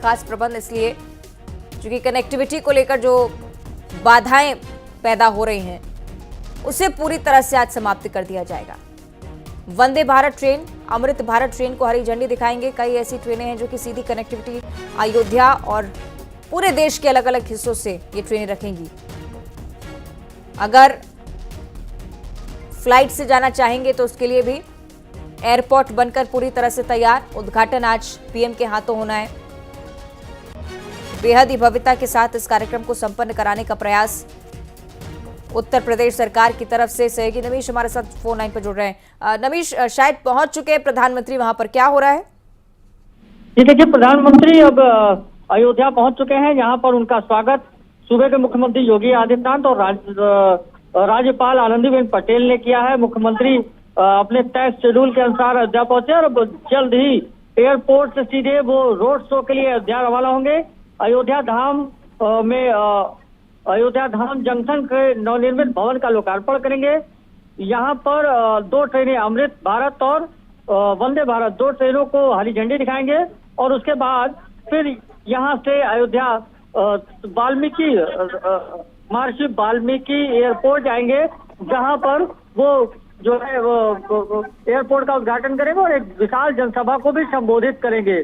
खास प्रबंध इसलिए क्योंकि कनेक्टिविटी को लेकर जो बाधाएं पैदा हो रही हैं उसे पूरी तरह से आज समाप्त कर दिया जाएगा। वंदे भारत ट्रेन, अमृत भारत ट्रेन को हरी झंडी दिखाएंगे। कई ऐसी ट्रेनें हैं जो कि सीधी कनेक्टिविटी अयोध्या और पूरे देश के अलग अलग हिस्सों से ये ट्रेनें रखेंगी। अगर फ्लाइट से जाना चाहेंगे तो उसके लिए भी एयरपोर्ट बनकर पूरी तरह से तैयार। उद्घाटन आज पीएम के हाथों होना है। बेहद ही भव्यता के साथ इस कार्यक्रम को संपन्न कराने का प्रयास उत्तर प्रदेश सरकार की तरफ से। सहयोगी नमीश हमारे साथ फोन लाइन पर जुड़ रहे हैं। नमीश, शायद पहुंच चुके हैं प्रधानमंत्री, वहां पर क्या हो रहा है? जी देखिए, प्रधानमंत्री अब अयोध्या पहुंच चुके हैं। यहाँ पर उनका स्वागत सूबे के मुख्यमंत्री योगी आदित्यनाथ और राज्यपाल आनंदीबेन पटेल ने किया है। मुख्यमंत्री अपने तय शेड्यूल के अनुसार अयोध्या पहुंचे और जल्द ही एयरपोर्ट से सीधे वो रोड शो के लिए अयोध्या रवाना होंगे। अयोध्या धाम जंक्शन के नवनिर्मित भवन का लोकार्पण करेंगे। यहाँ पर दो ट्रेनें, अमृत भारत और वंदे भारत, दो ट्रेनों को हरी झंडी दिखाएंगे और उसके बाद फिर यहाँ से अयोध्या महर्षि वाल्मीकि एयरपोर्ट जाएंगे, जहाँ पर वो जो है वो एयरपोर्ट का उद्घाटन करेंगे और एक विशाल जनसभा को भी संबोधित करेंगे।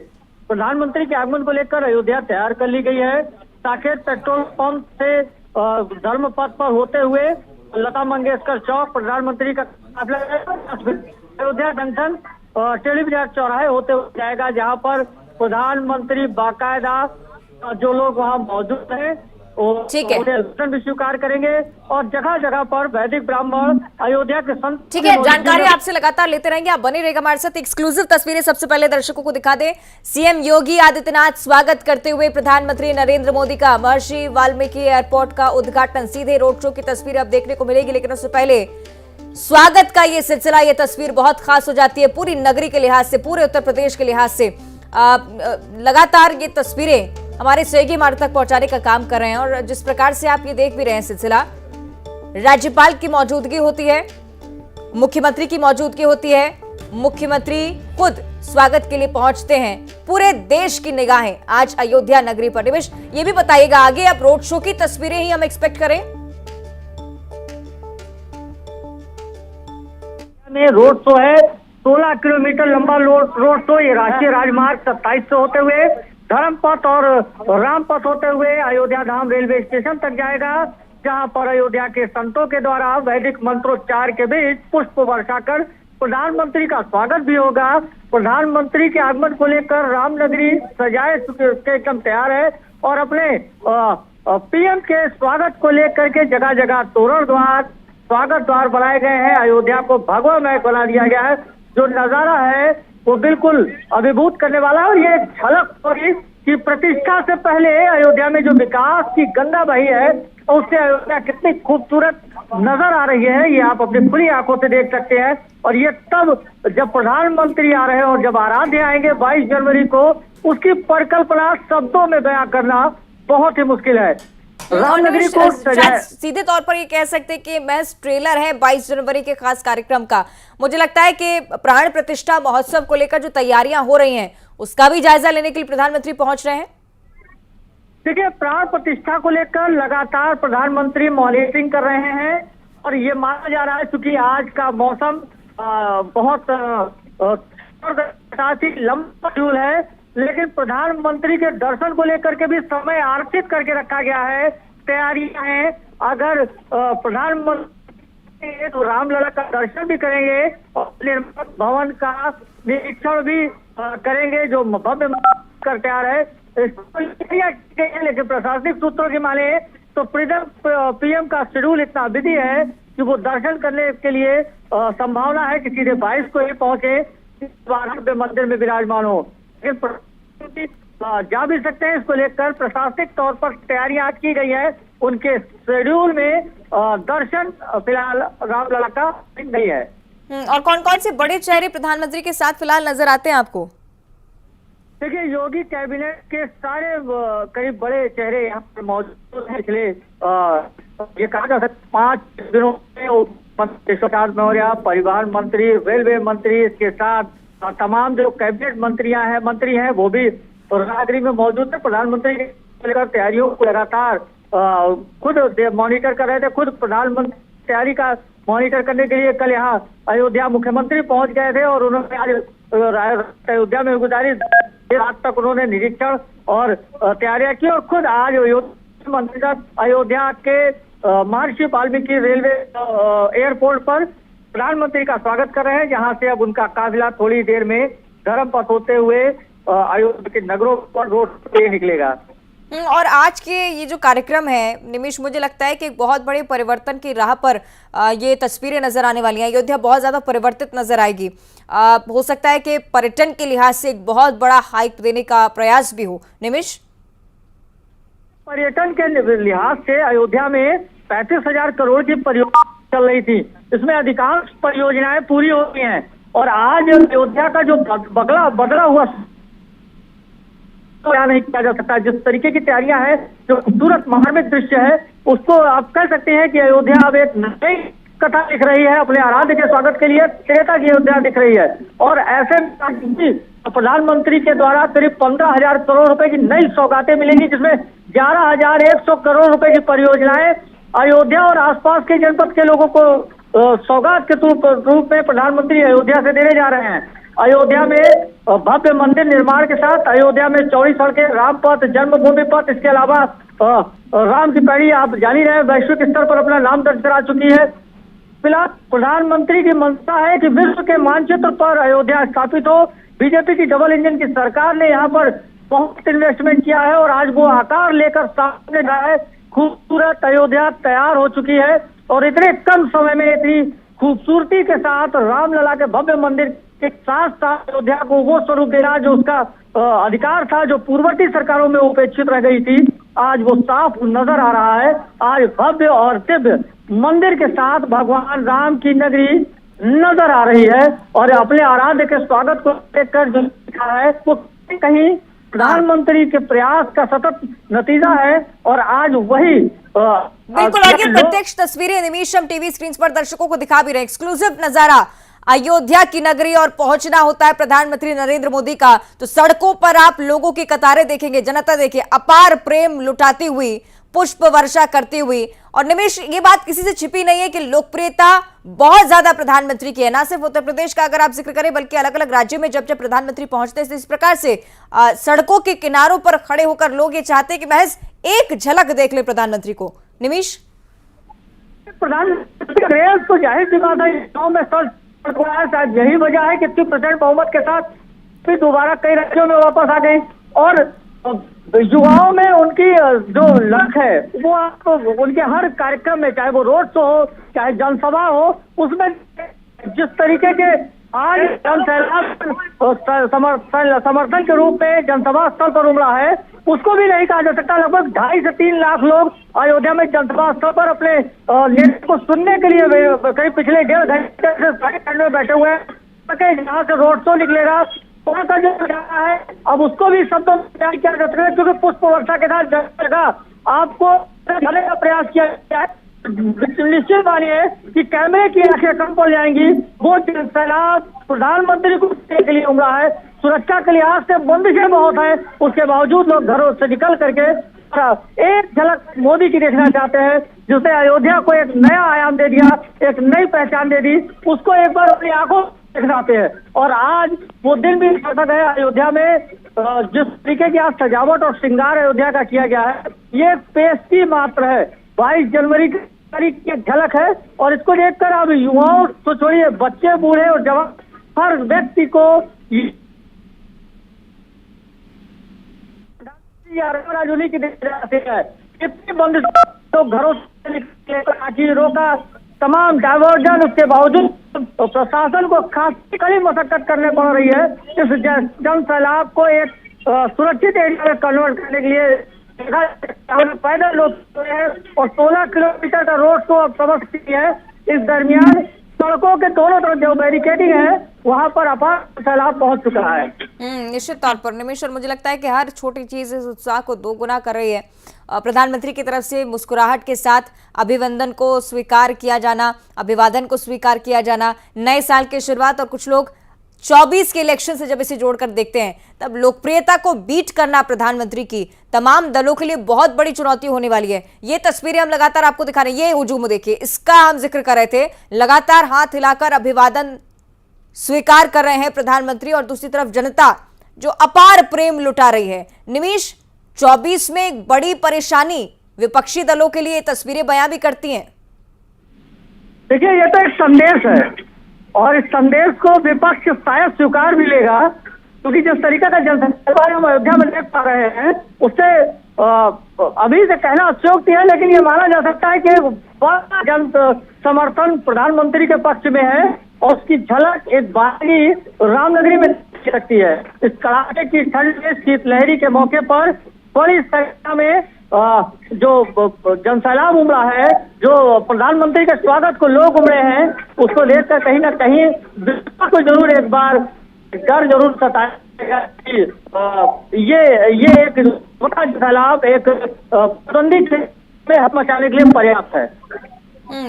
प्रधानमंत्री के आगमन को लेकर अयोध्या तैयार कर ली गई है। साकेत पेट्रोल पंप से धर्मपथ पर होते हुए लता मंगेशकर चौक प्रधानमंत्री का अयोध्या जंक्शन टेलीविजन चौराहे होते हुए जाएगा, जहां पर प्रधानमंत्री बाकायदा जो लोग वहां मौजूद हैं उन्हें भी स्वीकार करेंगे और जगह जगह पर वैदिक ब्राह्मण अयोध्या के संत। ठीक है, जानकारी आपसे लगातार लेते रहेंगे, आप बने रहेगा हमारे साथ। एक्सक्लूसिव तस्वीरें सबसे पहले दर्शकों को दिखा दें। सीएम योगी आदित्यनाथ स्वागत करते हुए प्रधानमंत्री नरेंद्र मोदी का महर्षि वाल्मीकि एयरपोर्ट का उद्घाटन, सीधे रोड शो की तस्वीर अब देखने को मिलेगी। लेकिन उससे पहले स्वागत का ये सिलसिला, ये तस्वीर बहुत खास हो जाती है पूरी नगरी के लिहाज से, पूरे उत्तर प्रदेश के लिहाज से। लगातार ये तस्वीरें हमारे सहयोगी हमारे तक पहुंचाने का काम कर रहे हैं और जिस प्रकार से आप ये देख भी रहे हैं सिलसिला, राज्यपाल की मौजूदगी होती है, मुख्यमंत्री की मौजूदगी होती है, मुख्यमंत्री खुद स्वागत के लिए पहुंचते हैं। पूरे देश की निगाहें आज अयोध्या नगरी पर। निमिष, ये भी बताइएगा आगे अब रोड शो की तस्वीरें ही हम एक्सपेक्ट करें? रोड शो है 16 किलोमीटर लंबा रोड शो। ये राष्ट्रीय राजमार्ग 27 से होते हुए धर्मपथ और रामपथ होते हुए अयोध्या धाम रेलवे स्टेशन तक जाएगा, जहां पर अयोध्या के संतों के द्वारा वैदिक मंत्रोच्चार के बीच पुष्प वर्षा कर प्रधानमंत्री का स्वागत भी होगा। प्रधानमंत्री के आगमन को लेकर रामनगरी सजाए के एकदम तैयार है और अपने पीएम के स्वागत को लेकर के जगह जगह तोरण द्वार, स्वागत द्वार बनाए गए हैं। अयोध्या को भगवामय बना दिया गया है। जो नजारा है वो बिल्कुल अभिभूत करने वाला है और ये झलक होगी कि प्रतिष्ठा से पहले अयोध्या में जो विकास की गंगा बही है उससे अयोध्या कितनी खूबसूरत नजर आ रही है, ये आप अपनी खुली आंखों से देख सकते हैं। और ये तब जब प्रधानमंत्री आ रहे हैं और जब आराध्य आएंगे 22 जनवरी को, उसकी परिकल्पना शब्दों में बयां करना बहुत ही मुश्किल है। रामनगरी को सीधे तौर पर ये कह सकते हैं कि महज ट्रेलर है 22 जनवरी के खास कार्यक्रम का। मुझे लगता है कि प्राण प्रतिष्ठा महोत्सव को लेकर जो तैयारियां हो रही हैं उसका भी जायजा लेने के लिए प्रधानमंत्री पहुंच रहे हैं। देखिए, प्राण प्रतिष्ठा को लेकर लगातार प्रधानमंत्री मॉनिटरिंग कर रहे हैं और ये माना जा रहा है क्योंकि आज का मौसम बहुत लंबा शेड्यूल है, लेकिन प्रधानमंत्री के दर्शन को लेकर के भी समय आरक्षित करके रखा गया है। तैयारियां हैं। अगर प्रधानमंत्री तो रामलला का दर्शन भी करेंगे और निर्माण भवन का निरीक्षण भी करेंगे, जो भव्य कर तैयार है। लेकिन प्रशासनिक सूत्रों की माने तो पीएम का शेड्यूल इतना बिजी है कि वो दर्शन करने के लिए संभावना है कि सीधे 22 को ही पहुंचे, मंदिर में विराजमान हो। जा भी सकते हैं। इसको लेकर प्रशासनिक तौर पर तैयारियां की गई है। उनके शेड्यूल में दर्शन फिलहाल रामलला का नहीं है। और कौन कौन से बड़े चेहरे प्रधानमंत्री के साथ फिलहाल नजर आते हैं आपको? देखिए, योगी कैबिनेट के सारे करीब बड़े चेहरे यहाँ पर मौजूद हैं। पिछले ये कहा जा सकता 5 दिनों में प्रसाद मौर्य, परिवहन मंत्री, रेलवे मंत्री, इसके साथ तमाम जो कैबिनेट मंत्री हैं वो भी राहगिरी में मौजूद थे। प्रधानमंत्री के लेकर तैयारियों को लगातार खुद मॉनिटर कर रहे थे। खुद प्रधानमंत्री तैयारी का मॉनिटर करने के लिए कल यहाँ अयोध्या मुख्यमंत्री पहुंच गए थे और उन्होंने आज अयोध्या में गुजारी रात तक उन्होंने निरीक्षण और तैयारियां की और खुद आज मंत्री अयोध्या के महर्षि वाल्मीकि रेलवे एयरपोर्ट पर प्रधानमंत्री का स्वागत कर रहे हैं, जहां से अब उनका काफिला थोड़ी देर में धर्मपथ होते हुए अयोध्या के नगरों पर रोड पे निकलेगा। और आज के ये जो कार्यक्रम है निमिष, मुझे लगता है कि एक बहुत बड़े परिवर्तन की राह पर ये तस्वीरें नजर आने वाली हैं। अयोध्या बहुत ज्यादा परिवर्तित नजर आएगी। हो सकता है कि पर्यटन के लिहाज से एक बहुत बड़ा हाइप देने का प्रयास भी हो। निमिष, पर्यटन के लिहाज से अयोध्या में 35,000 करोड़ की परियोजना चल रही थी। इसमें अधिकांश परियोजनाएं पूरी हो गई हैं और आज अयोध्या का जो बदला हुआ क्या नहीं किया जा सकता। जिस तरीके की तैयारियां हैं, जो खूबसूरत मार्मिक दृश्य है, उसको आप कह सकते हैं कि अयोध्या अब एक नई कथा लिख रही है। अपने आराध्य के स्वागत के लिए त्रेता की अयोध्या दिख रही है और ऐसे में प्रधानमंत्री के द्वारा करीब 15,000 करोड़ रुपए की नई सौगातें मिलेंगी, जिसमें 11,100 करोड़ रुपए की परियोजनाएं अयोध्या और आसपास के जनपद के लोगों को सौगात के रूप में प्रधानमंत्री अयोध्या से देने जा रहे हैं। अयोध्या में भव्य मंदिर निर्माण के साथ अयोध्या में चौड़ी सड़कें, रामपथ, जन्मभूमि पथ, इसके अलावा राम की पैड़ी आप जान ही रहे वैश्विक स्तर पर अपना नाम दर्ज करा चुकी है। फिलहाल प्रधानमंत्री की मंशा है कि विश्व के मानचित्र पर अयोध्या स्थापित हो। बीजेपी की डबल इंजन की सरकार ने यहाँ पर बहुत इन्वेस्टमेंट किया है और आज वो आकार लेकर सामने आया है। खूबसूरत अयोध्या तैयार हो चुकी है और इतने कम समय में इतनी खूबसूरती के साथ रामलला के भव्य मंदिर के साथ साथ अयोध्या को वो स्वरूप देना जो उसका अधिकार था, जो पूर्ववर्ती सरकारों में उपेक्षित रह गई थी, आज वो साफ नजर आ रहा है। आज भव्य और दिव्य मंदिर के साथ भगवान राम की नगरी नजर आ रही है और अपने आराध्य के स्वागत को देखकर जो लिखा है वो कहीं प्रधानमंत्री के प्रयास का सतत नतीजा है और आज वही बिल्कुल। और ये प्रत्यक्ष तस्वीरें निमिष हम टीवी स्क्रीन पर दर्शकों को दिखा भी रहे हैं। एक्सक्लूसिव नजारा अयोध्या की नगरी और पहुंचना होता है प्रधानमंत्री नरेंद्र मोदी का, तो सड़कों पर आप लोगों की कतारें देखेंगे, जनता देखिए अपार प्रेम लुटाती हुई, पुष्प वर्षा करती हुई। और निमिष, ये बात किसी से छिपी नहीं है कि लोकप्रियता बहुत ज्यादा प्रधानमंत्री की है। ना सिर्फ उत्तर प्रदेश का अगर आप जिक्र करें बल्कि अलग अलग राज्यों में जब जब प्रधानमंत्री पहुंचते हैं इस प्रकार से सड़कों के किनारों पर खड़े होकर लोग ये चाहते हैं कि महज एक झलक देख ले प्रधानमंत्री को। निमिष, प्रधानमंत्री तो जाहिर सी बात है गाँव में शायद यही वजह है कि 30% बहुमत के साथ फिर दोबारा कई राज्यों में वापस आ गई और युवाओं में उनकी जो लक है वो आपको उनके हर कार्यक्रम में, चाहे वो रोड शो हो चाहे जनसभा हो, उसमें जिस तरीके के आज जनसैलाब समर्थन के रूप में जनसभा स्थल पर उमड़ा है उसको भी नहीं कहा जा सकता। लगभग 2.5 से 3 लाख लोग अयोध्या में जनसभा स्थल पर अपने नेता को सुनने के लिए करीब पिछले 1.5 घंटे से 3.5 में बैठे हुए हैं। जहाँ से रोड शो निकलेगा वहाँ का जो नजारा है अब उसको भी शब्दों में बयान किया जा सकता है, क्योंकि पुष्प वर्षा के साथ जगह आपको जाने का प्रयास किया गया है। निश्चित मानिए कि कैमरे की आंखें कम पड़ जाएंगी। वो सैलाब प्रधानमंत्री को देखने के लिए उमड़ा है। सुरक्षा के लिहाज से बंदिशें बहुत है, उसके बावजूद लोग घरों से निकल करके एक झलक मोदी की देखना चाहते हैं, जिसने अयोध्या को एक नया आयाम दे दिया, एक नई पहचान दे दी। उसको एक बार अपनी आंखों देखना चाहते हैं और आज वो दिन भी ऐसा गया अयोध्या में जिस तरीके की आज सजावट और श्रृंगार अयोध्या का किया गया है, ये पेशगी मात्र है। 22 जनवरी की तारीख की झलक है और इसको देखकर अब युवाओं तो छोड़िए, बच्चे बूढ़े और जवान हर व्यक्ति को राजूली की जाती है। कितनी बंद तो घरों से रोका, तमाम डायवर्जन, उसके बावजूद प्रशासन को खासी कड़ी मशक्कत करने पड़ रही है इस जन सैलाब को एक सुरक्षित एरिया में कन्वर्ट करने के लिए। पैदल लोग और 16 किलोमीटर का रोड शो अब समझ सकती है। इस दरमियान सड़कों के दोनों तरफ जो बैरिकेडिंग है वहां पर अपार सैलाब पहुंच चुका है। निश्चित तौर पर निमिष, और मुझे लगता है कि हर छोटी चीज इस उत्साह को दोगुना कर रही है। प्रधानमंत्री की तरफ से मुस्कुराहट के साथ अभिवंदन को स्वीकार किया जाना, अभिवादन को स्वीकार किया जाना, नए साल की शुरुआत, और कुछ लोग 24 के इलेक्शन से जब इसे जोड़कर देखते हैं तब लोकप्रियता को बीट करना प्रधानमंत्री की तमाम दलों के लिए बहुत बड़ी चुनौती होने वाली है। ये तस्वीरें हम लगातार आपको दिखा रहे हैं। ये हुजूम देखिए, इसका हम जिक्र कर रहे थे। लगातार हाथ हिलाकर अभिवादन स्वीकार कर रहे हैं प्रधानमंत्री और दूसरी तरफ जनता जो अपार प्रेम लुटा रही है। निमिष, 24 में एक बड़ी परेशानी विपक्षी दलों के लिए तस्वीरें बयां भी करती हैं। देखिए, ये तो एक संदेश है और इस संदेश को विपक्ष शायद स्वीकार भी लेगा, क्योंकि जिस तरीके का जनसंख्या हम अयोध्या में देख पा रहे हैं उससे अभी से कहना अत्योक्ति है, लेकिन ये माना जा सकता है कि बड़ा जन समर्थन प्रधानमंत्री के पक्ष में है और उसकी झलक एक बारी रामनगरी में दिख सकती है। इस कड़ाके की ठंड में शीतलहरी के मौके पर बड़ी संख्या में जो जनसैलाब उमड़ा है, जो प्रधानमंत्री के स्वागत को लोग उमड़े हैं, उसको देखकर कहीं ना कहीं विपक्ष को जरूर एक बार डर जरूर सताएगा कि ये एक बड़ा जनसैलाब एक प्रतिद्वंदी में हक मचाने के लिए पर्याप्त है।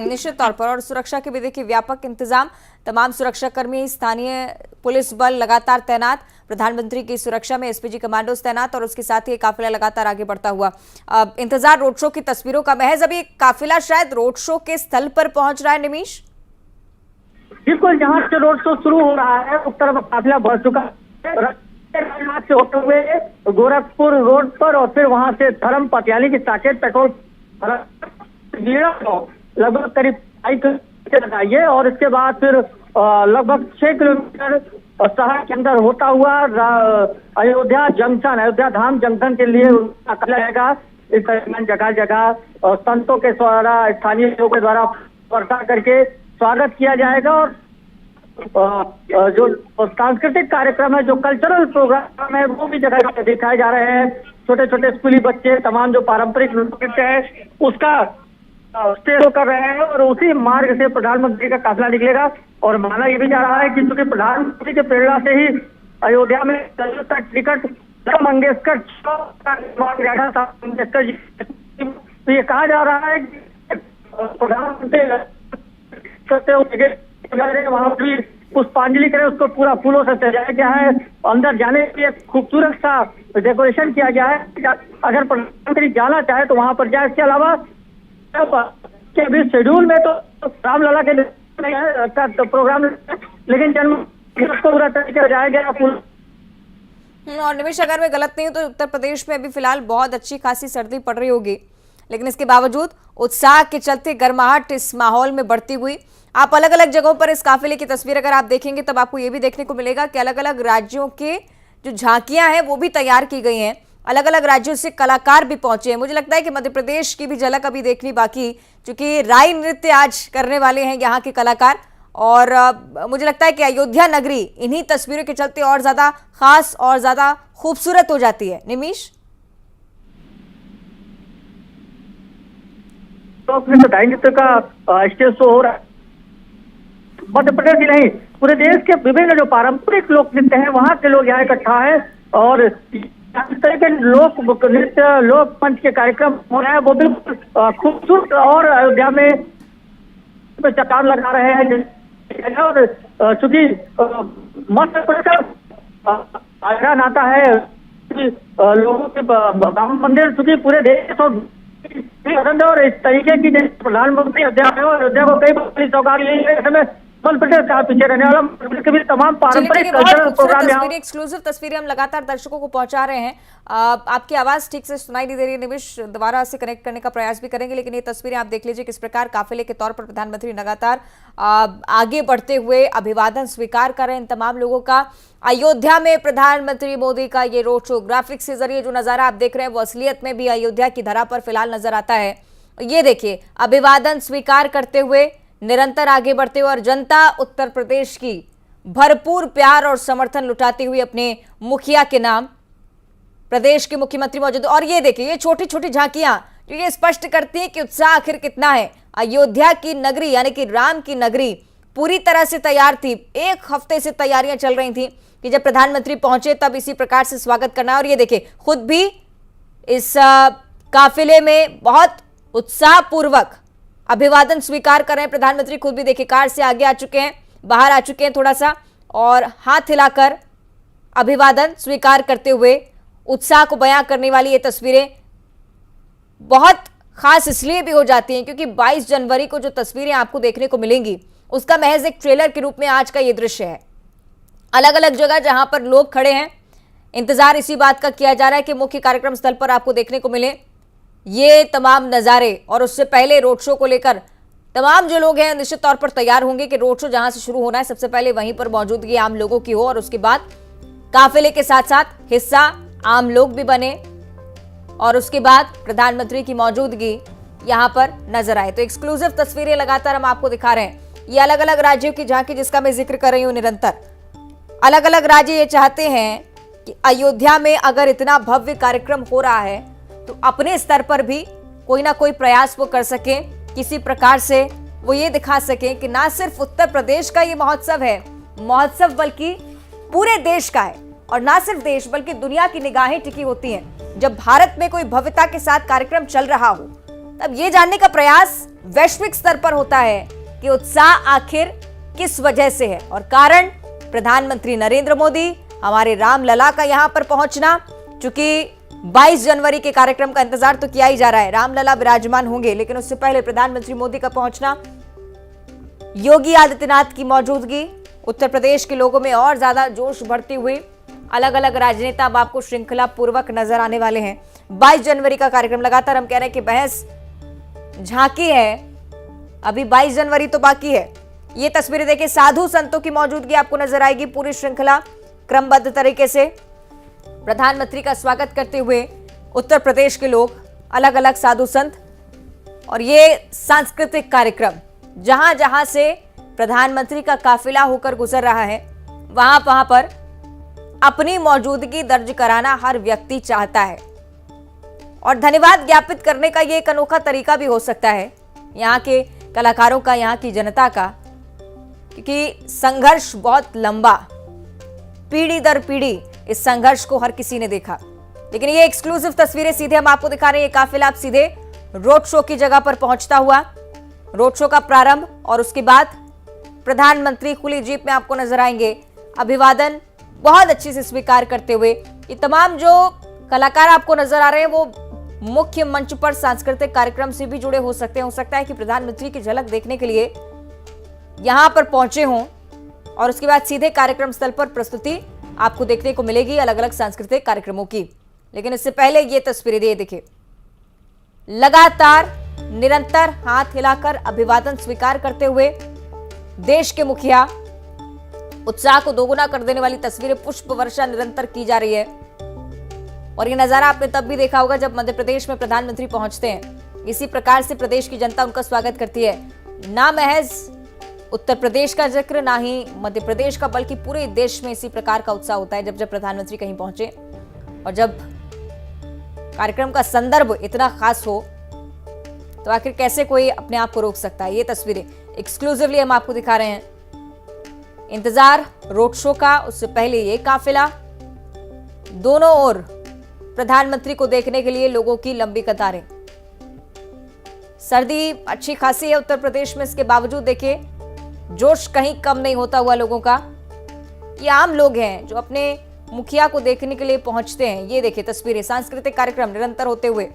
निश्चित तौर पर। और सुरक्षा के भी देखिए व्यापक इंतजाम, तमाम सुरक्षाकर्मी, स्थानीय पुलिस बल लगातार तैनात, प्रधानमंत्री की सुरक्षा में एसपीजी कमांडोज तैनात और उसके साथ ही काफिला लगातार आगे बढ़ता हुआ। इंतजार रोड शो की तस्वीरों का महज अभी काफिला शायद रोड शो के स्थल पर पहुंच रहा है। निमिष, बिल्कुल, जहाँ से रोड शो शुरू हो रहा है उस तरफ काफिला बढ़ चुका है। राजमार्ग से होते हुए गोरखपुर रोड पर और फिर वहां से धर्म पटियाली की साकेत पेट्रोल लगभग करीब 2 किलोमीटर लगाइए और इसके बाद फिर लगभग 6 किलोमीटर शहर के अंदर होता हुआ अयोध्या जंक्शन, अयोध्या धाम जंक्शन के लिए रहेगा। इस दरमियान जगह जगह संतों के द्वारा, स्थानीय लोगों के द्वारा वर्षा करके स्वागत किया जाएगा और जो सांस्कृतिक कार्यक्रम है, जो कल्चरल प्रोग्राम है, वो भी जगह जगह दिखाए जा रहे हैं। छोटे छोटे स्कूली बच्चे तमाम जो पारंपरिक नृत्य है उसका स्टेज कर रहे हैं और उसी मार्ग से प्रधानमंत्री का काफिला निकलेगा। और माना ये भी जा रहा है कि चूंकि प्रधानमंत्री के प्रेरणा से ही अयोध्या में टिकट लता मंगेशकर मंगेशकर जी, तो ये कहा जा रहा है कि प्रधानमंत्री करते हुए वहां भी पुष्पांजलि करें, उसको पूरा फूलों से सजाया गया है। अंदर जाने के लिए खूबसूरत सा डेकोरेशन किया गया है। अगर प्रधानमंत्री जाना चाहे तो वहां पर जाए। इसके अलावा के अभी शेड्यूल में तो रामलला के प्रोग्राम, लेकिन जन्म को पूरा तरीके जाया गया। और निमिष, अगर मैं गलत नहीं हूं तो उत्तर प्रदेश में अभी फिलहाल बहुत अच्छी खासी सर्दी पड़ रही होगी, लेकिन इसके बावजूद उत्साह के चलते गर्माहट इस माहौल में बढ़ती हुई आप अलग अलग जगहों पर इस काफिले की तस्वीर अगर आप देखेंगे तब आपको ये भी देखने को मिलेगा कि अलग अलग राज्यों के जो झांकियां हैं वो भी तैयार की गई हैं। अलग अलग राज्यों से कलाकार भी पहुंचे हैं। मुझे लगता है कि मध्य प्रदेश की भी झलक अभी देखनी बाकी, क्योंकि राई नृत्य आज करने वाले हैं यहाँ के कलाकार। और मुझे लगता है कि अयोध्या नगरी इन्हीं तस्वीरों के चलते और ज्यादा खास और ज्यादा खूबसूरत हो जाती है। निमिष, तो राई नृत्य का स्टेज शो हो रहा है। मध्य प्रदेश ही नहीं, पूरे देश के विभिन्न जो पारंपरिक लोक नृत्य हैं वहां के लोग यहाँ इकट्ठा है और इस तरह के लोक नृत्य, लोक मंच के कार्यक्रम हो रहे हैं, वो बिल्कुल खूबसूरत और अयोध्या में चट्टान लगा रहे हैं। और चूंकि मध्य प्रदेश आग्रह आता है लोगों के राम मंदिर, चूंकि पूरे देश और इस तरीके की प्रधानमंत्री अयोध्या में और अयोध्या को कई बड़ी सौगात ली है। ऐसे में पीछे रहने वाला के भी तमाम पारंपरिक कल्चरल प्रोग्राम, एक्सक्लूसिव तस्वीरें हम लगातार दर्शकों को पहुंचा रहे हैं। आपकी आवाज ठीक से सुनाई नहीं दे रही है निमिष, दोबारा से कनेक्ट करने का प्रयास भी करेंगे, लेकिन ये तस्वीरें आप देख लीजिए किस प्रकार काफिले के तौर पर प्रधानमंत्री लगातार आगे बढ़ते हुए अभिवादन स्वीकार कर रहे हैं इन तमाम लोगों का। अयोध्या में प्रधानमंत्री मोदी का ये रोड शो, ग्राफिक्स के जरिए जो नजारा आप देख रहे हैं वो असलियत में भी अयोध्या की धरा पर फिलहाल नजर आता है। ये देखिए, अभिवादन स्वीकार करते हुए निरंतर आगे बढ़ते हुए और जनता उत्तर प्रदेश की भरपूर प्यार और समर्थन लुटाती हुई अपने मुखिया के नाम, प्रदेश के मुख्यमंत्री मौजूद। और ये देखिए, ये छोटी छोटी झांकियां जो ये स्पष्ट करती हैं कि उत्साह आखिर कितना है। अयोध्या की नगरी यानी कि राम की नगरी पूरी तरह से तैयार थी। 1 हफ्ते से तैयारियां चल रही थी कि जब प्रधानमंत्री पहुंचे तब इसी प्रकार से स्वागत करना है। और ये देखिए, खुद भी इस काफिले में बहुत उत्साहपूर्वक अभिवादन स्वीकार कर रहे हैं प्रधानमंत्री। खुद भी देखिए कार से आगे आ चुके हैं, बाहर आ चुके हैं थोड़ा सा, और हाथ हिलाकर अभिवादन स्वीकार करते हुए उत्साह को बयां करने वाली ये तस्वीरें बहुत खास इसलिए भी हो जाती हैं क्योंकि 22 जनवरी को जो तस्वीरें आपको देखने को मिलेंगी उसका महज एक ट्रेलर के रूप में आज का ये दृश्य है। अलग अलग जगह जहां पर लोग खड़े हैं, इंतजार इसी बात का किया जा रहा है कि मुख्य कार्यक्रम स्थल पर आपको देखने को मिले ये तमाम नज़ारे। और उससे पहले रोड शो को लेकर तमाम जो लोग हैं निश्चित तौर पर तैयार होंगे कि रोड शो जहां से शुरू होना है सबसे पहले वहीं पर मौजूदगी आम लोगों की हो और उसके बाद काफिले के साथ साथ हिस्सा आम लोग भी बने और उसके बाद प्रधानमंत्री की मौजूदगी यहां पर नजर आए। तो एक्सक्लूसिव तस्वीरें लगातार हम आपको दिखा रहे हैं। ये अलग अलग राज्यों की झांकी जिसका मैं जिक्र कर रही हूं निरंतर। अलग अलग राज्य ये चाहते हैं कि अयोध्या में अगर इतना भव्य कार्यक्रम हो रहा है तो अपने स्तर पर भी कोई ना कोई प्रयास वो कर सके, किसी प्रकार से वो ये दिखा सके कि ना सिर्फ उत्तर प्रदेश का ये महोत्सव है महोत्सव बल्कि पूरे देश का है। और ना सिर्फ देश बल्कि दुनिया की निगाहें टिकी होती हैं जब भारत में कोई भव्यता के साथ कार्यक्रम चल रहा हो, तब ये जानने का प्रयास वैश्विक स्तर पर होता है कि उत्साह आखिर किस वजह से है। और कारण प्रधानमंत्री नरेंद्र मोदी, हमारे रामलला का यहां पर पहुंचना। चूंकि 22 जनवरी के कार्यक्रम का इंतजार तो किया ही जा रहा है, रामलला विराजमान होंगे, लेकिन उससे पहले प्रधानमंत्री मोदी का पहुंचना, योगी आदित्यनाथ की मौजूदगी, उत्तर प्रदेश के लोगों में और ज्यादा जोश बढ़ती हुई अलग अलग राजनेता अब आपको श्रृंखला पूर्वक नजर आने वाले हैं। 22 जनवरी का कार्यक्रम लगातार हम कह रहे हैं कि बहस झांकी है, अभी 22 जनवरी तो बाकी है। ये तस्वीरें देखिए, साधु संतों की मौजूदगी आपको नजर आएगी। पूरी श्रृंखला क्रमबद्ध तरीके से प्रधानमंत्री का स्वागत करते हुए उत्तर प्रदेश के लोग, अलग अलग साधु संत और ये सांस्कृतिक कार्यक्रम जहां जहां से प्रधानमंत्री का काफिला होकर गुजर रहा है वहां पर अपनी मौजूदगी दर्ज कराना हर व्यक्ति चाहता है। और धन्यवाद ज्ञापित करने का ये एक अनोखा तरीका भी हो सकता है यहाँ के कलाकारों का, यहाँ की जनता का, क्योंकि संघर्ष बहुत लंबा, पीढ़ी दर पीढ़ी इस संघर्ष को हर किसी ने देखा। लेकिन ये एक्सक्लूसिव तस्वीरें सीधे हम आपको दिखा रहे हैं। ये काफिला आप सीधे रोड शो की जगह पर पहुंचता हुआ, रोड शो का प्रारंभ और उसके बाद प्रधानमंत्री खुली जीप में आपको नजर आएंगे, अभिवादन बहुत अच्छे से स्वीकार करते हुए। ये तमाम जो कलाकार आपको नजर आ रहे हैं वो मुख्य मंच पर सांस्कृतिक कार्यक्रम से भी जुड़े हो सकते हैं। हो सकता है कि प्रधानमंत्री की झलक देखने के लिए यहां पर पहुंचे हों और उसके बाद सीधे कार्यक्रम स्थल पर प्रस्तुति आपको देखने को मिलेगी अलग अलग सांस्कृतिक कार्यक्रमों की। लेकिन इससे पहले ये तस्वीरें देखिए, लगातार निरंतर हाथ हिलाकर अभिवादन स्वीकार करते हुए देश के मुखिया, उत्साह को दोगुना कर देने वाली तस्वीरें, पुष्प वर्षा निरंतर की जा रही है। और ये नजारा आपने तब भी देखा होगा जब मध्य प्रदेश में प्रधानमंत्री पहुंचते हैं। इसी प्रकार से प्रदेश की जनता उनका स्वागत करती है। ना महज उत्तर प्रदेश का जिक्र, ना ही मध्य प्रदेश का, बल्कि पूरे देश में इसी प्रकार का उत्साह होता है जब जब प्रधानमंत्री कहीं पहुंचे और जब कार्यक्रम का संदर्भ इतना खास हो तो आखिर कैसे कोई अपने आप को रोक सकता है। ये तस्वीरें एक्सक्लूसिवली हम आपको दिखा रहे हैं। इंतजार रोड शो का, उससे पहले ये काफिला, दोनों ओर प्रधानमंत्री को देखने के लिए लोगों की लंबी कतारें। सर्दी अच्छी खासी है उत्तर प्रदेश में, इसके बावजूद देखिए जोश कहीं कम नहीं होता हुआ लोगों का। ये आम लोग हैं जो अपने मुखिया को देखने के लिए पहुंचते हैं। ये देखिए तस्वीरें, सांस्कृतिक कार्यक्रम निरंतर होते हुए,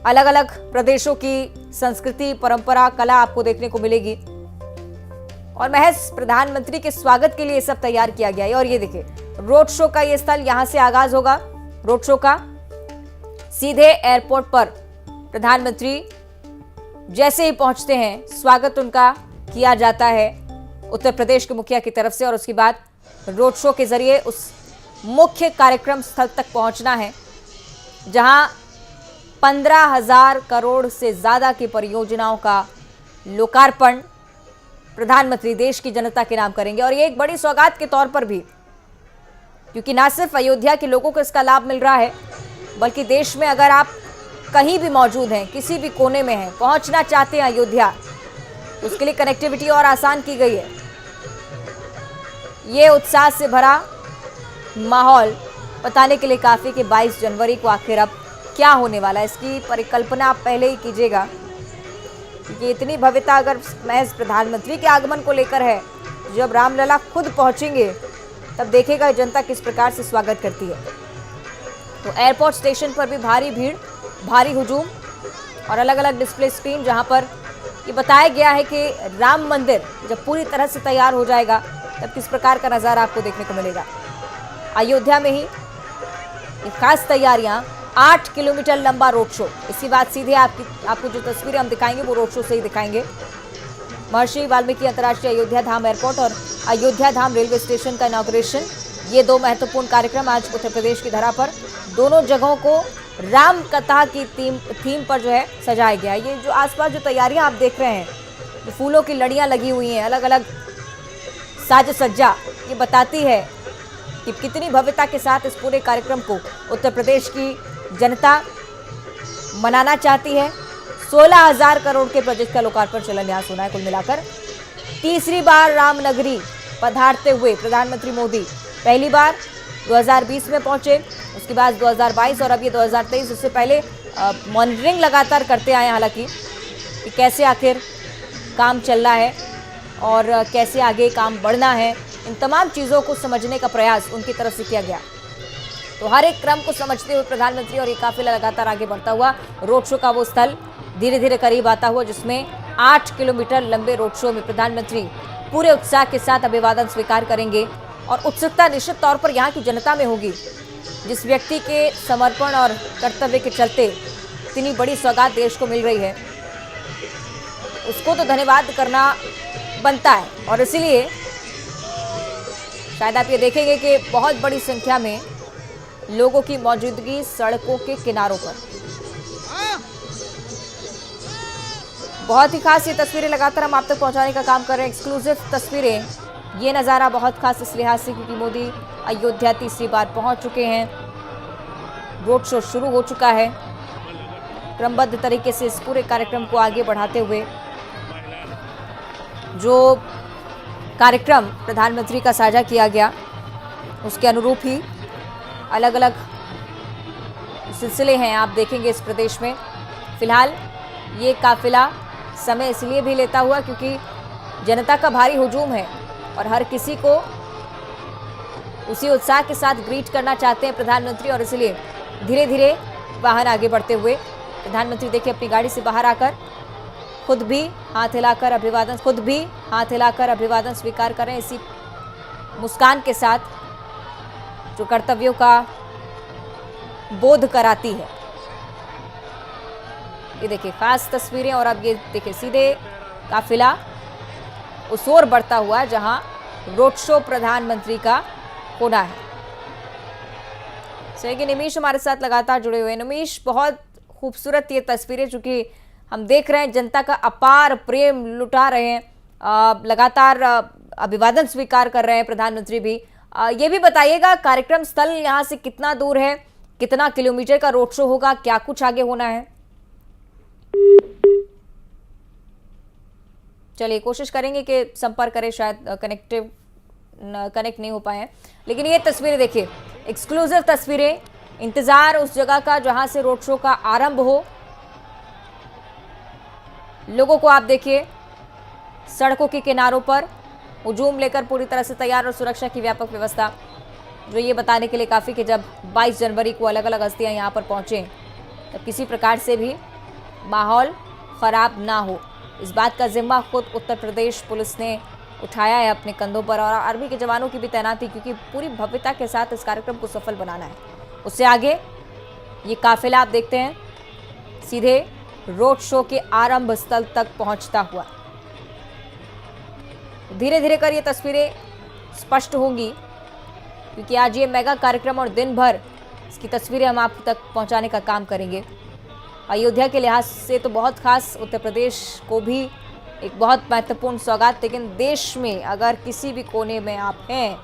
अलग अलग प्रदेशों की संस्कृति, परंपरा, कला आपको देखने को मिलेगी और महज प्रधानमंत्री के स्वागत के लिए सब तैयार किया गया है। और ये देखिए रोड शो का ये स्थल, यहां से आगाज होगा रोड शो का। सीधे एयरपोर्ट पर प्रधानमंत्री जैसे ही पहुंचते हैं स्वागत उनका किया जाता है उत्तर प्रदेश के मुखिया की तरफ से और उसके बाद रोड शो के जरिए उस मुख्य कार्यक्रम स्थल तक पहुंचना है जहां 15,000 करोड़ से ज्यादा की परियोजनाओं का लोकार्पण प्रधानमंत्री देश की जनता के नाम करेंगे। और ये एक बड़ी सौगात के तौर पर भी, क्योंकि ना सिर्फ अयोध्या के लोगों को इसका लाभ मिल रहा है बल्कि देश में अगर आप कहीं भी मौजूद हैं, किसी भी कोने में हैं, पहुंचना चाहते हैं अयोध्या, तो उसके लिए कनेक्टिविटी और आसान की गई है। ये उत्साह से भरा माहौल बताने के लिए काफ़ी कि 22 जनवरी को आखिर अब क्या होने वाला है, इसकी परिकल्पना आप पहले ही कीजिएगा। क्योंकि इतनी भव्यता अगर महज प्रधानमंत्री के आगमन को लेकर है, जब रामलला खुद पहुंचेंगे तब देखिएगा जनता किस प्रकार से स्वागत करती है। तो एयरपोर्ट स्टेशन पर भी भारी भीड़, भारी हुजूम और अलग अलग डिस्प्ले स्क्रीन, जहां पर ये बताया गया है कि राम मंदिर जब पूरी तरह से तैयार हो जाएगा तब किस प्रकार का नज़ारा आपको देखने को मिलेगा। अयोध्या में ही ये खास तैयारियां, 8 किलोमीटर लंबा रोड शो। इसी बात सीधे आपको जो तस्वीरें हम दिखाएंगे वो रोड शो से ही दिखाएंगे। महर्षि वाल्मीकि अंतर्राष्ट्रीय अयोध्या धाम एयरपोर्ट और अयोध्या धाम रेलवे स्टेशन का इनॉग्रेशन, ये दो महत्वपूर्ण कार्यक्रम आज उत्तर प्रदेश की धरा पर दोनों जगहों को राम कथा की थीम पर जो है सजाया गया है। ये जो आसपास जो तैयारियां आप देख रहे हैं, जो फूलों की लड़ियां लगी हुई हैं, अलग अलग साज सज्जा, ये बताती है कि कितनी भव्यता के साथ इस पूरे कार्यक्रम को उत्तर प्रदेश की जनता मनाना चाहती है। 16,000 करोड़ के प्रोजेक्ट का लोकार्पण शिलान्यास होना है। कुल मिलाकर तीसरी बार रामनगरी पधारते हुए प्रधानमंत्री मोदी पहली बार 2020 में पहुंचे, उसके बाद 2022 और अब ये 2023। उससे पहले मॉनिटरिंग लगातार करते आए, हालांकि कि कैसे आखिर काम चल रहा है और कैसे आगे काम बढ़ना है, इन तमाम चीज़ों को समझने का प्रयास उनकी तरफ से किया गया। तो हर एक क्रम को समझते हुए प्रधानमंत्री और ये काफिला लगातार आगे बढ़ता हुआ रोड शो का वो स्थल धीरे धीरे करीब आता हुआ, जिसमें 8 किलोमीटर लंबे रोड शो में प्रधानमंत्री पूरे उत्साह के साथ अभिवादन स्वीकार करेंगे। और उत्सुकता निश्चित तौर पर यहाँ की जनता में होगी, जिस व्यक्ति के समर्पण और कर्तव्य के चलते इतनी बड़ी सौगात देश को मिल रही है, उसको तो धन्यवाद करना बनता है। और इसीलिए शायद आप ये देखेंगे कि बहुत बड़ी संख्या में लोगों की मौजूदगी सड़कों के किनारों पर। बहुत ही खास ये तस्वीरें लगातार हम आप तक पहुंचाने का काम कर रहे हैं, एक्सक्लूसिव तस्वीरें। ये नज़ारा बहुत खास इस लिहाज से क्योंकि मोदी अयोध्या तीसरी बार पहुंच चुके हैं, रोड शो शुरू हो चुका है। क्रमबद्ध तरीके से इस पूरे कार्यक्रम को आगे बढ़ाते हुए जो कार्यक्रम प्रधानमंत्री का साझा किया गया, उसके अनुरूप ही अलग अलग सिलसिले हैं आप देखेंगे इस प्रदेश में। फिलहाल ये काफिला समय इसलिए भी लेता हुआ क्योंकि जनता का भारी हुजूम है और हर किसी को उसी उत्साह के साथ ग्रीट करना चाहते हैं प्रधानमंत्री, और इसलिए धीरे धीरे वाहन आगे बढ़ते हुए प्रधानमंत्री देखिए अपनी गाड़ी से बाहर आकर खुद भी हाथ हिलाकर अभिवादन स्वीकार करें, इसी मुस्कान के साथ जो कर्तव्यों का बोध कराती है। ये देखिए खास तस्वीरें। और अब ये देखिए सीधे काफिला उस ओर बढ़ता हुआ जहां रोड शो प्रधानमंत्री का होना है। लेकिन निमीश हमारे साथ लगातार जुड़े हुए हैं। निमीश, बहुत खूबसूरत ये तस्वीरें चूंकि हम देख रहे हैं, जनता का अपार प्रेम लुटा रहे हैं, लगातार अभिवादन स्वीकार कर रहे हैं प्रधानमंत्री भी। ये भी बताइएगा कार्यक्रम स्थल यहाँ से कितना दूर है, कितना किलोमीटर का रोड शो होगा, क्या कुछ आगे होना है? चलिए कोशिश करेंगे कि संपर्क करें, शायद कनेक्ट नहीं हो पाए। लेकिन ये तस्वीरें देखिए, एक्सक्लूसिव तस्वीरें, इंतजार उस जगह का जहां से रोड शो का आरंभ हो। लोगों को आप देखिए सड़कों के किनारों पर हुजूम लेकर पूरी तरह से तैयार और सुरक्षा की व्यापक व्यवस्था, जो ये बताने के लिए काफ़ी कि जब 22 जनवरी को अलग अलग हस्तियां यहाँ पर पहुँचें तब किसी प्रकार से भी माहौल ख़राब ना हो, इस बात का जिम्मा खुद उत्तर प्रदेश पुलिस ने उठाया है अपने कंधों पर, और आर्मी के जवानों की भी तैनाती, क्योंकि पूरी भव्यता के साथ इस कार्यक्रम को सफल बनाना है। उससे आगे ये काफिला आप देखते हैं सीधे रोड शो के आरंभ स्थल तक पहुंचता हुआ। धीरे धीरे कर ये तस्वीरें स्पष्ट होंगी क्योंकि आज ये मेगा कार्यक्रम और दिन भर इसकी तस्वीरें हम आप तक पहुंचाने का काम करेंगे। अयोध्या के लिहाज से तो बहुत खास, उत्तर प्रदेश को भी एक बहुत महत्वपूर्ण सौगात। लेकिन देश में अगर किसी भी कोने में आप हैं,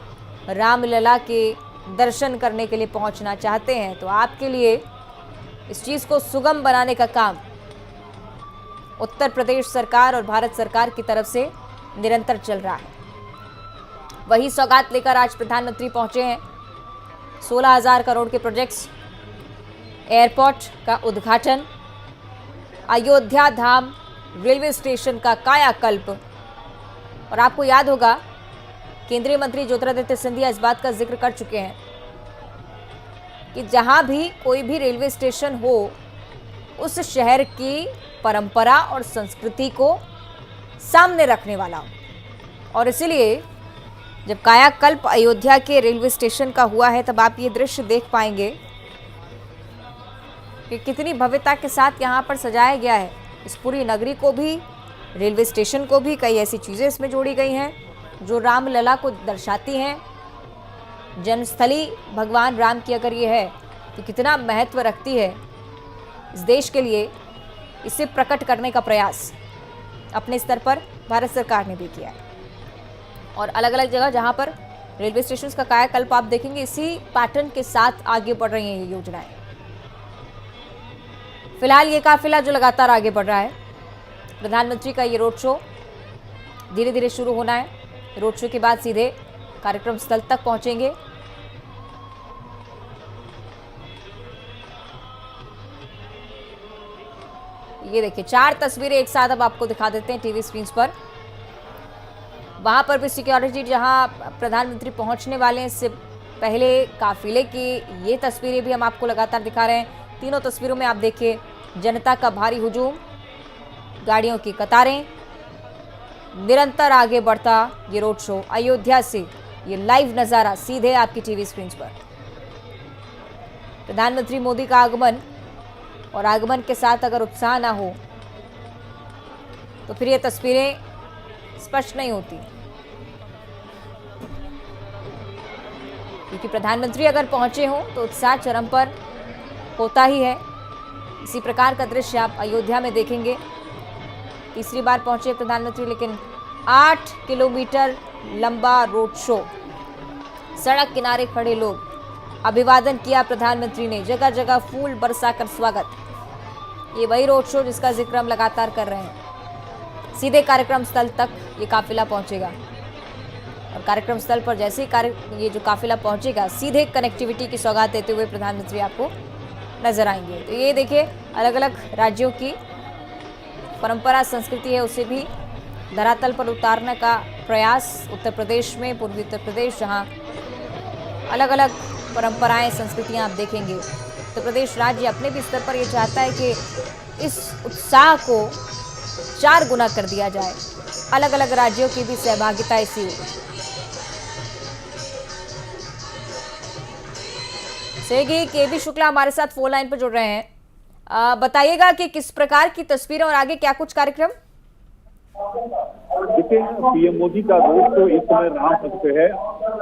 रामलला के दर्शन करने के लिए पहुंचना चाहते हैं, तो आपके लिए इस चीज़ को सुगम बनाने का काम उत्तर प्रदेश सरकार और भारत सरकार की तरफ से निरंतर चल रहा है। वही सौगात लेकर आज प्रधानमंत्री पहुंचे हैं। 16,000 करोड़ के प्रोजेक्ट्स, एयरपोर्ट का उद्घाटन, अयोध्या धाम रेलवे स्टेशन का कायाकल्प। और आपको याद होगा केंद्रीय मंत्री ज्योतिरादित्य सिंधिया इस बात का जिक्र कर चुके हैं कि जहां भी कोई भी रेलवे स्टेशन हो, उस शहर की परंपरा और संस्कृति को सामने रखने वाला। और इसीलिए जब कायाकल्प अयोध्या के रेलवे स्टेशन का हुआ है, तब आप ये दृश्य देख पाएंगे कि कितनी भव्यता के साथ यहाँ पर सजाया गया है। इस पूरी नगरी को भी, रेलवे स्टेशन को भी, कई ऐसी चीज़ें इसमें जोड़ी गई हैं जो रामलला को दर्शाती हैं। जन्मस्थली भगवान राम की अगर ये है तो कितना महत्व रखती है इस देश के लिए, इसे प्रकट करने का प्रयास अपने स्तर पर भारत सरकार ने भी किया है। और अलग अलग जगह जहां पर रेलवे स्टेशन का कायाकल्प आप देखेंगे, इसी पैटर्न के साथ आगे बढ़ रही हैं ये योजनाएं। फिलहाल ये काफिला जो लगातार आगे बढ़ रहा है, प्रधानमंत्री का ये रोड शो धीरे धीरे शुरू होना है। रोड शो के बाद सीधे कार्यक्रम स्थल तक पहुंचेंगे। ये देखिए 4 तस्वीरें एक साथ अब आपको दिखा देते हैं टीवी स्क्रीन पर। वहां पर भी सिक्योरिटी, जहां प्रधानमंत्री पहुंचने वाले हैं, इससे पहले काफिले की ये तस्वीरें भी हम आपको लगातार दिखा रहे हैं। तीनों तस्वीरों में आप देखिए जनता का भारी हुजूम, गाड़ियों की कतारें, निरंतर आगे बढ़ता ये रोड शो। अयोध्या से ये लाइव नजारा सीधे आपकी टीवी स्क्रीन पर। प्रधानमंत्री मोदी का आगमन, और आगमन के साथ अगर उत्साह ना हो तो फिर ये तस्वीरें स्पष्ट नहीं होती, क्योंकि प्रधानमंत्री अगर पहुंचे हों तो उत्साह चरम पर होता ही है। इसी प्रकार का दृश्य आप अयोध्या में देखेंगे। तीसरी बार पहुंचे प्रधानमंत्री, लेकिन 8 किलोमीटर लंबा रोड शो, सड़क किनारे खड़े लोग, अभिवादन किया प्रधानमंत्री ने, जगह जगह फूल बरसाकर स्वागत। ये वही रोड शो जिसका जिक्र हम लगातार कर रहे हैं। सीधे कार्यक्रम स्थल तक ये काफिला पहुंचेगा, और कार्यक्रम स्थल पर जैसे ही ये जो काफिला पहुंचेगा, सीधे कनेक्टिविटी की सौगात देते हुए प्रधानमंत्री आपको नजर आएंगे। तो ये देखिए अलग अलग राज्यों की परंपरा संस्कृति है, उसे भी धरातल पर उतारने का प्रयास उत्तर प्रदेश में, पूर्वी उत्तर प्रदेश, जहां अलग अलग परंपराएं संस्कृतियां आप देखेंगे। उत्तर प्रदेश राज्य अपने भी स्तर पर ये चाहता है कि इस उत्साह को 4 गुना कर दिया जाए, अलग अलग राज्यों की भी सहभागिता इसी हो। सेगी केबी शुक्ला हमारे साथ फोन लाइन पर जुड़ रहे हैं। बताइएगा कि किस प्रकार की तस्वीरें और आगे क्या कुछ कार्यक्रम। देखिए, पीएम मोदी का रोड शो इस समय रामपथ पे है।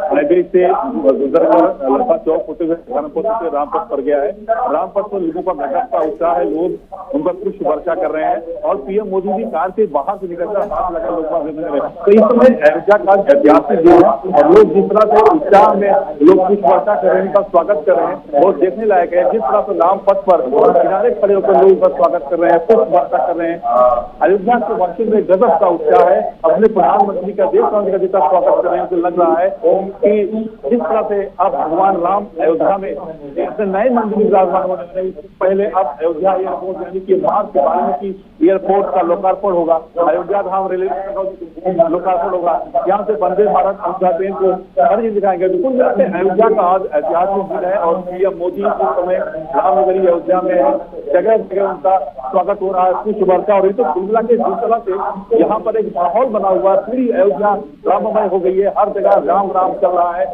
हाईवे से गुजरकर लंबा चौक होते हुए धर्मपथ से रामपथ पर गया है। रामपथ पर लोगों का गजब का उत्साह है, लोग उन पर पुष्प वर्षा कर रहे हैं, और पीएम मोदी भी कार से बाहर से निकलकर हाथ लगा लोग मिल रहे हैं। तो इस समय अयोध्या का ऐतिहासिक दिन है, और लोग जिस तरह से उत्साह में लोग पुष्प वर्षा कर रहे हैं, उनका स्वागत कर रहे हैं, बहुत देखने लायक है। जिस तरह से रामपथ पर किनारे खड़े होकर लोग उनका स्वागत कर रहे हैं, पुष्प वर्षा कर रहे हैं। अयोध्या के वासी में गजब का उत्साह है, अपने प्रधानमंत्री का देश का जितना स्वागत कर रहे हैं। तो लग रहा है कि जिस तरह से अब भगवान राम अयोध्या में नए मंदिर विराजमान होने वाले, पहले अब अयोध्या एयरपोर्ट यानी कि मार्च के बारे में की एयरपोर्ट का लोकार्पण होगा, अयोध्या धाम रेलवे का लोकार्पण होगा, यहाँ से वंदे भारत ट्रेन को हर चीज दिखाएंगे। तो कुल मिलाकर अयोध्या का आज ऐतिहासिक दिन है, और पीएम मोदी उस समय रामनगरी अयोध्या में है, जगह जगह उनका स्वागत हो रहा है, पुष्प वर्षा। और ये तो कुल मिला के जिस तरह से यहाँ पर एक माहौल बना हुआ है, पूरी अयोध्या राममय हो गई है, हर जगह राम राम चल रहा है,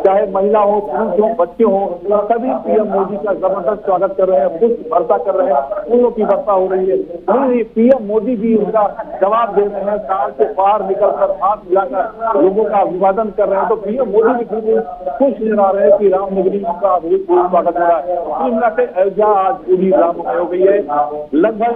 चाहे महिला हो, पुरुष हो, बच्चे हो, सभी पीएम मोदी का जबरदस्त स्वागत कर रहे हैं, पुष्प वर्षा कर रहे हैं, फूलों की वर्षा हो रही है। वहीं पीएम मोदी भी उनका जवाब दे रहे हैं, कार से बाहर निकलकर हाथ मिलाकर लोगों का अभिवादन कर रहे हैं। तो पीएम मोदी भी बिल्कुल खुश नजर आ रहे हैं कि रामनगरी का अभूतपूर्व स्वागत हो रहा है। कुल मिलाकर अयोध्या आज पूरी राममय हो गई है। लगभग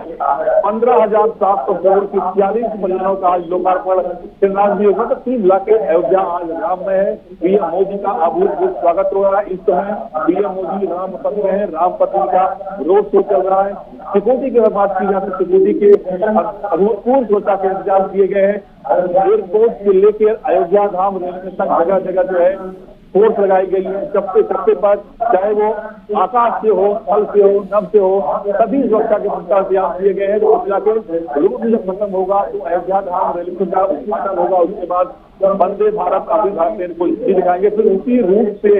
15,700 करोड़ की 40 परियोजनाओं का आज लोकार्पण श्रीनाथ जी होगा। तो 3 लाख अयोध्या आज राम में है। पीएम मोदी का अभूतपूर्व स्वागत हो रहा है। इस समय पीएम मोदी रामपथ में है, रामपथ का रोड शो चल रहा है। सिक्योरिटी की बात की जाए तो सिक्योरिटी के अभूतपूर्व सुरक्षा के इंतजाम किए गए हैं। एयरपोर्ट से लेकर अयोध्या धाम रेलवे तक जगह जगह जो है फोर्स लगाई गई है चप्पे चप्पे पर, चाहे वो आकाश से हो, थल से हो, नभ से हो, सभी सुरक्षा के पुख्ता इंतजाम किए गए हैं। तो इलाके रोड जब खत्म होगा तो अयोध्या धाम रेलवे का उद्घाटन होगा, उसके बाद वंदे भारत अभी भारत को हिंदी दिखाएंगे, फिर उसी रूट से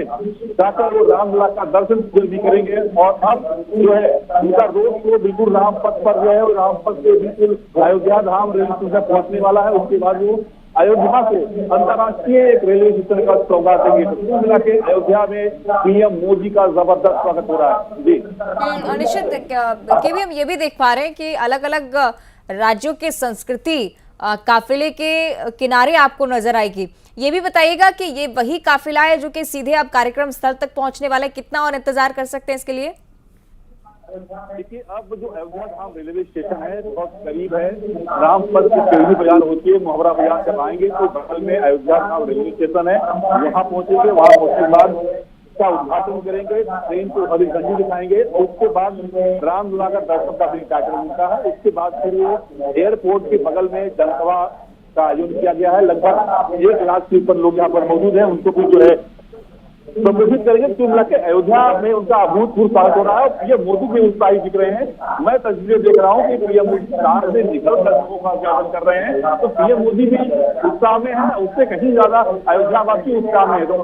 जाकर वो रामलला का दर्शन भी करेंगे। और अब जो है उनका रोड को बिल्कुल राम पथ पर जो है राम पथ से बिल्कुल अयोध्या धाम रेलवे स्टेशन पहुंचने वाला है। उसके बाद वो अयोध्या को अंतर्राष्ट्रीय एक रेलवे स्टेशन का सौगात देंगे। तो मिला के अयोध्या में पीएम मोदी का जबरदस्त स्वागत हो रहा है। जी निश्चित के भी हम ये भी देख पा रहे हैं कि अलग अलग राज्यों के संस्कृति काफिले के किनारे आपको नजर आएगी। ये भी बताइएगा कि ये वही काफिला है जो कि सीधे अब कार्यक्रम स्थल तक पहुंचने वाला है, कितना और इंतजार कर सकते हैं इसके लिए? देखिए, अब जो अयोध्या धाम रेलवे स्टेशन है बहुत करीब है, रामपथ की चौरी बाजार होती है, मोहरा बाजार जब आएंगे तो बगल में अयोध्या धाम रेलवे स्टेशन है, वहाँ पहुंचेंगे। वहाँ पहुंचने के बाद का उद्घाटन करेंगे, ट्रेन को हरी झंडी दिखाएंगे, उसके बाद रामलला का दर्शन का भी कार्यक्रम होता है। उसके बाद फिर वो एयरपोर्ट के बगल में जनसभा का आयोजन किया गया है। लगभग 1 लाख से ऊपर लोग यहाँ पर मौजूद हैं, उनको भी जो है संबोधित करेंगे। तो मिला के अयोध्या में उनका अभूतपूर्व स्वागत हो रहा है। पीएम मोदी भी उत्साहित दिख रहे हैं। मैं तस्वीरें देख रहा हूँ कि पीएम मोदी कार से निकल कर लोगों का स्वागत कर रहे हैं, तो पीएम मोदी भी उत्साह में है, उससे कहीं ज्यादा अयोध्यावासी उत्साह में है। तो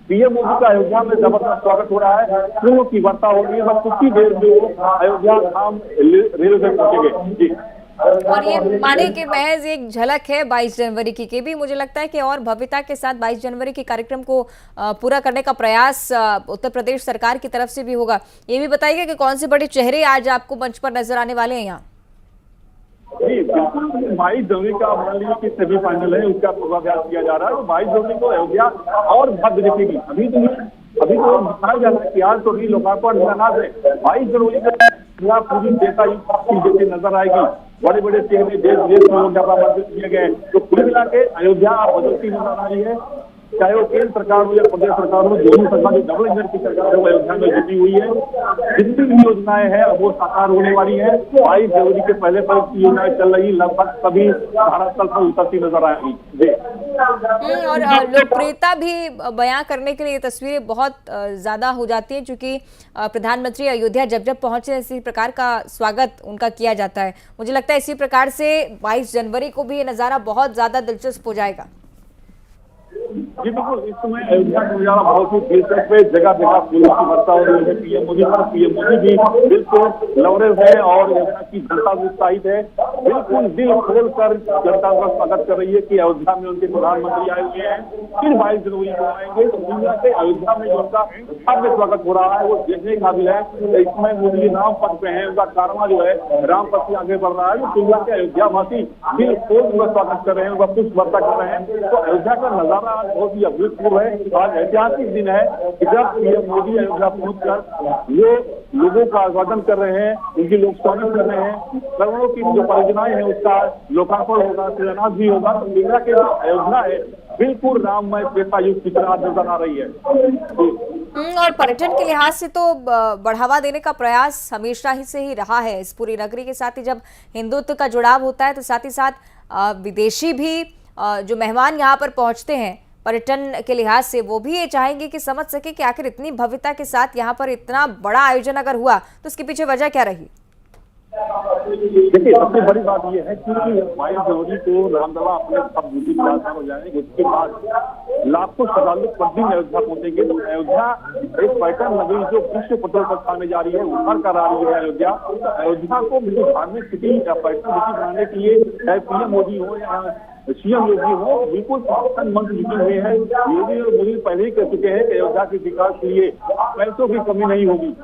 पीएम मोदी का अयोध्या में जबरदस्त स्वागत हो रहा है, फूलों की वर्षा हो रही है। बस कुछ ही देर में वो अयोध्या धाम रेलवे से पहुंचेंगे। जी और ये माने कि महज एक झलक है 22 जनवरी की भी मुझे लगता है कि और भव्यता के साथ 22 जनवरी के कार्यक्रम को पूरा करने का प्रयास उत्तर प्रदेश सरकार की तरफ से भी होगा। ये भी बताइए कि कौन से बड़े चेहरे आज आपको मंच पर नजर आने वाले हैं यहाँ? जी बिल्कुल, 22 जनवरी का मान लीजिए कि सेमीफाइनल है, उसका पूर्वाभ्यास किया जा रहा है। 22 जनवरी को अयोध्या और भव्य दिखेगी। अभी तो बताया जा रहा है कि आज तो भी लोकार्पण अनाज है, 22 जनवरी का पूरी देशा जैसे नजर आएगी। बड़े बड़े चेहरे देश विदेश में आमंत्रित किए गए। तो कुल मिला के अयोध्या बदलती नजर आ रही है, चाहे वो केंद्र सरकार हो या प्रदेश सरकार हो, दोनों सरकार जो डबल इंजन की सरकार है वो अयोध्या में जुटी हुई है। जितनी भी योजनाएं हैं अब वो साकार होने वाली है। 22 जनवरी के पहले पर योजनाएं चल रही, लगभग सभी भारत तल पर उतरती नजर आएगी। जी और लोकप्रियता भी बयां करने के लिए ये तस्वीरें बहुत ज्यादा हो जाती हैं, क्योंकि प्रधानमंत्री अयोध्या जब जब पहुंचे इसी प्रकार का स्वागत उनका किया जाता है। मुझे लगता है इसी प्रकार से 22 जनवरी को भी ये नजारा बहुत ज्यादा दिलचस्प हो जाएगा। जी बिल्कुल, इस समय अयोध्या का नजारा बहुत ही दिलचस्प है। जगह जगह फूलों की वर्षा हो रही है। पीएम मोदी भी बिल्कुल लवरेज है और अयोध्या की जनता भी उत्साहित है। बिल्कुल दिल खोल कर जनता का स्वागत कर रही है कि अयोध्या में उनके प्रधानमंत्री आए हुए हैं, फिर 22 जनवरी को आएंगे। तो दुनिया से अयोध्या में जो उनका भव्य स्वागत हो रहा है वो देखने काबिल है। इसमें मोदी राम पथ पे है, उनका कारवां जो है राम पथ से आगे बढ़ रहा है। तो दुनिया के अयोध्यावासी दिल खोल उनका स्वागत कर रहे हैं, उनका पुष्प वर्षा कर रहे हैं। तो अयोध्या का नजारा बहुत ही अभूतपूर्व है। आज ऐतिहासिक दिन है कि जब पीएम मोदी अयोध्या पहुंचकर वो लोगों का अभिवादन कर रहे हैं, उनकी लोग स्वागत कर रहे हैं। करोड़ों की जो परियोजनाएं हैं उसका लोकार्पण होगा, शिलान्यास भी होगा। तो इंडिया के अयोध्या है बिल्कुल राममय त्रेता युग की तरह नजर आ रही है। और पर्यटन के लिहाज से तो बढ़ावा देने का प्रयास हमेशा ही से ही रहा है इस पूरी नगरी के साथ ही। जब हिंदुत्व का जुड़ाव होता है तो साथ ही साथ विदेशी भी जो मेहमान यहाँ पर पहुंचते हैं पर्यटन के लिहाज से, वो भी ये चाहेंगे कि समझ सके कि आखिर इतनी भव्यता के साथ यहाँ पर इतना बड़ा आयोजन अगर हुआ तो उसके पीछे वजह क्या रही। देखिए, सबसे बड़ी बात यह है कि 22 जनवरी को रामलला अपने सब ड्यूटी पर हो जाएंगे। उसके बाद लाखों श्रद्धालु प्रतिदिन अयोध्या पहुंचेंगे। तो अयोध्या एक पर्यटन नगरी जो विश्व पटल पर खाने जा रही है, उभर कर आ रही है अयोध्या। अयोध्या को धार्मिक सिटी या पर्यटन सिटी बनाने के लिए चाहे पीएम मोदी हो या सीएम योगी हो, बिल्कुल मंत्र लिखे हुए हैं। योगी और मोदी पहले ही कह चुके हैं कि अयोध्या के विकास के लिए पैसों की कमी नहीं होगी।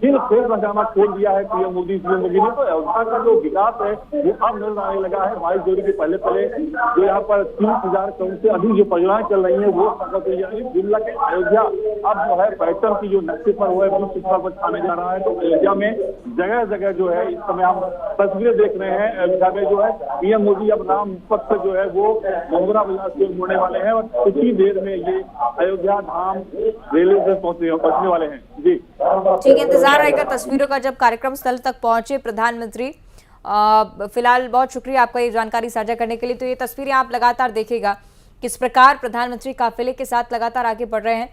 दिल खोल खजाना खोल दिया है पीएम मोदी ने। तो अयोध्या का जो विकास है वो अब नजर आने लगा है। 22 जनवरी के पहले जो यहाँ पर 30,000 करोड़ से अधिक जो परियोजनाएं चल रही है वो प्रगति हो जाएगी। जिला के अयोध्या अब जो है पर्यटन की जो नक्शे पर वो है विश्व स्तर पर छाने जा रहा है। तो अयोध्या में जगह जगह जो है इस समय हम तस्वीरें देख रहे हैं। अयोध्या में जो है पीएम मोदी अब राम पथ जो है वो मोहरा बाजार से मुड़ने वाले हैं और कुछ ही देर में ये अयोध्या धाम रेलवे से पहुंचने वाले हैं। जी ठीक है, इंतजार रहेगा तस्वीरों का जब कार्यक्रम स्थल तक पहुंचे प्रधानमंत्री। फिलहाल बहुत शुक्रिया आपका ये जानकारी साझा करने के लिए। तो ये तस्वीरें आप लगातार देखिएगा किस प्रकार प्रधानमंत्री काफिले के साथ लगातार आगे बढ़ रहे हैं।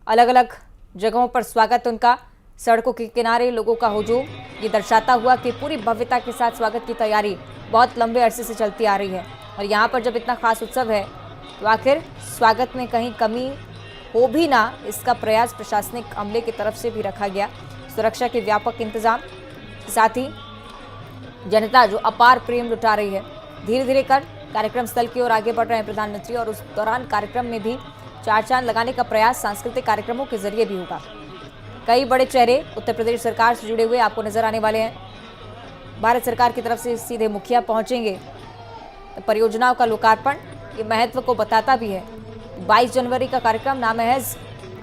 अलग अलग जगहों पर स्वागत उनका, सड़कों के किनारे लोगों का हुजूम, ये दर्शाता हुआ कि पूरी भव्यता के साथ स्वागत की तैयारी बहुत लंबे अरसे से चलती आ रही है। और यहाँ पर जब इतना खास उत्सव है तो आखिर स्वागत में कहीं कमी हो भी ना, इसका प्रयास प्रशासनिक अमले की तरफ से भी रखा गया। सुरक्षा के व्यापक इंतजाम, साथ ही जनता जो अपार प्रेम लुटा रही है। धीरे धीरे कर कार्यक्रम स्थल की ओर आगे बढ़ रहे हैं प्रधानमंत्री, और उस दौरान कार्यक्रम में भी चार चांद लगाने का प्रयास सांस्कृतिक कार्यक्रमों के जरिए भी होगा। कई बड़े चेहरे उत्तर प्रदेश सरकार से जुड़े हुए आपको नजर आने वाले हैं। भारत सरकार की तरफ से सीधे मुखिया पहुंचेंगे। परियोजनाओं का लोकार्पण ये महत्व को बताता भी है। 22 जनवरी का कार्यक्रम ना महज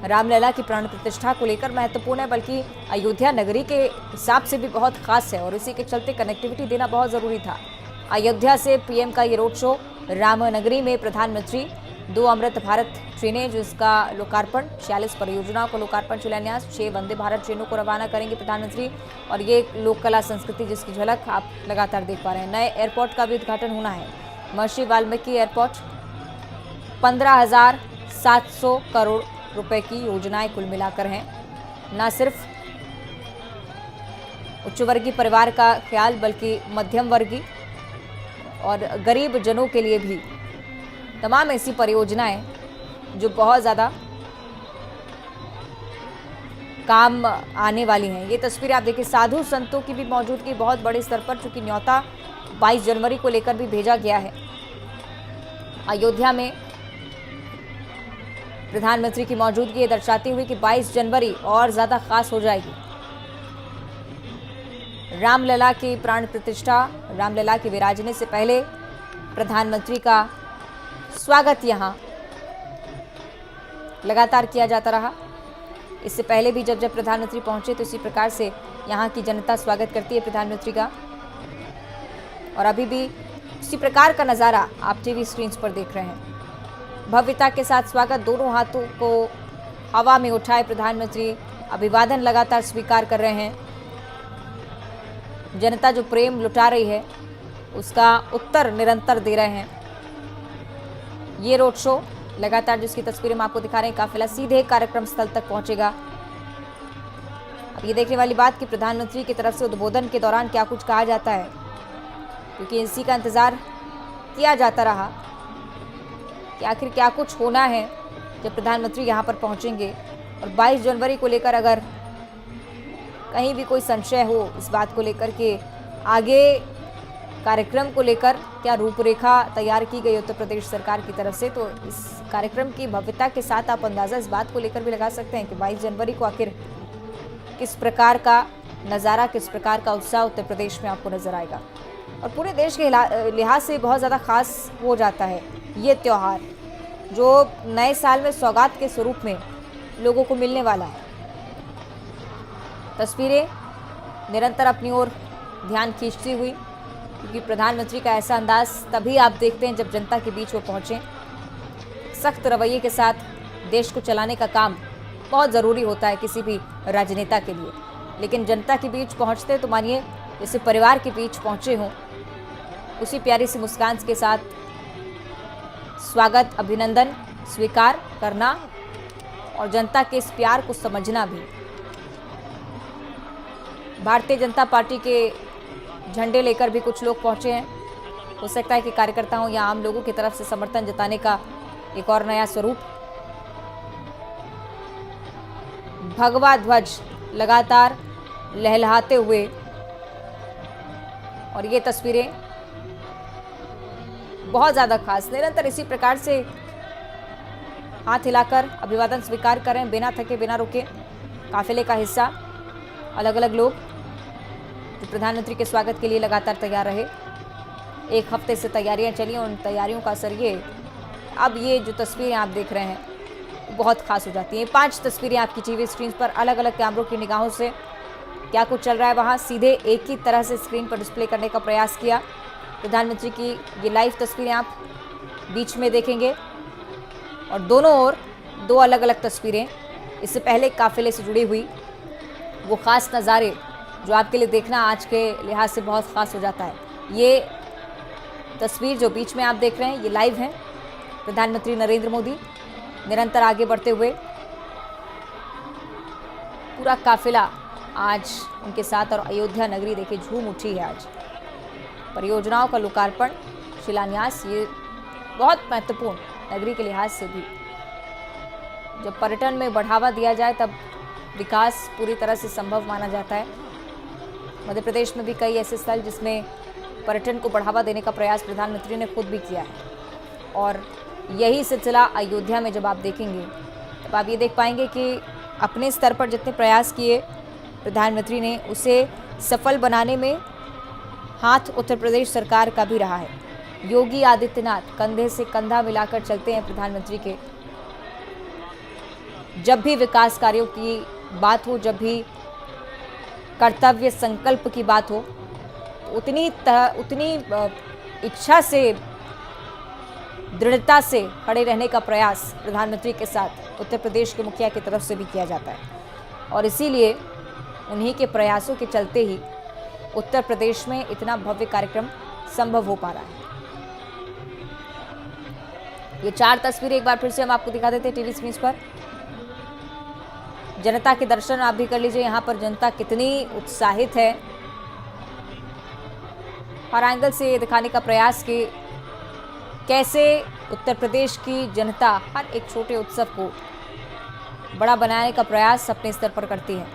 रामलला की प्राण प्रतिष्ठा को लेकर महत्वपूर्ण है, बल्कि अयोध्या नगरी के हिसाब से भी बहुत खास है, और इसी के चलते कनेक्टिविटी देना बहुत ज़रूरी था। अयोध्या से पीएम का ये रोड शो, रामनगरी में प्रधानमंत्री 2 अमृत भारत ट्रेनें जिसका लोकार्पण, 46 परियोजनाओं का लोकार्पण शिलान्यास, 6 वंदे भारत ट्रेनों को रवाना करेंगे प्रधानमंत्री, और ये लोक कला संस्कृति जिसकी झलक आप लगातार देख पा रहे हैं। नए एयरपोर्ट का भी उद्घाटन होना है। महर्षि वाल्मीकि एयरपोर्ट 15,700 करोड़ रुपए की योजनाएं कुल मिलाकर हैं। न सिर्फ उच्च वर्गीय परिवार का ख्याल, बल्कि मध्यम वर्गीय और गरीब जनों के लिए भी तमाम ऐसी परियोजनाएं जो बहुत ज़्यादा काम आने वाली हैं। ये तस्वीरें आप देखिए, साधु संतों की भी मौजूदगी बहुत बड़े स्तर पर, चूंकि न्योता 22 जनवरी को लेकर भी भेजा गया है। अयोध्या में प्रधानमंत्री की मौजूदगी ये दर्शाती हुई कि 22 जनवरी और ज़्यादा खास हो जाएगी। रामलला की प्राण प्रतिष्ठा, रामलला के विराजने से पहले प्रधानमंत्री का स्वागत यहाँ लगातार किया जाता रहा। इससे पहले भी जब प्रधानमंत्री पहुंचे तो इसी प्रकार से यहाँ की जनता स्वागत करती है प्रधानमंत्री का, और अभी भी इसी प्रकार का नज़ारा आप टीवी स्क्रीन पर देख रहे हैं। भव्यता के साथ स्वागत, दोनों हाथों को हवा में उठाए प्रधानमंत्री अभिवादन लगातार स्वीकार कर रहे हैं। जनता जो प्रेम लुटा रही है उसका उत्तर निरंतर दे रहे हैं। ये रोड शो लगातार जिसकी तस्वीरें हम आपको दिखा रहे हैं, काफिला सीधे कार्यक्रम स्थल तक पहुंचेगा। अब ये देखने वाली बात कि प्रधानमंत्री की तरफ से उद्बोधन के दौरान क्या कुछ कहा जाता है, क्योंकि इसी का इंतजार किया जाता रहा कि आखिर क्या कुछ होना है जब प्रधानमंत्री यहाँ पर पहुँचेंगे। और 22 जनवरी को लेकर अगर कहीं भी कोई संशय हो इस बात को लेकर कि आगे कार्यक्रम को लेकर क्या रूपरेखा तैयार की गई उत्तर प्रदेश सरकार की तरफ से, तो इस कार्यक्रम की भव्यता के साथ आप अंदाज़ा इस बात को लेकर भी लगा सकते हैं कि 22 जनवरी को आखिर किस प्रकार का नज़ारा, किस प्रकार का उत्साह उत्तर प्रदेश में आपको नज़र आएगा। और पूरे देश के लिहाज से बहुत ज़्यादा खास हो जाता है ये त्यौहार, जो नए साल में सौगात के स्वरूप में लोगों को मिलने वाला है। तस्वीरें निरंतर अपनी ओर ध्यान खींचती हुई, क्योंकि प्रधानमंत्री का ऐसा अंदाज तभी आप देखते हैं जब जनता के बीच वो पहुँचें। सख्त रवैये के साथ देश को चलाने का काम बहुत ज़रूरी होता है किसी भी राजनेता के लिए, लेकिन जनता के बीच पहुँचते तो मानिए जैसे परिवार के बीच पहुँचे हों, उसी प्यारी सी मुस्कान के साथ स्वागत, अभिनंदन स्वीकार करना और जनता के इस प्यार को समझना भी। भारतीय जनता पार्टी के झंडे लेकर भी कुछ लोग पहुंचे हैं। हो सकता है कि कार्यकर्ताओं या आम लोगों की तरफ से समर्थन जताने का एक और नया स्वरूप। भगवा ध्वज लगातार लहलहाते हुए, और ये तस्वीरें बहुत ज़्यादा खास, निरंतर इसी प्रकार से हाथ हिलाकर अभिवादन स्वीकार करें, बिना थके बिना रुके। काफिले का हिस्सा अलग अलग लोग जो प्रधानमंत्री के स्वागत के लिए लगातार तैयार रहे। एक हफ्ते से तैयारियां चली, उन तैयारियों का असर ये अब ये जो तस्वीरें आप देख रहे हैं बहुत खास हो जाती हैं। 5 तस्वीरें आपकी टीवी स्क्रीन पर अलग अलग कैमरों की निगाहों से क्या कुछ चल रहा है वहाँ सीधे एक ही तरह से स्क्रीन पर डिस्प्ले करने का प्रयास किया। प्रधानमंत्री की ये लाइव तस्वीरें आप बीच में देखेंगे, और दोनों ओर 2 अलग अलग तस्वीरें इससे पहले काफिले से जुड़ी हुई, वो ख़ास नज़ारे जो आपके लिए देखना आज के लिहाज से बहुत ख़ास हो जाता है। ये तस्वीर जो बीच में आप देख रहे हैं ये लाइव है। प्रधानमंत्री नरेंद्र मोदी निरंतर आगे बढ़ते हुए, पूरा काफिला आज उनके साथ और अयोध्या नगरी देखिए झूम उठी है। आज परियोजनाओं का लोकार्पण, शिलान्यास, ये बहुत महत्वपूर्ण नगरी के लिहाज से भी। जब पर्यटन में बढ़ावा दिया जाए तब विकास पूरी तरह से संभव माना जाता है। मध्य प्रदेश में भी कई ऐसे स्थल जिसमें पर्यटन को बढ़ावा देने का प्रयास प्रधानमंत्री ने खुद भी किया है, और यही सिलसिला अयोध्या में जब आप देखेंगे तब आप ये देख पाएंगे कि अपने स्तर पर जितने प्रयास किए प्रधानमंत्री ने, उसे सफल बनाने में हाथ उत्तर प्रदेश सरकार का भी रहा है। योगी आदित्यनाथ कंधे से कंधा मिलाकर चलते हैं प्रधानमंत्री के। जब भी विकास कार्यों की बात हो, जब भी कर्तव्य संकल्प की बात हो, उतनी इच्छा से, दृढ़ता से खड़े रहने का प्रयास प्रधानमंत्री के साथ उत्तर प्रदेश के मुखिया की तरफ से भी किया जाता है, और इसीलिए उन्हीं के प्रयासों के चलते ही उत्तर प्रदेश में इतना भव्य कार्यक्रम संभव हो पा रहा है। ये 4 तस्वीरें एक बार फिर से हम आपको दिखा देते हैं टीवी स्क्रीन पर। जनता के दर्शन आप भी कर लीजिए। यहाँ पर जनता कितनी उत्साहित है, हर एंगल से दिखाने का प्रयास कि कैसे उत्तर प्रदेश की जनता हर एक छोटे उत्सव को बड़ा बनाने का प्रयास अपने स्तर पर करती है,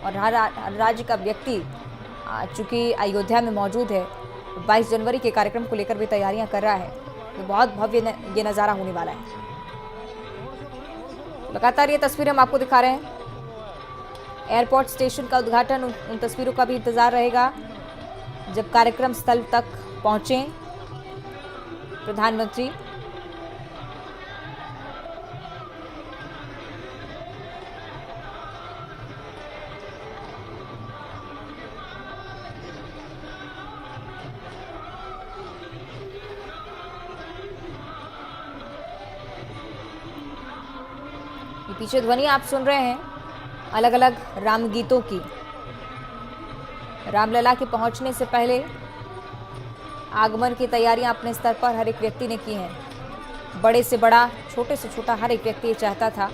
और हर राज्य का व्यक्ति चूंकि अयोध्या में मौजूद है, 22 जनवरी के कार्यक्रम को लेकर भी तैयारियां कर रहा है। तो बहुत भव्य ये नज़ारा होने वाला है। लगातार ये तस्वीरें हम आपको दिखा रहे हैं। एयरपोर्ट स्टेशन का उद्घाटन, उन तस्वीरों का भी इंतजार रहेगा जब कार्यक्रम स्थल तक पहुंचे प्रधानमंत्री। ये पीछे ध्वनि आप सुन रहे हैं अलग अलग राम गीतों की। रामलला के पहुंचने से पहले आगमन की तैयारियां अपने स्तर पर हर एक व्यक्ति ने की हैं। बड़े से बड़ा, छोटे से छोटा हर एक व्यक्ति ये चाहता था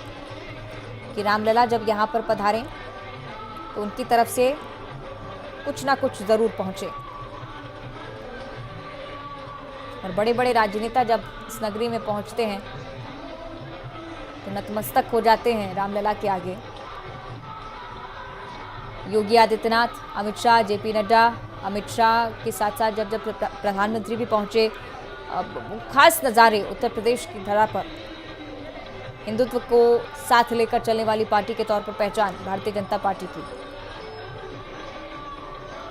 कि रामलला जब यहाँ पर पधारें तो उनकी तरफ से कुछ ना कुछ ज़रूर पहुँचे। और बड़े बड़े राजनेता जब इस नगरी में पहुँचते हैं तो नतमस्तक हो जाते हैं रामलला के आगे। योगी आदित्यनाथ, अमित शाह, जेपी नड्डा, अमित शाह के साथ साथ जब प्रधानमंत्री भी पहुंचे, खास नज़ारे उत्तर प्रदेश की धरा पर हिंदुत्व को साथ लेकर चलने वाली पार्टी के तौर पर पहचान भारतीय जनता पार्टी की।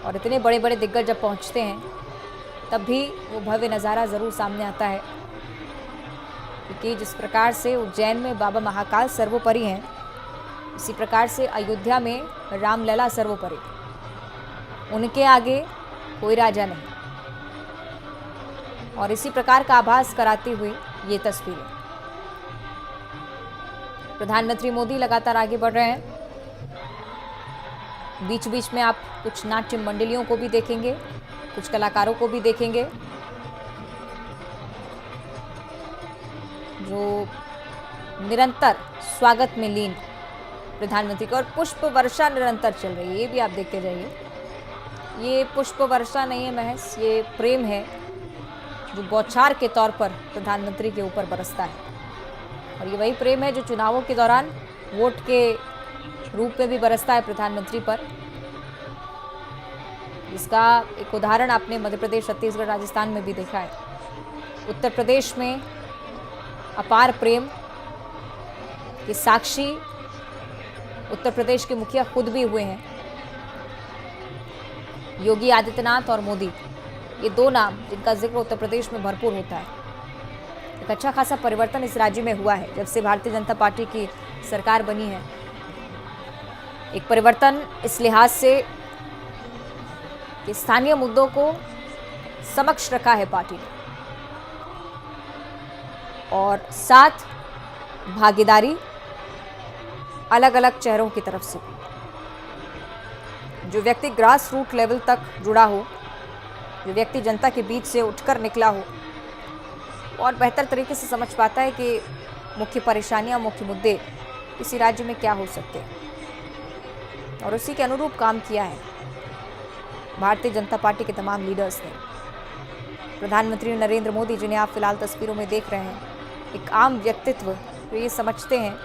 और इतने बड़े बड़े दिग्गज जब पहुंचते हैं तब भी वो भव्य नज़ारा ज़रूर सामने आता है, क्योंकि जिस प्रकार से उज्जैन में बाबा महाकाल सर्वोपरि हैं, इसी प्रकार से अयोध्या में रामलला सर्वोपरि। उनके आगे कोई राजा नहीं, और इसी प्रकार का आभास कराती हुई ये तस्वीरें। प्रधानमंत्री मोदी लगातार आगे बढ़ रहे हैं। बीच बीच में आप कुछ नाट्य मंडलियों को भी देखेंगे, कुछ कलाकारों को भी देखेंगे जो निरंतर स्वागत में लीन प्रधानमंत्री को। और पुष्प वर्षा निरंतर चल रही है, ये भी आप देखते जाइए। ये पुष्प वर्षा नहीं है महज, ये प्रेम है जो बौछार के तौर पर प्रधानमंत्री के ऊपर बरसता है। और ये वही प्रेम है जो चुनावों के दौरान वोट के रूप में भी बरसता है प्रधानमंत्री पर। इसका एक उदाहरण आपने मध्य प्रदेश, छत्तीसगढ़, राजस्थान में भी देखा है। उत्तर प्रदेश में अपार प्रेम के साक्षी उत्तर प्रदेश के मुखिया खुद भी हुए हैं। योगी आदित्यनाथ और मोदी, ये दो नाम जिनका जिक्र उत्तर प्रदेश में भरपूर होता है। एक अच्छा खासा परिवर्तन इस राज्य में हुआ है जब से भारतीय जनता पार्टी की सरकार बनी है। एक परिवर्तन इस लिहाज से कि स्थानीय मुद्दों को समक्ष रखा है पार्टी ने, और साथ भागीदारी अलग अलग चेहरों की तरफ से। जो व्यक्ति ग्रास रूट लेवल तक जुड़ा हो, जो व्यक्ति जनता के बीच से उठकर निकला हो, और बेहतर तरीके से समझ पाता है कि मुख्य परेशानियां, मुख्य मुद्दे किसी राज्य में क्या हो सकते हैं, और उसी के अनुरूप काम किया है भारतीय जनता पार्टी के तमाम लीडर्स ने। प्रधानमंत्री नरेंद्र मोदी, जिन्हें आप फिलहाल तस्वीरों में देख रहे हैं, एक आम व्यक्तित्व, तो ये समझते हैं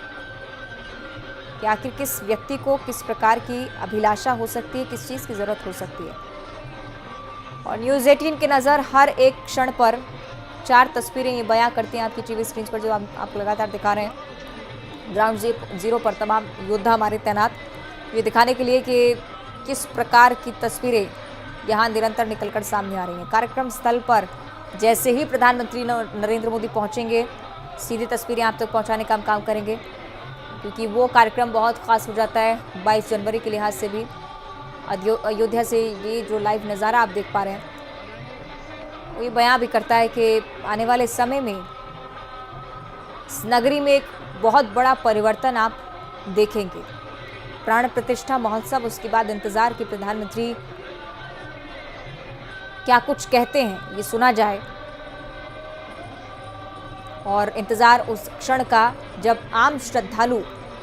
कि आखिर किस व्यक्ति को किस प्रकार की अभिलाषा हो सकती है, किस चीज़ की ज़रूरत हो सकती है। और न्यूज़ 18 की नज़र हर एक क्षण पर 4 तस्वीरें ये बयां करती हैं आपकी टीवी स्क्रीन पर, जो आपको लगातार दिखा रहे हैं। ग्राउंड जीरो पर तमाम योद्धा हमारे तैनात, ये दिखाने के लिए कि किस प्रकार की तस्वीरें यहाँ निरंतर निकलकर सामने आ रही हैं। कार्यक्रम स्थल पर जैसे ही प्रधानमंत्री नरेंद्र मोदी पहुँचेंगे, सीधी तस्वीरें आप तक पहुँचाने का हम काम करेंगे, क्योंकि वो कार्यक्रम बहुत ख़ास हो जाता है 22 जनवरी के लिहाज से भी। अयोध्या से ये जो लाइव नज़ारा आप देख पा रहे हैं, वो ये बयां भी करता है कि आने वाले समय में इस नगरी में एक बहुत बड़ा परिवर्तन आप देखेंगे। प्राण प्रतिष्ठा महोत्सव, उसके बाद इंतज़ार कि प्रधानमंत्री क्या कुछ कहते हैं, ये सुना जाए, और इंतज़ार उस क्षण का जब आम श्रद्धालु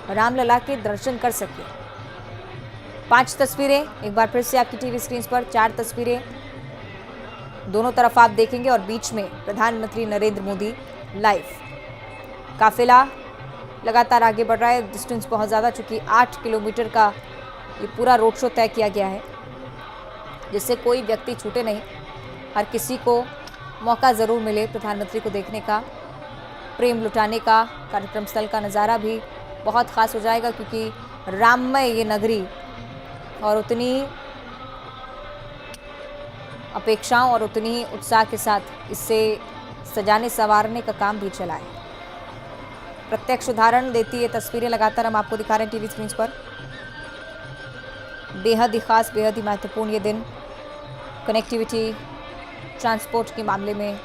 रामलला के दर्शन कर सके। 5 तस्वीरें एक बार फिर से आपकी टीवी स्क्रीन पर, 4 तस्वीरें दोनों तरफ आप देखेंगे, और बीच में प्रधानमंत्री नरेंद्र मोदी लाइव। काफिला लगातार आगे बढ़ रहा है, डिस्टेंस बहुत ज़्यादा, चूँकि 8 किलोमीटर का ये पूरा रोड शो तय किया गया है, जिससे कोई व्यक्ति छूटे नहीं, हर किसी को मौका ज़रूर मिले प्रधानमंत्री को देखने का, प्रेम लुटाने का। कार्यक्रम स्थल का नज़ारा भी बहुत ख़ास हो जाएगा, क्योंकि राममय ये नगरी, और उतनी अपेक्षाओं और उतनी ही उत्साह के साथ इसे सजाने संवारने का काम भी चला है। प्रत्यक्ष उदाहरण देती ये तस्वीरें लगातार हम आपको दिखा रहे हैं टीवी स्क्रीन पर। बेहद ही खास, बेहद ही महत्वपूर्ण ये दिन, कनेक्टिविटी, ट्रांसपोर्ट के मामले में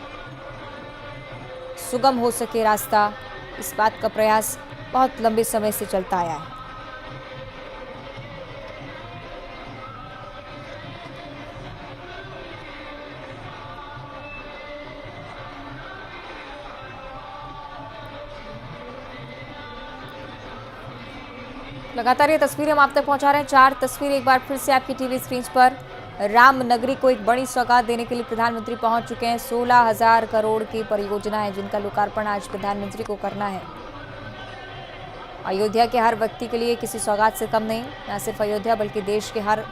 सुगम हो सके रास्ता, इस बात का प्रयास बहुत लंबे समय से चलता आया है। लगातार ये तस्वीरें हम आप तक पहुंचा रहे हैं। 4 तस्वीरें एक बार फिर से आपकी टीवी स्क्रीन पर। राम नगरी को एक बड़ी सौगात देने के लिए प्रधानमंत्री पहुंच चुके हैं। 16,000 करोड़ की परियोजना है, जिनका लोकार्पण आज प्रधानमंत्री को करना है। अयोध्या के हर व्यक्ति के लिए किसी सौगात से कम नहीं, न सिर्फ अयोध्या बल्कि देश के हर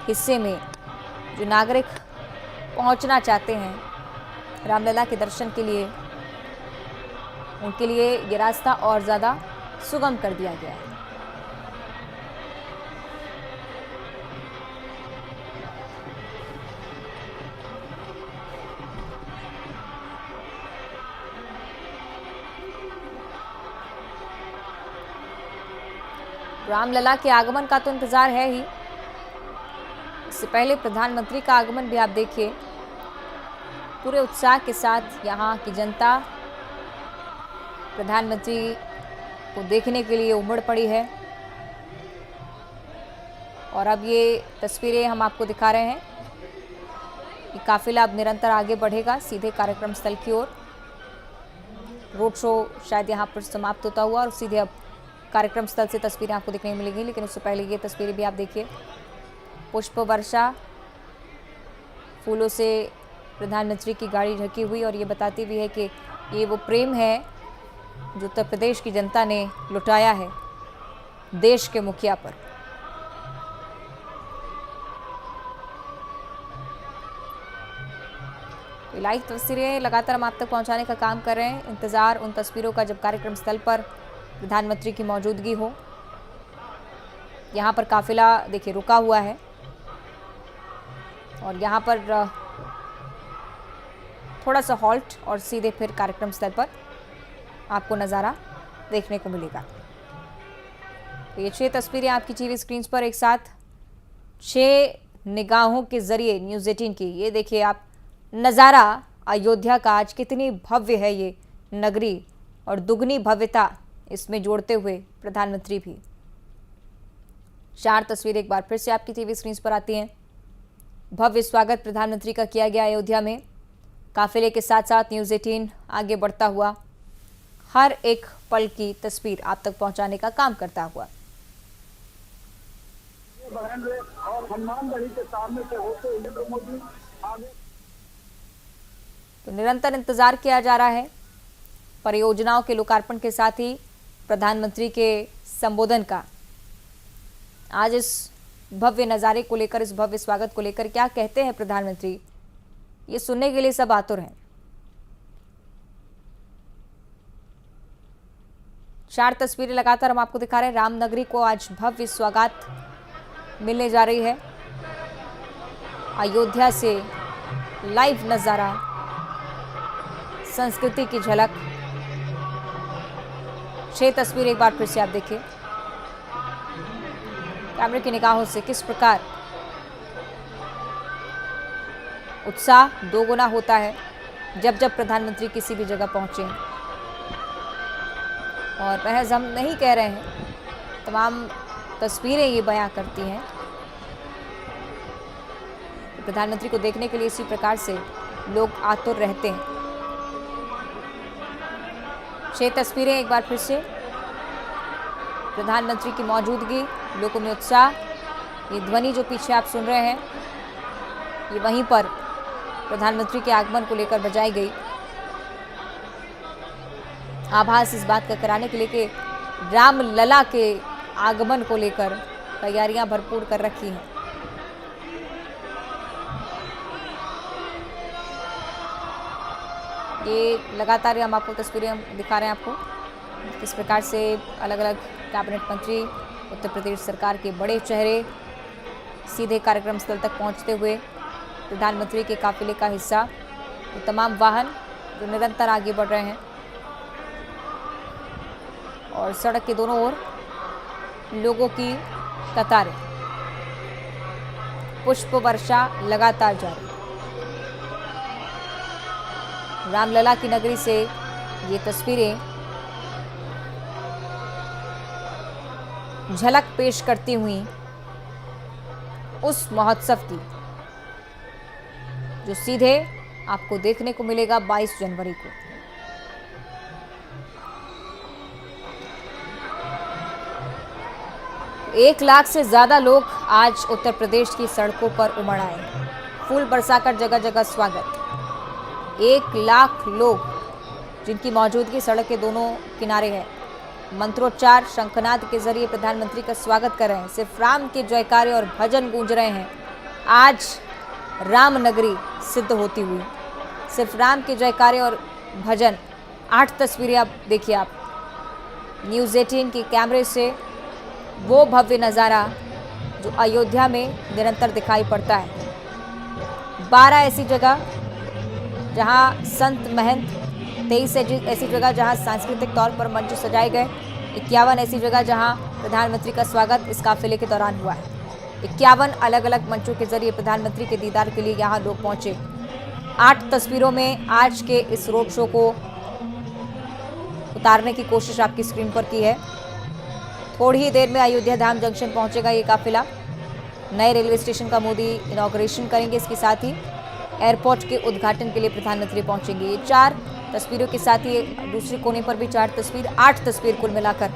हिस्से में जो नागरिक पहुंचना चाहते हैं रामलला के दर्शन के लिए, उनके लिए ये रास्ता और ज़्यादा सुगम कर दिया गया है। रामलला के आगमन का तो इंतजार है ही, इससे पहले प्रधानमंत्री का आगमन भी आप देखिए, पूरे उत्साह के साथ यहाँ की जनता प्रधानमंत्री को देखने के लिए उमड़ पड़ी है। और अब ये तस्वीरें हम आपको दिखा रहे हैं कि काफिला अब निरंतर आगे बढ़ेगा सीधे कार्यक्रम स्थल की ओर। रोड शो शायद यहाँ पर समाप्त होता हुआ और सीधे अब कार्यक्रम स्थल से तस्वीरें आपको देखने मिलेंगी, लेकिन उससे पहले ये तस्वीरें भी आप देखिए। पुष्प वर्षा, फूलों से प्रधानमंत्री की गाड़ी ढकी हुई, और ये बताती भी है कि ये वो प्रेम है जो उत्तर प्रदेश की जनता ने लुटाया है देश के मुखिया पर। लाइव तस्वीरें लगातार हम आप तक पहुंचाने का काम कर रहे हैं। इंतजार उन तस्वीरों का जब कार्यक्रम स्थल पर प्रधानमंत्री की मौजूदगी हो। यहाँ पर काफिला देखिए रुका हुआ है, और यहाँ पर थोड़ा सा हॉल्ट, और सीधे फिर कार्यक्रम स्थल पर आपको नज़ारा देखने को मिलेगा। तो ये 6 तस्वीरें आपकी टीवी स्क्रीन पर एक साथ 6 निगाहों के जरिए न्यूज़ 18 की। ये देखिए आप नज़ारा अयोध्या का, आज कितनी भव्य है ये नगरी, और दुगनी भव्यता इसमें जोड़ते हुए प्रधानमंत्री भी। 4 तस्वीरें एक बार फिर से आपकी टीवी स्क्रीन पर आती हैं। भव्य स्वागत प्रधानमंत्री का किया गया अयोध्या में। काफिले के साथ साथ न्यूज़ 18 आगे बढ़ता हुआ हर एक पल की तस्वीर आप तक पहुंचाने का काम करता हुआ। और हनुमानगढ़ी के सामने से होते नरेंद्र मोदी आगे। तो निरंतर इंतजार किया जा रहा है परियोजनाओं के लोकार्पण के साथ ही प्रधानमंत्री के संबोधन का। आज इस भव्य नज़ारे को लेकर, इस भव्य स्वागत को लेकर क्या कहते हैं प्रधानमंत्री, ये सुनने के लिए सब आतुर हैं। 4 तस्वीरें लगातार हम आपको दिखा रहे हैं। रामनगरी को आज भव्य स्वागत मिलने जा रही है। अयोध्या से लाइव नजारा, संस्कृति की झलक। 6 तस्वीर एक बार फिर से आप देखिए कैमरे की निगाहों से किस प्रकार उत्साह दोगुना होता है जब जब प्रधानमंत्री किसी भी जगह पहुंचे। और महज हम नहीं कह रहे हैं, तमाम तस्वीरें ये बयां करती हैं। प्रधानमंत्री को देखने के लिए इसी प्रकार से लोग आतुर रहते हैं। 6 तस्वीरें एक बार फिर से। प्रधानमंत्री की मौजूदगी, लोगों में उत्साह। ये ध्वनि जो पीछे आप सुन रहे हैं, ये वहीं पर प्रधानमंत्री के आगमन को लेकर बजाई गई। आभास इस बात का कराने के लिए कि रामलला के आगमन को लेकर तैयारियां भरपूर कर रखी हैं। ये लगातार हम आपको तस्वीरें दिखा रहे हैं आपको किस प्रकार से अलग अलग कैबिनेट मंत्री, उत्तर प्रदेश सरकार के बड़े चेहरे सीधे कार्यक्रम स्थल तक पहुंचते हुए प्रधानमंत्री के काफिले का हिस्सा। तो तमाम वाहन जो निरंतर आगे बढ़ रहे हैं और सड़क के दोनों ओर लोगों की कतारें, पुष्प वर्षा लगातार जारी। रामलला की नगरी से ये तस्वीरें झलक पेश करती हुई उस महोत्सव की जो सीधे आपको देखने को मिलेगा 22 जनवरी को। एक लाख से ज्यादा लोग आज उत्तर प्रदेश की सड़कों पर उमड़ आए। फूल बरसाकर जगह जगह स्वागत। 1 लाख लोग जिनकी मौजूदगी सड़क के दोनों किनारे है, मंत्रोच्चार शंखनाद के जरिए प्रधानमंत्री का स्वागत कर रहे हैं। सिर्फ राम के जयकारे और भजन गूंज रहे हैं। आज रामनगरी सिद्ध होती हुई सिर्फ राम के जयकारे और भजन। 8 तस्वीरें आप देखिए, आप न्यूज़ 18 के कैमरे से वो भव्य नज़ारा जो अयोध्या में निरंतर दिखाई पड़ता है। 12 ऐसी जगह जहां संत महंत, 23 ऐसी जगह जहां सांस्कृतिक तौर पर मंच सजाए गए, 51 ऐसी जगह जहां प्रधानमंत्री का स्वागत इस काफिले के दौरान हुआ है। 51 अलग अलग मंचों के जरिए प्रधानमंत्री के दीदार के लिए यहां लोग पहुंचे। 8 तस्वीरों में आज के इस रोड शो को उतारने की कोशिश आपकी स्क्रीन पर की है। थोड़ी ही देर में अयोध्या धाम जंक्शन पहुंचेगा ये काफिला। नए रेलवे स्टेशन का मोदी इनॉग्रेशन करेंगे। इसके साथ ही एयरपोर्ट के उद्घाटन के लिए प्रधानमंत्री पहुंचेंगे। ये 4 तस्वीरों के साथ ही दूसरे कोने पर भी 4 तस्वीर, 8 तस्वीर कुल मिलाकर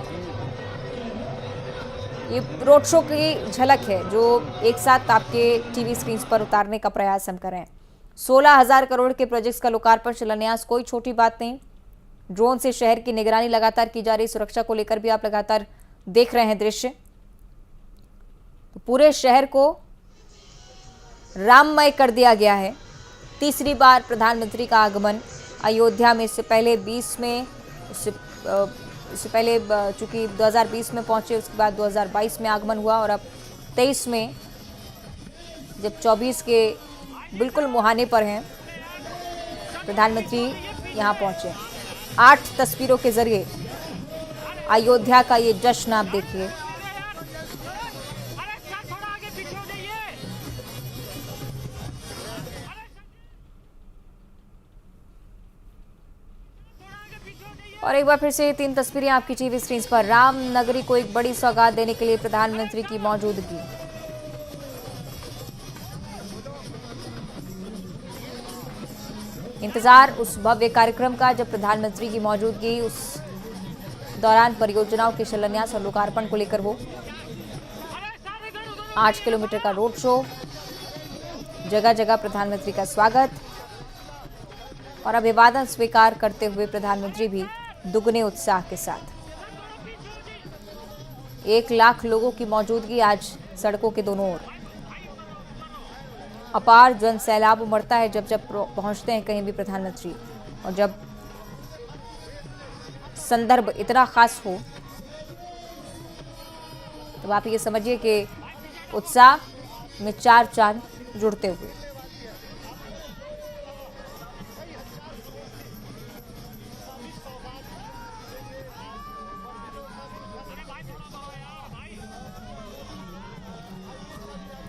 ये रोड शो की झलक है जो एक साथ आपके टीवी स्क्रीन पर उतारने का प्रयास हम करें। 16,000 करोड़ के प्रोजेक्ट्स का लोकार्पण शिलान्यास कोई छोटी बात नहीं। ड्रोन से शहर की निगरानी लगातार की जा रही। सुरक्षा को लेकर भी आप लगातार देख रहे हैं दृश्य। तो पूरे शहर को राममय कर दिया गया है। तीसरी बार प्रधानमंत्री का आगमन अयोध्या में। इससे पहले 20 में, इससे पहले चूंकि 2020 में पहुंचे, उसके बाद 2022 में आगमन हुआ और अब 23 में जब 24 के बिल्कुल मुहाने पर हैं प्रधानमंत्री यहाँ पहुंचे। 8 तस्वीरों के जरिए अयोध्या का ये जश्न आप देखिए। और एक बार फिर से 3 तस्वीरें आपकी टीवी स्क्रीन पर। रामनगरी को एक बड़ी सौगात देने के लिए प्रधानमंत्री की मौजूदगी। इंतजार उस भव्य कार्यक्रम का जब प्रधानमंत्री की मौजूदगी उस दौरान परियोजनाओं के शिलान्यास और लोकार्पण को लेकर हो। 8 किलोमीटर का रोड शो, जगह जगह प्रधानमंत्री का स्वागत और अभिवादन स्वीकार करते हुए प्रधानमंत्री भी दुगने उत्साह के साथ। 1 लाख लोगों की मौजूदगी आज सड़कों के दोनों ओर। अपार जन सैलाब उमड़ता है जब जब पहुंचते हैं कहीं भी प्रधानमंत्री, और जब संदर्भ इतना खास हो तो आप ये समझिए कि उत्साह में 4 चांद जुड़ते हुए।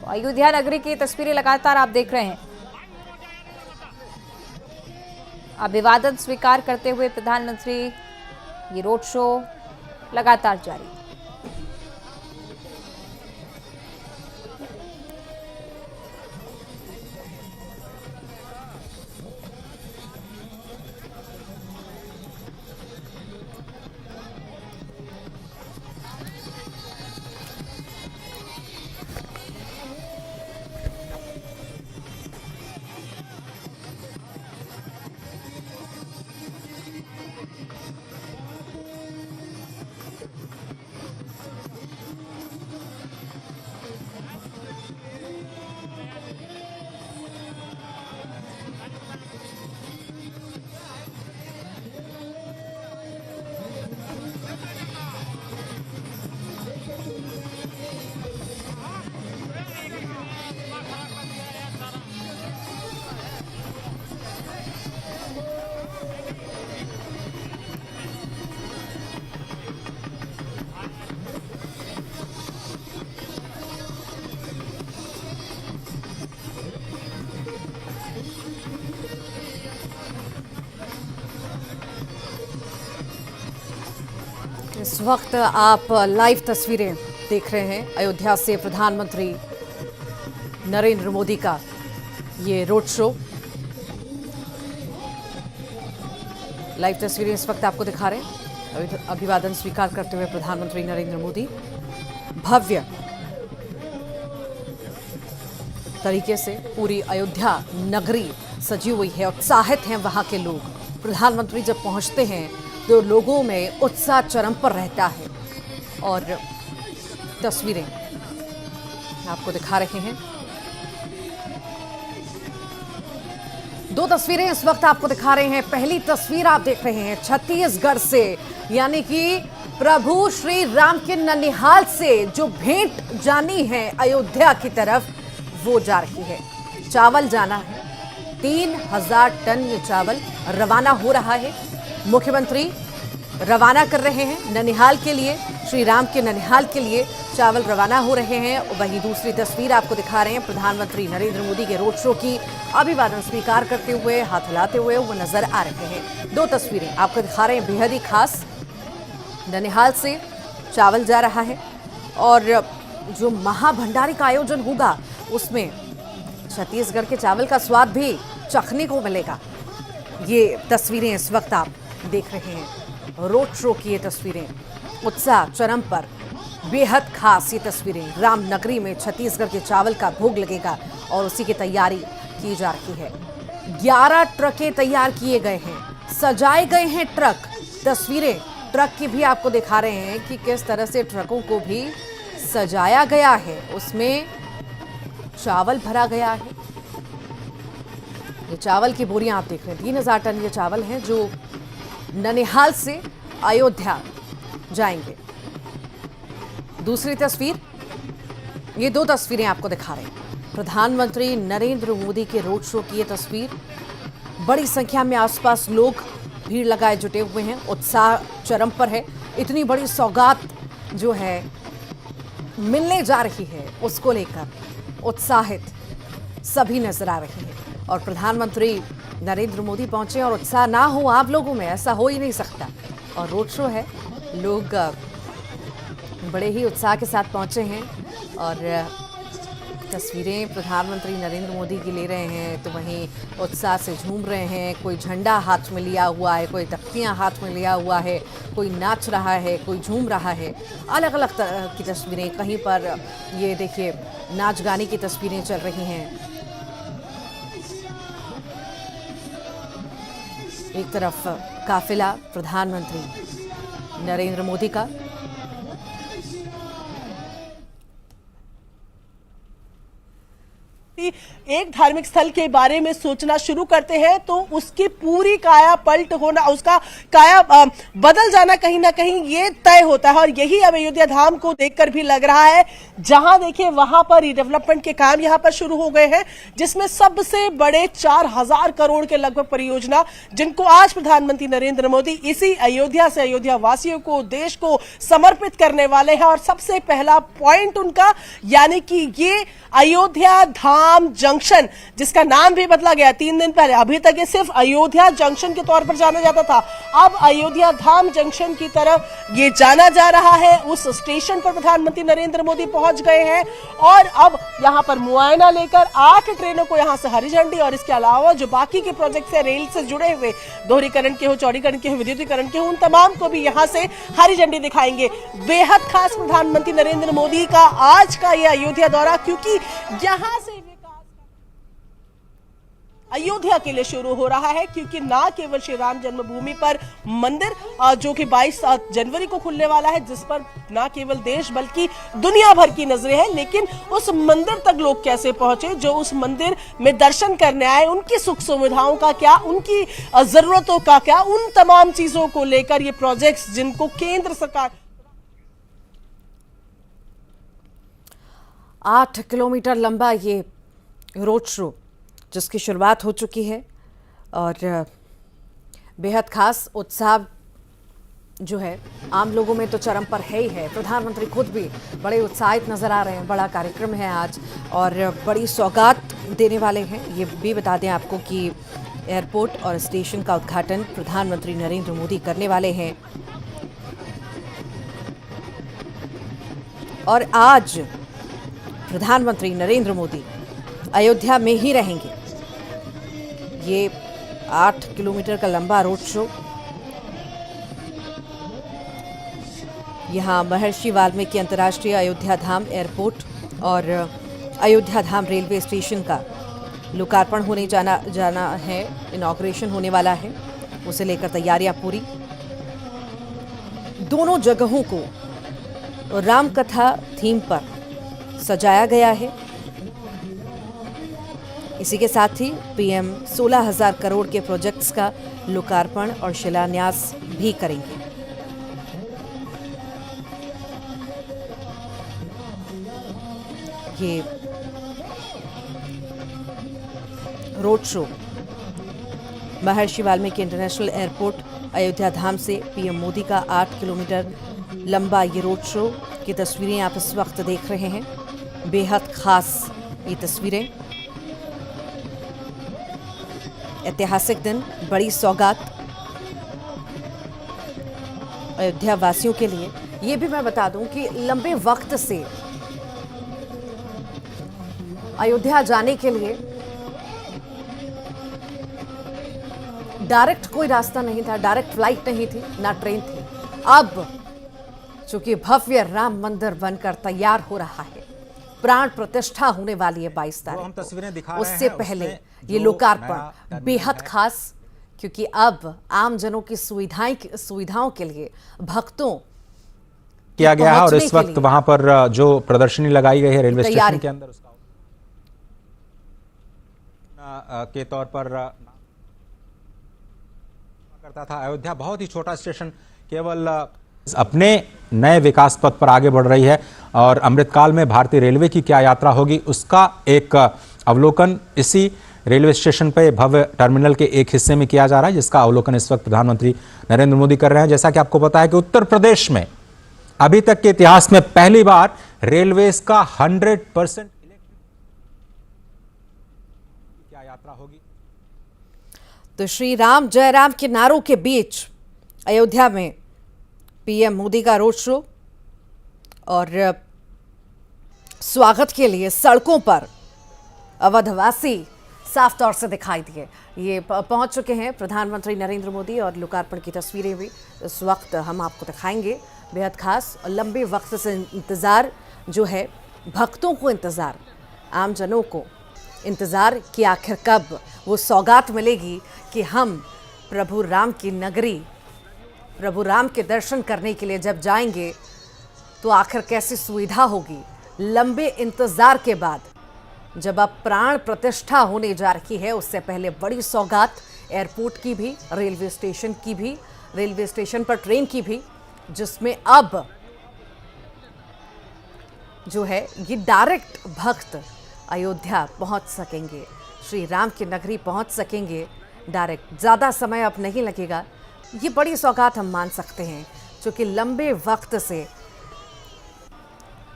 अयोध्या नगरी की तस्वीरें लगातार आप देख रहे हैं। अभिवादन स्वीकार करते हुए प्रधानमंत्री, ये रोड शो लगातार जारी। इस वक्त आप लाइव तस्वीरें देख रहे हैं अयोध्या से प्रधानमंत्री नरेंद्र मोदी का ये रोड शो। लाइव तस्वीरें इस वक्त आपको दिखा रहे हैं। अभिवादन स्वीकार करते हुए प्रधानमंत्री नरेंद्र मोदी भव्य तरीके से पूरी अयोध्या नगरी सजी हुई है, उत्साहित हैं वहां के लोग। प्रधानमंत्री जब पहुंचते हैं तो लोगों में उत्साह चरम पर रहता है और तस्वीरें आपको दिखा रहे हैं। 2 तस्वीरें इस वक्त आपको दिखा रहे हैं। पहली तस्वीर आप देख रहे हैं छत्तीसगढ़ से, यानी कि प्रभु श्री राम के ननिहाल से जो भेंट जानी है अयोध्या की तरफ, वो जा रही है। चावल जाना है, 3000 टन ये चावल रवाना हो रहा है। मुख्यमंत्री रवाना कर रहे हैं ननिहाल के लिए, श्री राम के ननिहाल के लिए चावल रवाना हो रहे हैं। वहीं दूसरी तस्वीर आपको दिखा रहे हैं प्रधानमंत्री नरेंद्र मोदी के रोड शो की। अभिवादन स्वीकार करते हुए, हाथ हिलाते हुए वो नजर आ रहे हैं। 2 तस्वीरें आपको दिखा रहे हैं बेहद ही खास। ननिहाल से चावल जा रहा है और जो महाभंडारी का आयोजन होगा उसमें छत्तीसगढ़ के चावल का स्वाद भी चखने को मिलेगा। ये तस्वीरें इस वक्त आप देख रहे हैं रोड शो की। ये तस्वीरें उत्साह चरम पर, बेहद खास ये तस्वीरें। रामनगरी में छत्तीसगढ़ के चावल का भोग लगेगा और उसी की तैयारी की जा रही है। 11 ट्रकें तैयार किए गए हैं, सजाए गए हैं ट्रक। तस्वीरें ट्रक की भी आपको दिखा रहे हैं कि किस तरह से ट्रकों को भी सजाया गया है, उसमें चावल भरा गया है। ये चावल की बोरियां आप देख रहे हैं, 3000 टन ये चावल हैं जो ननिहाल से अयोध्या जाएंगे। दूसरी तस्वीर, ये 2 तस्वीरें आपको दिखा रहे हैं प्रधानमंत्री नरेंद्र मोदी के रोड शो की। ये तस्वीर, बड़ी संख्या में आसपास लोग भीड़ लगाए जुटे हुए हैं, उत्साह चरम पर है। इतनी बड़ी सौगात जो है मिलने जा रही है, उसको लेकर उत्साहित सभी नजर आ रहे हैं। और प्रधानमंत्री नरेंद्र मोदी पहुंचे और उत्साह ना हो आप लोगों में, ऐसा हो ही नहीं सकता। और रोड शो है, लोग बड़े ही उत्साह के साथ पहुंचे हैं और तस्वीरें प्रधानमंत्री नरेंद्र मोदी की ले रहे हैं तो वहीं उत्साह से झूम रहे हैं। कोई झंडा हाथ में लिया हुआ है, कोई तख्तियां हाथ में लिया हुआ है, कोई नाच रहा है, कोई झूम रहा है। अलग अलग तरह की तस्वीरें, कहीं पर ये देखिए नाच गाने की तस्वीरें चल रही हैं। एक तरफ काफिला प्रधानमंत्री नरेंद्र मोदी का, एक धार्मिक स्थल के बारे में सोचना शुरू करते हैं तो उसकी पूरी काया पलट होना, उसका काया बदल जाना कहीं ना कहीं ये तय होता है। और यही अब अयोध्या धाम को देखकर भी लग रहा है। जहां देखिए वहां पर रिडेवलपमेंट के काम यहां पर शुरू हो गए हैं, जिसमें सबसे बड़े 4000 करोड़ के लगभग परियोजना, जिनको आज प्रधानमंत्री नरेंद्र मोदी इसी अयोध्या से अयोध्या वासियों को, देश को समर्पित करने वाले हैं। और सबसे पहला पॉइंट उनका, यानी कि ये अयोध्या धाम जंक्शन, जिसका नाम भी बदला गया 3 दिन पहले। अभी तक ये सिर्फ अयोध्या जंक्शन के तौर पर जाना जाता था, अब अयोध्या धाम जंक्शन की तरफ ये जाना जा रहा है। उस स्टेशन पर प्रधानमंत्री नरेंद्र मोदी पहुंच गए हैं और अब यहां पर मुआयना लेकर 8 ट्रेनों को यहां से हरी झंडी, और इसके अलावा जो बाकी के प्रोजेक्ट है रेल से जुड़े हुए, दोहरीकरण के हो, चौड़ीकरण के हो, विद्युतीकरण के हो, उन तमाम को भी यहां से हरी झंडी दिखाएंगे। बेहद खास प्रधानमंत्री नरेंद्र मोदी का आज का यह अयोध्या दौरा, क्योंकि यहां से अयोध्या के लिए शुरू हो रहा है। क्योंकि ना केवल श्री राम जन्मभूमि पर मंदिर जो कि 22 जनवरी को खुलने वाला है, जिस पर ना केवल देश बल्कि दुनिया भर की नजरें हैं, लेकिन उस मंदिर तक लोग कैसे पहुंचे, जो उस मंदिर में दर्शन करने आए, उनकी सुख सुविधाओं का क्या, उनकी जरूरतों का क्या, उन तमाम चीजों को लेकर ये प्रोजेक्ट्स, जिनको केंद्र सरकार 8 किलोमीटर लंबा ये रोड शो जिसकी शुरुआत हो चुकी है, और बेहद खास उत्साह जो है आम लोगों में तो चरम पर है ही है। प्रधानमंत्री खुद भी बड़े उत्साहित नजर आ रहे हैं। बड़ा कार्यक्रम है आज और बड़ी सौगात देने वाले हैं। ये भी बता दें आपको कि एयरपोर्ट और स्टेशन का उद्घाटन प्रधानमंत्री नरेंद्र मोदी करने वाले हैं। और आज प्रधानमंत्री नरेंद्र मोदी अयोध्या में ही रहेंगे। ये 8 किलोमीटर का लंबा रोड शो यहाँ महर्षि वाल्मीकि अंतर्राष्ट्रीय अयोध्या धाम एयरपोर्ट और अयोध्या धाम रेलवे स्टेशन का लोकार्पण होने जाना है, इनॉग्रेशन होने वाला है। उसे लेकर तैयारियां पूरी। दोनों जगहों को रामकथा थीम पर सजाया गया है। इसी के साथ ही पीएम 16,000 करोड़ के प्रोजेक्ट्स का लोकार्पण और शिलान्यास भी करेंगे। ये रोड शो महर्षि वाल्मीकि इंटरनेशनल एयरपोर्ट अयोध्या धाम से पीएम मोदी का 8 किलोमीटर लंबा ये रोड शो की तस्वीरें आप इस वक्त देख रहे हैं। बेहद खास ये तस्वीरें, ऐतिहासिक दिन, बड़ी सौगात अयोध्या वासियों के लिए। ये भी मैं बता दूं कि लंबे वक्त से अयोध्या जाने के लिए डायरेक्ट कोई रास्ता नहीं था, डायरेक्ट फ्लाइट नहीं थी, ना ट्रेन थी। अब चूंकि भव्य राम मंदिर बनकर तैयार हो रहा है, प्राण प्रतिष्ठा होने वाली है 22 तारीख हम तस्वीरें दिखा को। रहे उससे हैं, पहले उसमें ये जो लोकार्पण नया बेहद खास, क्योंकि अब आम जनों की सुविधाओं के लिए भक्तों किया गया है। और इस पहुंचने के वक्त लिए वहां पर जो प्रदर्शनी लगाई गई है रेलवे तैयारी स्टेशन के अंदर, उसका के तौर पर करता था। अयोध्या बहुत ही छोटा स्टेशन, केवल अपने नए विकास पथ पर आगे बढ़ रही है। और अमृतकाल में भारतीय रेलवे की क्या यात्रा होगी, उसका एक अवलोकन इसी रेलवे स्टेशन पर भव्य टर्मिनल के एक हिस्से में किया जा रहा है, जिसका अवलोकन इस वक्त प्रधानमंत्री नरेंद्र मोदी कर रहे हैं। जैसा कि आपको पता है कि उत्तर प्रदेश में अभी तक के इतिहास में पहली बार रेलवेज का 100% क्या यात्रा होगी। तो श्री राम जयराम के नारों के बीच अयोध्या में पीएम मोदी का रोड शो और स्वागत के लिए सड़कों पर अवधवासी साफ तौर से दिखाई दिए। ये पहुंच चुके हैं प्रधानमंत्री नरेंद्र मोदी और लोकार्पण की तस्वीरें भी इस वक्त हम आपको दिखाएंगे। बेहद खास और लंबे वक्त से इंतज़ार जो है, भक्तों को इंतज़ार, आम जनों को इंतज़ार कि आखिर कब वो सौगात मिलेगी कि हम प्रभु राम की नगरी, प्रभु राम के दर्शन करने के लिए जब जाएंगे तो आखिर कैसी सुविधा होगी। लंबे इंतज़ार के बाद जब अब प्राण प्रतिष्ठा होने जा रही है, उससे पहले बड़ी सौगात एयरपोर्ट की भी, रेलवे स्टेशन की भी, रेलवे स्टेशन पर ट्रेन की भी, जिसमें अब जो है ये डायरेक्ट भक्त अयोध्या पहुंच सकेंगे, श्री राम की नगरी पहुंच सकेंगे डायरेक्ट। ज़्यादा समय अब नहीं लगेगा। ये बड़ी सौगात हम मान सकते हैं, क्योंकि लंबे वक्त से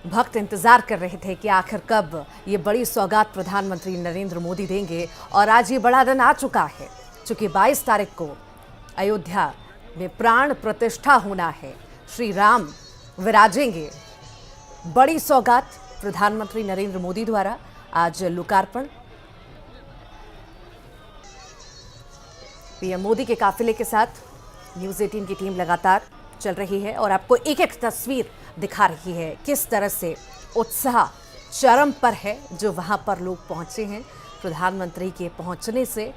भक्त इंतजार कर रहे थे कि आखिर कब ये बड़ी सौगात प्रधानमंत्री नरेंद्र मोदी देंगे। और आज ये बड़ा दिन आ चुका है, क्योंकि 22 तारीख को अयोध्या में प्राण प्रतिष्ठा होना है, श्री राम विराजेंगे। बड़ी सौगात प्रधानमंत्री नरेंद्र मोदी द्वारा आज लोकार्पण। पीएम मोदी के काफिले के साथ न्यूज़ 18 की टीम लगातार चल रही है और आपको एक एक तस्वीर दिखा रही है किस तरह से उत्साह चरम पर है जो वहां पर लोग पहुंचे हैं। प्रधानमंत्री के पहुंचने से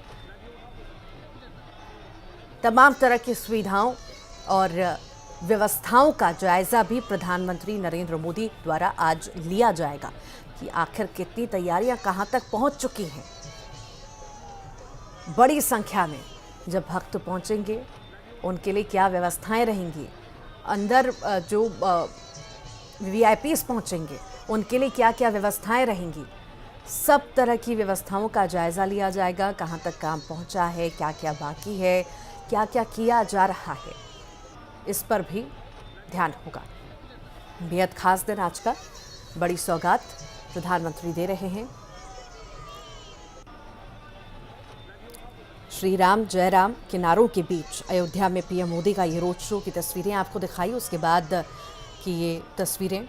तमाम तरह की सुविधाओं और व्यवस्थाओं का जायजा भी प्रधानमंत्री नरेंद्र मोदी द्वारा आज लिया जाएगा कि आखिर कितनी तैयारियां कहां तक पहुंच चुकी हैं। बड़ी संख्या में जब भक्त पहुंचेंगे उनके लिए क्या व्यवस्थाएं रहेंगी, अंदर जो वीआईपीस पहुंचेंगे उनके लिए क्या क्या व्यवस्थाएं रहेंगी, सब तरह की व्यवस्थाओं का जायजा लिया जाएगा। कहां तक काम पहुंचा है, क्या क्या बाकी है, क्या क्या किया जा रहा है, इस पर भी ध्यान होगा। बेहद खास दिन आज का, बड़ी सौगात प्रधानमंत्री दे रहे हैं। श्री राम जय राम के नारों के बीच अयोध्या में पीएम मोदी का ये रोड शो की तस्वीरें आपको दिखाई, उसके बाद की ये तस्वीरें।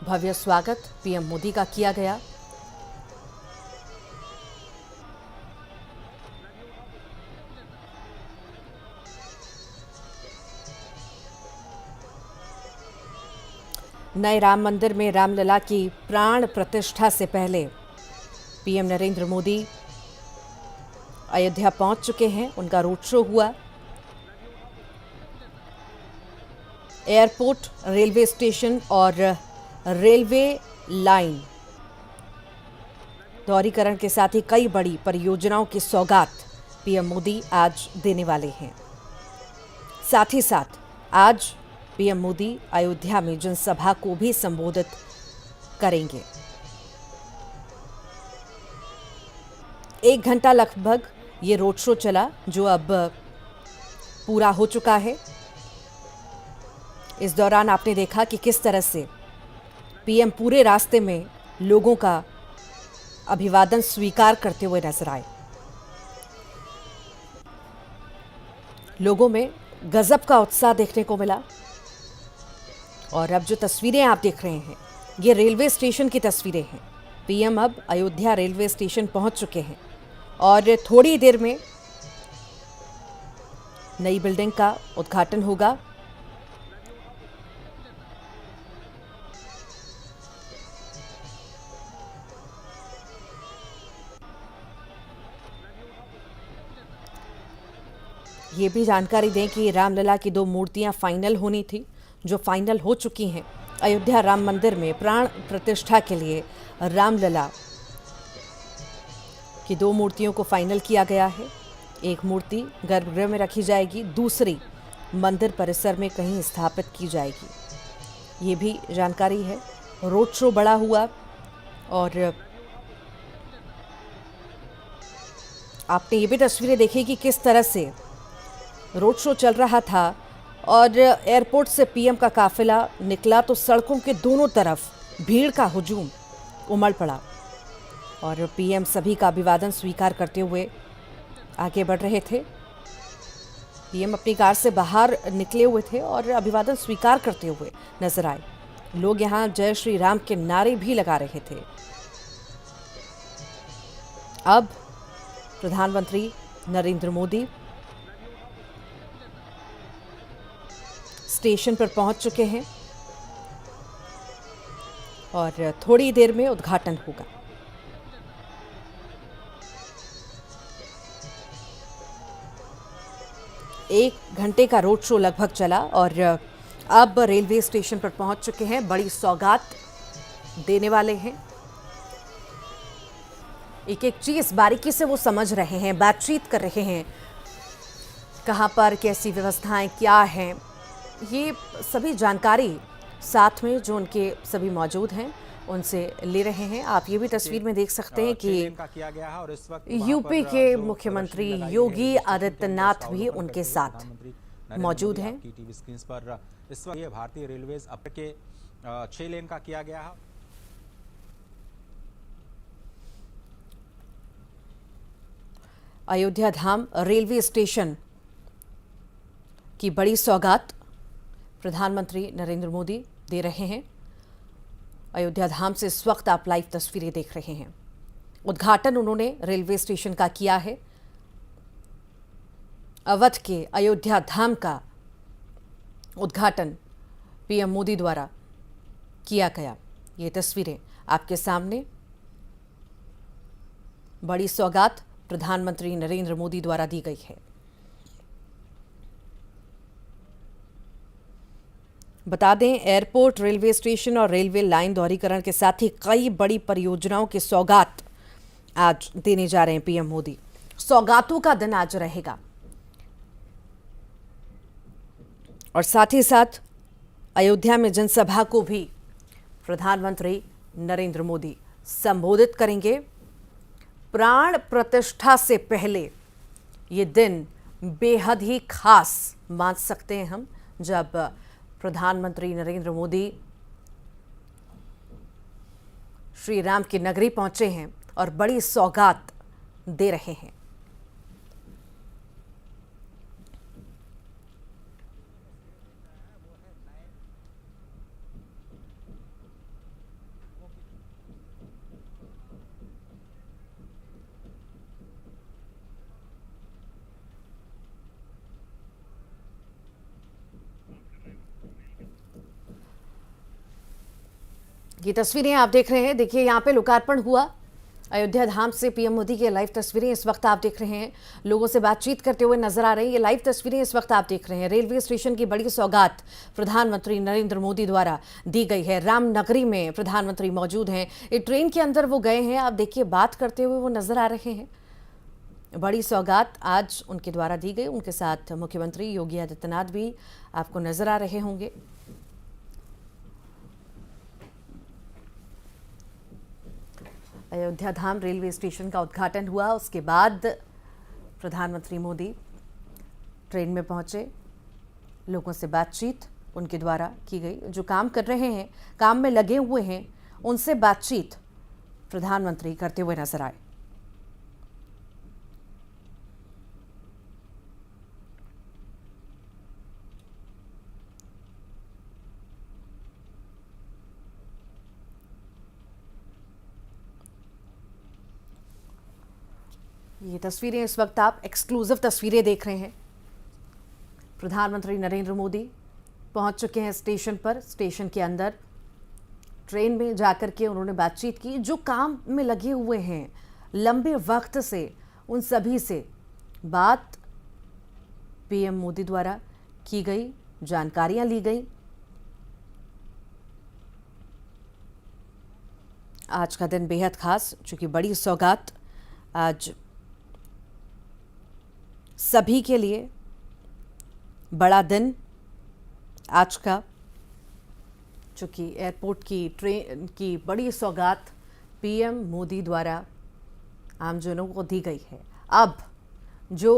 भव्य स्वागत पीएम मोदी का किया गया। नए राम मंदिर में रामलला की प्राण प्रतिष्ठा से पहले पीएम नरेंद्र मोदी अयोध्या पहुंच चुके हैं। उनका रोड शो हुआ। एयरपोर्ट, रेलवे स्टेशन और रेलवे लाइन दोहरीकरण के साथ ही कई बड़ी परियोजनाओं की सौगात पीएम मोदी आज देने वाले हैं। साथ ही साथ आज पीएम मोदी अयोध्या में जनसभा को भी संबोधित करेंगे। 1 घंटा लगभग ये रोड शो चला, जो अब पूरा हो चुका है। इस दौरान आपने देखा कि किस तरह से पीएम पूरे रास्ते में लोगों का अभिवादन स्वीकार करते हुए नजर आए। लोगों में गजब का उत्साह देखने को मिला। और अब जो तस्वीरें आप देख रहे हैं, ये रेलवे स्टेशन की तस्वीरें हैं। पीएम अब अयोध्या रेलवे स्टेशन पहुंच चुके हैं और थोड़ी देर में नई बिल्डिंग का उद्घाटन होगा। ये भी जानकारी दें कि रामलला की 2 मूर्तियां फाइनल होनी थी, जो फाइनल हो चुकी हैं। अयोध्या राम मंदिर में प्राण प्रतिष्ठा के लिए रामलला की 2 मूर्तियों को फाइनल किया गया है। एक मूर्ति गर्भगृह में रखी जाएगी, दूसरी मंदिर परिसर में कहीं स्थापित की जाएगी। ये भी जानकारी है। रोड शो बड़ा हुआ और आपने ये भी तस्वीरें देखी कि किस तरह से रोड शो चल रहा था और एयरपोर्ट से पीएम का काफिला निकला तो सड़कों के दोनों तरफ भीड़ का हुजूम उमड़ पड़ा और पीएम सभी का अभिवादन स्वीकार करते हुए आगे बढ़ रहे थे। पीएम अपनी कार से बाहर निकले हुए थे और अभिवादन स्वीकार करते हुए नजर आए। लोग यहां जय श्री राम के नारे भी लगा रहे थे। अब प्रधानमंत्री नरेंद्र मोदी स्टेशन पर पहुंच चुके हैं और थोड़ी देर में उद्घाटन होगा। एक घंटे का रोड शो लगभग चला और अब रेलवे स्टेशन पर पहुंच चुके हैं। बड़ी सौगात देने वाले हैं। एक एक चीज बारीकी से वो समझ रहे हैं, बातचीत कर रहे हैं, कहां पर कैसी व्यवस्थाएं क्या हैं, ये सभी जानकारी साथ में जो उनके सभी मौजूद हैं उनसे ले रहे हैं। आप ये भी तस्वीर में देख सकते हैं कि यूपी के मुख्यमंत्री योगी आदित्यनाथ भी उनके साथ मौजूद हैं। टीवी स्क्रीन पर इस वक्त ये भारतीय रेलवेज अब के 6 लेन का किया गया है। अयोध्या धाम रेलवे स्टेशन की बड़ी सौगात प्रधानमंत्री नरेंद्र मोदी दे रहे हैं। अयोध्या धाम से इस वक्त आप लाइव तस्वीरें देख रहे हैं। उद्घाटन उन्होंने रेलवे स्टेशन का किया है। अवध के अयोध्या धाम का उद्घाटन पीएम मोदी द्वारा किया गया। ये तस्वीरें आपके सामने। बड़ी सौगात प्रधानमंत्री नरेंद्र मोदी द्वारा दी गई है। बता दें, एयरपोर्ट, रेलवे स्टेशन और रेलवे लाइन दोहरीकरण के साथ ही कई बड़ी परियोजनाओं की सौगात आज देने जा रहे हैं पीएम मोदी। सौगातों का दिन आज रहेगा और साथ ही साथ अयोध्या में जनसभा को भी प्रधानमंत्री नरेंद्र मोदी संबोधित करेंगे। प्राण प्रतिष्ठा से पहले ये दिन बेहद ही खास मान सकते हैं हम, जब प्रधानमंत्री नरेंद्र मोदी श्री राम की नगरी पहुंचे हैं और बड़ी सौगात दे रहे हैं। ये तस्वीरें आप देख रहे हैं। देखिए, यहाँ पे लोकार्पण हुआ अयोध्या धाम से। पीएम मोदी की लाइव तस्वीरें इस वक्त आप देख रहे हैं। लोगों से बातचीत करते हुए नजर आ रहे हैं। ये लाइव तस्वीरें इस वक्त आप देख रहे हैं। रेलवे स्टेशन की बड़ी सौगात प्रधानमंत्री नरेंद्र मोदी द्वारा दी गई है। रामनगरी में प्रधानमंत्री मौजूद हैं। ये ट्रेन के अंदर वो गए हैं। आप देखिए, बात करते हुए वो नजर आ रहे हैं। बड़ी सौगात आज उनके द्वारा दी गई। उनके साथ मुख्यमंत्री योगी आदित्यनाथ भी आपको नजर आ रहे होंगे। अयोध्या धाम रेलवे स्टेशन का उद्घाटन हुआ, उसके बाद प्रधानमंत्री मोदी ट्रेन में पहुंचे। लोगों से बातचीत उनके द्वारा की गई। जो काम कर रहे हैं, काम में लगे हुए हैं, उनसे बातचीत प्रधानमंत्री करते हुए नजर आए। ये तस्वीरें इस वक्त आप एक्सक्लूसिव तस्वीरें देख रहे हैं। प्रधानमंत्री नरेंद्र मोदी पहुंच चुके हैं स्टेशन पर। स्टेशन के अंदर ट्रेन में जाकर के उन्होंने बातचीत की। जो काम में लगे हुए हैं लंबे वक्त से, उन सभी से बात पीएम मोदी द्वारा की गई, जानकारियां ली गई। आज का दिन बेहद खास, चूंकि बड़ी सौगात आज सभी के लिए बड़ा दिन आज का, चूंकि एयरपोर्ट की ट्रेन की बड़ी सौगात पीएम मोदी द्वारा आमजनों को दी गई है। अब जो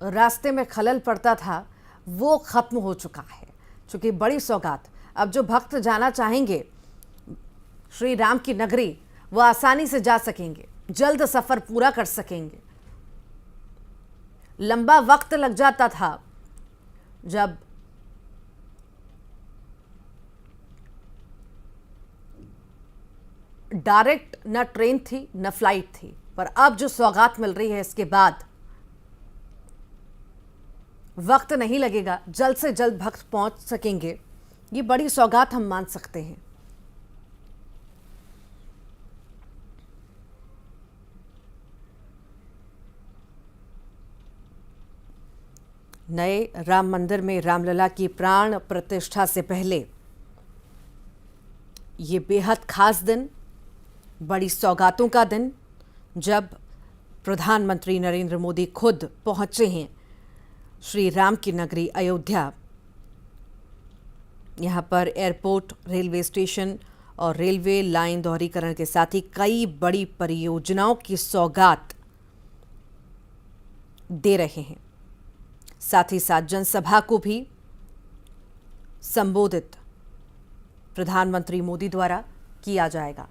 रास्ते में खलल पड़ता था वो खत्म हो चुका है, चूंकि बड़ी सौगात। अब जो भक्त जाना चाहेंगे श्री राम की नगरी, वो आसानी से जा सकेंगे, जल्द सफर पूरा कर सकेंगे। लंबा वक्त लग जाता था जब डायरेक्ट न ट्रेन थी न फ्लाइट थी, पर अब जो सौगात मिल रही है इसके बाद वक्त नहीं लगेगा, जल्द से जल्द भक्त पहुंच सकेंगे। ये बड़ी सौगात हम मान सकते हैं। नए राम मंदिर में रामलला की प्राण प्रतिष्ठा से पहले ये बेहद खास दिन, बड़ी सौगातों का दिन, जब प्रधानमंत्री नरेंद्र मोदी खुद पहुंचे हैं श्री राम की नगरी अयोध्या। यहाँ पर एयरपोर्ट, रेलवे स्टेशन और रेलवे लाइन दोहरीकरण के साथ ही कई बड़ी परियोजनाओं की सौगात दे रहे हैं। साथ ही साथ जनसभा को भी संबोधित प्रधानमंत्री मोदी द्वारा किया जाएगा।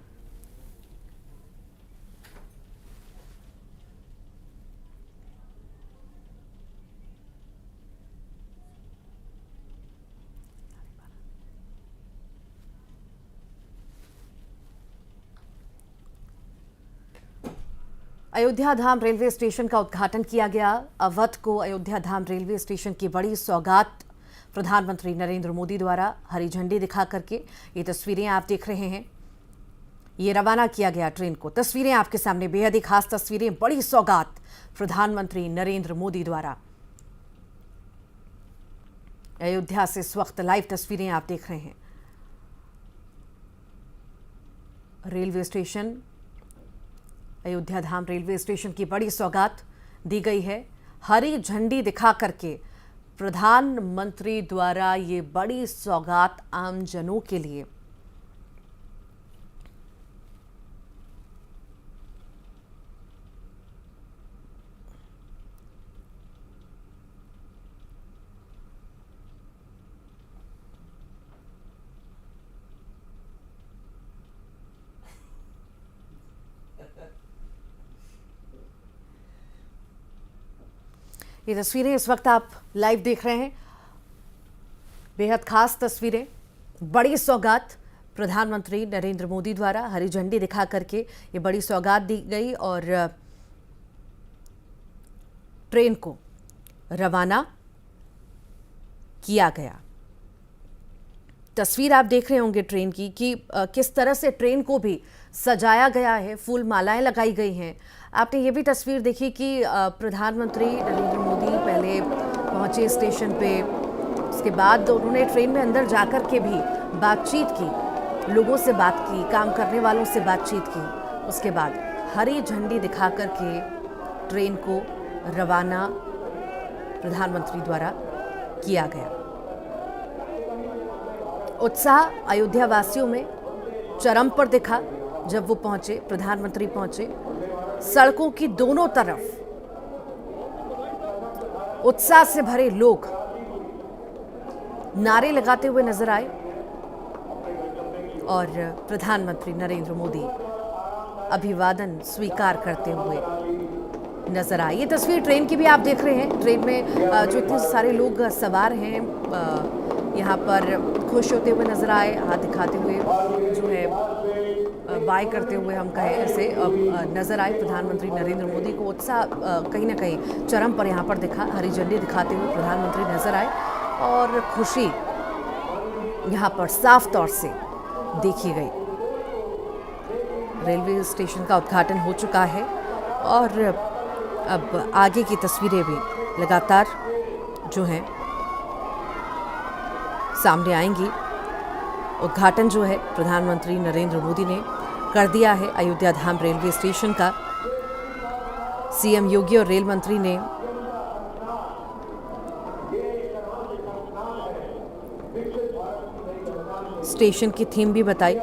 अयोध्या धाम रेलवे स्टेशन का उद्घाटन किया गया। अवध को अयोध्या धाम रेलवे स्टेशन की बड़ी सौगात प्रधानमंत्री नरेंद्र मोदी द्वारा हरी झंडी दिखा करके, ये तस्वीरें आप देख रहे हैं, ये रवाना किया गया ट्रेन को। तस्वीरें आपके सामने, बेहद ही खास तस्वीरें, बड़ी सौगात प्रधानमंत्री नरेंद्र मोदी द्वारा। अयोध्या से इस वक्त लाइव तस्वीरें आप देख रहे हैं। रेलवे स्टेशन, अयोध्या धाम रेलवे स्टेशन की बड़ी सौगात दी गई है। हरी झंडी दिखा करके प्रधानमंत्री द्वारा ये बड़ी सौगात आम जनों के लिए। ये तस्वीरें इस वक्त आप लाइव देख रहे हैं, बेहद खास तस्वीरें, बड़ी सौगात प्रधानमंत्री नरेंद्र मोदी द्वारा हरी झंडी दिखा करके ये बड़ी सौगात दी गई और ट्रेन को रवाना किया गया। तस्वीर आप देख रहे होंगे ट्रेन की कि किस तरह से ट्रेन को भी सजाया गया है, फूल मालाएं लगाई गई हैं। आपने ये भी तस्वीर देखी कि प्रधानमंत्री नरेंद्र मोदी पहले पहुंचे स्टेशन पे, उसके बाद उन्होंने ट्रेन में अंदर जाकर के भी बातचीत की, लोगों से बात की, काम करने वालों से बातचीत की। उसके बाद हरी झंडी दिखा करके ट्रेन को रवाना प्रधानमंत्री द्वारा किया गया। उत्साह अयोध्या वासियों में चरम पर दिखा जब वो पहुंचे, प्रधानमंत्री पहुंचे। सड़कों की दोनों तरफ उत्साह से भरे लोग नारे लगाते हुए नजर आए और प्रधानमंत्री नरेंद्र मोदी अभिवादन स्वीकार करते हुए नजर आए। ये तस्वीर ट्रेन की भी आप देख रहे हैं। ट्रेन में जो इतने सारे लोग सवार हैं, यहाँ पर खुश होते हुए नजर आए, हाथ दिखाते हुए, जो है बाय करते हुए हम कहें ऐसे नजर आए। प्रधानमंत्री नरेंद्र मोदी को उत्साह कहीं ना कहीं चरम पर यहाँ पर दिखा। हरी झंडी दिखाते हुए प्रधानमंत्री नजर आए और खुशी यहाँ पर साफ तौर से देखी गई। रेलवे स्टेशन का उद्घाटन हो चुका है और अब आगे की तस्वीरें भी लगातार जो हैं सामने आएंगी। उद्घाटन जो है प्रधानमंत्री नरेंद्र मोदी ने कर दिया है अयोध्या धाम रेलवे स्टेशन का। सीएम योगी और रेल मंत्री ने स्टेशन की थीम भी बताई।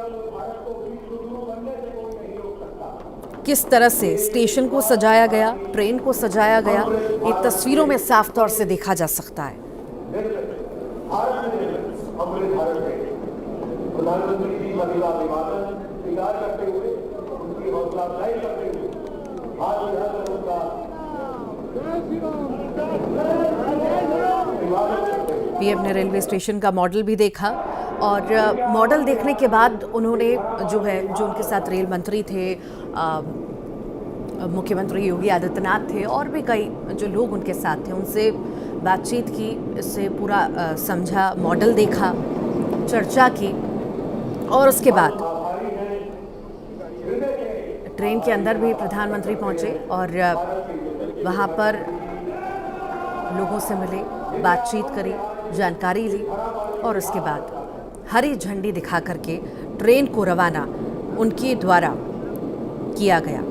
किस तरह से स्टेशन को सजाया गया, ट्रेन को सजाया गया, ये तस्वीरों में साफ तौर से देखा जा सकता है। प्रधानमंत्री जी का अभिवादन स्वीकार करते हुए, उनकी हौसला अफजाई करते हुए पीएम ने रेलवे स्टेशन का मॉडल भी देखा और मॉडल देखने के बाद उन्होंने जो उनके साथ रेल मंत्री थे, मुख्यमंत्री योगी आदित्यनाथ थे और भी कई जो लोग उनके साथ थे, उनसे बातचीत की, इससे पूरा समझा, मॉडल देखा, चर्चा की और उसके बाद ट्रेन के अंदर भी प्रधानमंत्री पहुंचे और वहां पर लोगों से मिले, बातचीत करी, जानकारी ली और उसके बाद हरी झंडी दिखा करके ट्रेन को रवाना उनके द्वारा किया गया।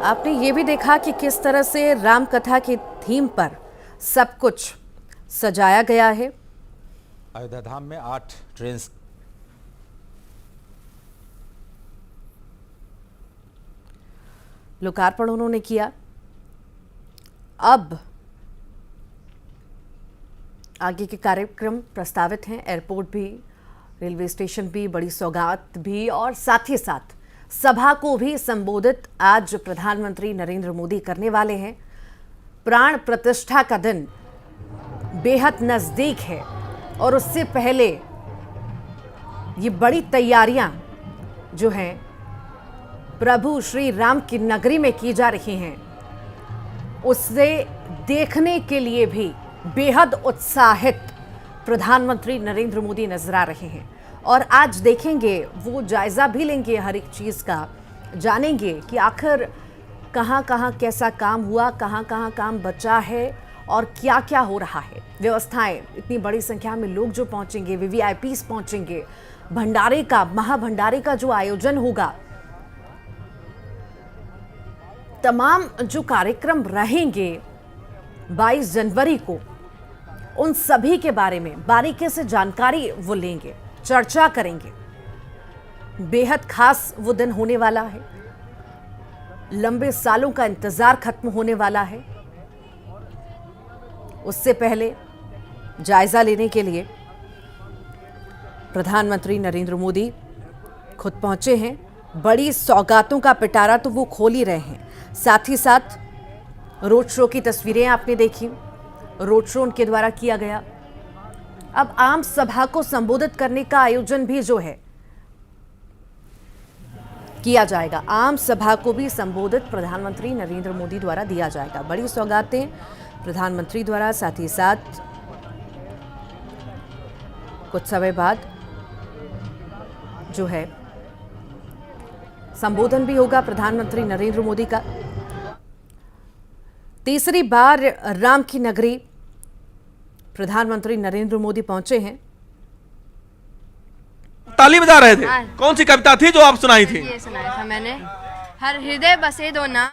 आपने ये भी देखा कि किस तरह से राम कथा की थीम पर सब कुछ सजाया गया है। अयोध्या धाम में 8 ट्रेन लोकार्पण उन्होंने किया। अब आगे के कार्यक्रम प्रस्तावित हैं, एयरपोर्ट भी, रेलवे स्टेशन भी, बड़ी सौगात भी और साथ ही साथ सभा को भी संबोधित आज प्रधानमंत्री नरेंद्र मोदी करने वाले हैं। प्राण प्रतिष्ठा का दिन बेहद नजदीक है और उससे पहले ये बड़ी तैयारियां जो हैं प्रभु श्री राम की नगरी में की जा रही हैं, उससे देखने के लिए भी बेहद उत्साहित प्रधानमंत्री नरेंद्र मोदी नजर आ रहे हैं। और आज देखेंगे, वो जायजा भी लेंगे हर एक चीज का, जानेंगे कि आखिर कहां कहां कैसा काम हुआ, कहां कहां काम बचा है और क्या क्या हो रहा है। व्यवस्थाएं, इतनी बड़ी संख्या में लोग जो पहुंचेंगे, वीवीआईपीस पहुंचेंगे, भंडारे का, महाभंडारे का जो आयोजन होगा, तमाम जो कार्यक्रम रहेंगे 22 जनवरी को, उन सभी के बारे में बारीकी से जानकारी वो लेंगे, चर्चा करेंगे। बेहद खास वो दिन होने वाला है, लंबे सालों का इंतजार खत्म होने वाला है। उससे पहले जायजा लेने के लिए प्रधानमंत्री नरेंद्र मोदी खुद पहुंचे हैं। बड़ी सौगातों का पिटारा तो वो खोल ही रहे हैं। साथ ही साथ रोड शो की तस्वीरें आपने देखी, रोड शो उनके द्वारा किया गया। अब आम सभा को संबोधित करने का आयोजन भी जो है किया जाएगा। आम सभा को भी संबोधित प्रधानमंत्री नरेंद्र मोदी द्वारा दिया जाएगा। बड़ी सौगातें प्रधानमंत्री द्वारा, साथ ही साथ कुछ समय बाद जो है संबोधन भी होगा प्रधानमंत्री नरेंद्र मोदी का। तीसरी बार राम की नगरी प्रधानमंत्री नरेंद्र मोदी पहुंचे हैं। ताली बजा रहे थे। कौन सी कविता थी जो आप सुनाई थी? ये सुनाया था मैंने, हर हृदय बसे दो नाम।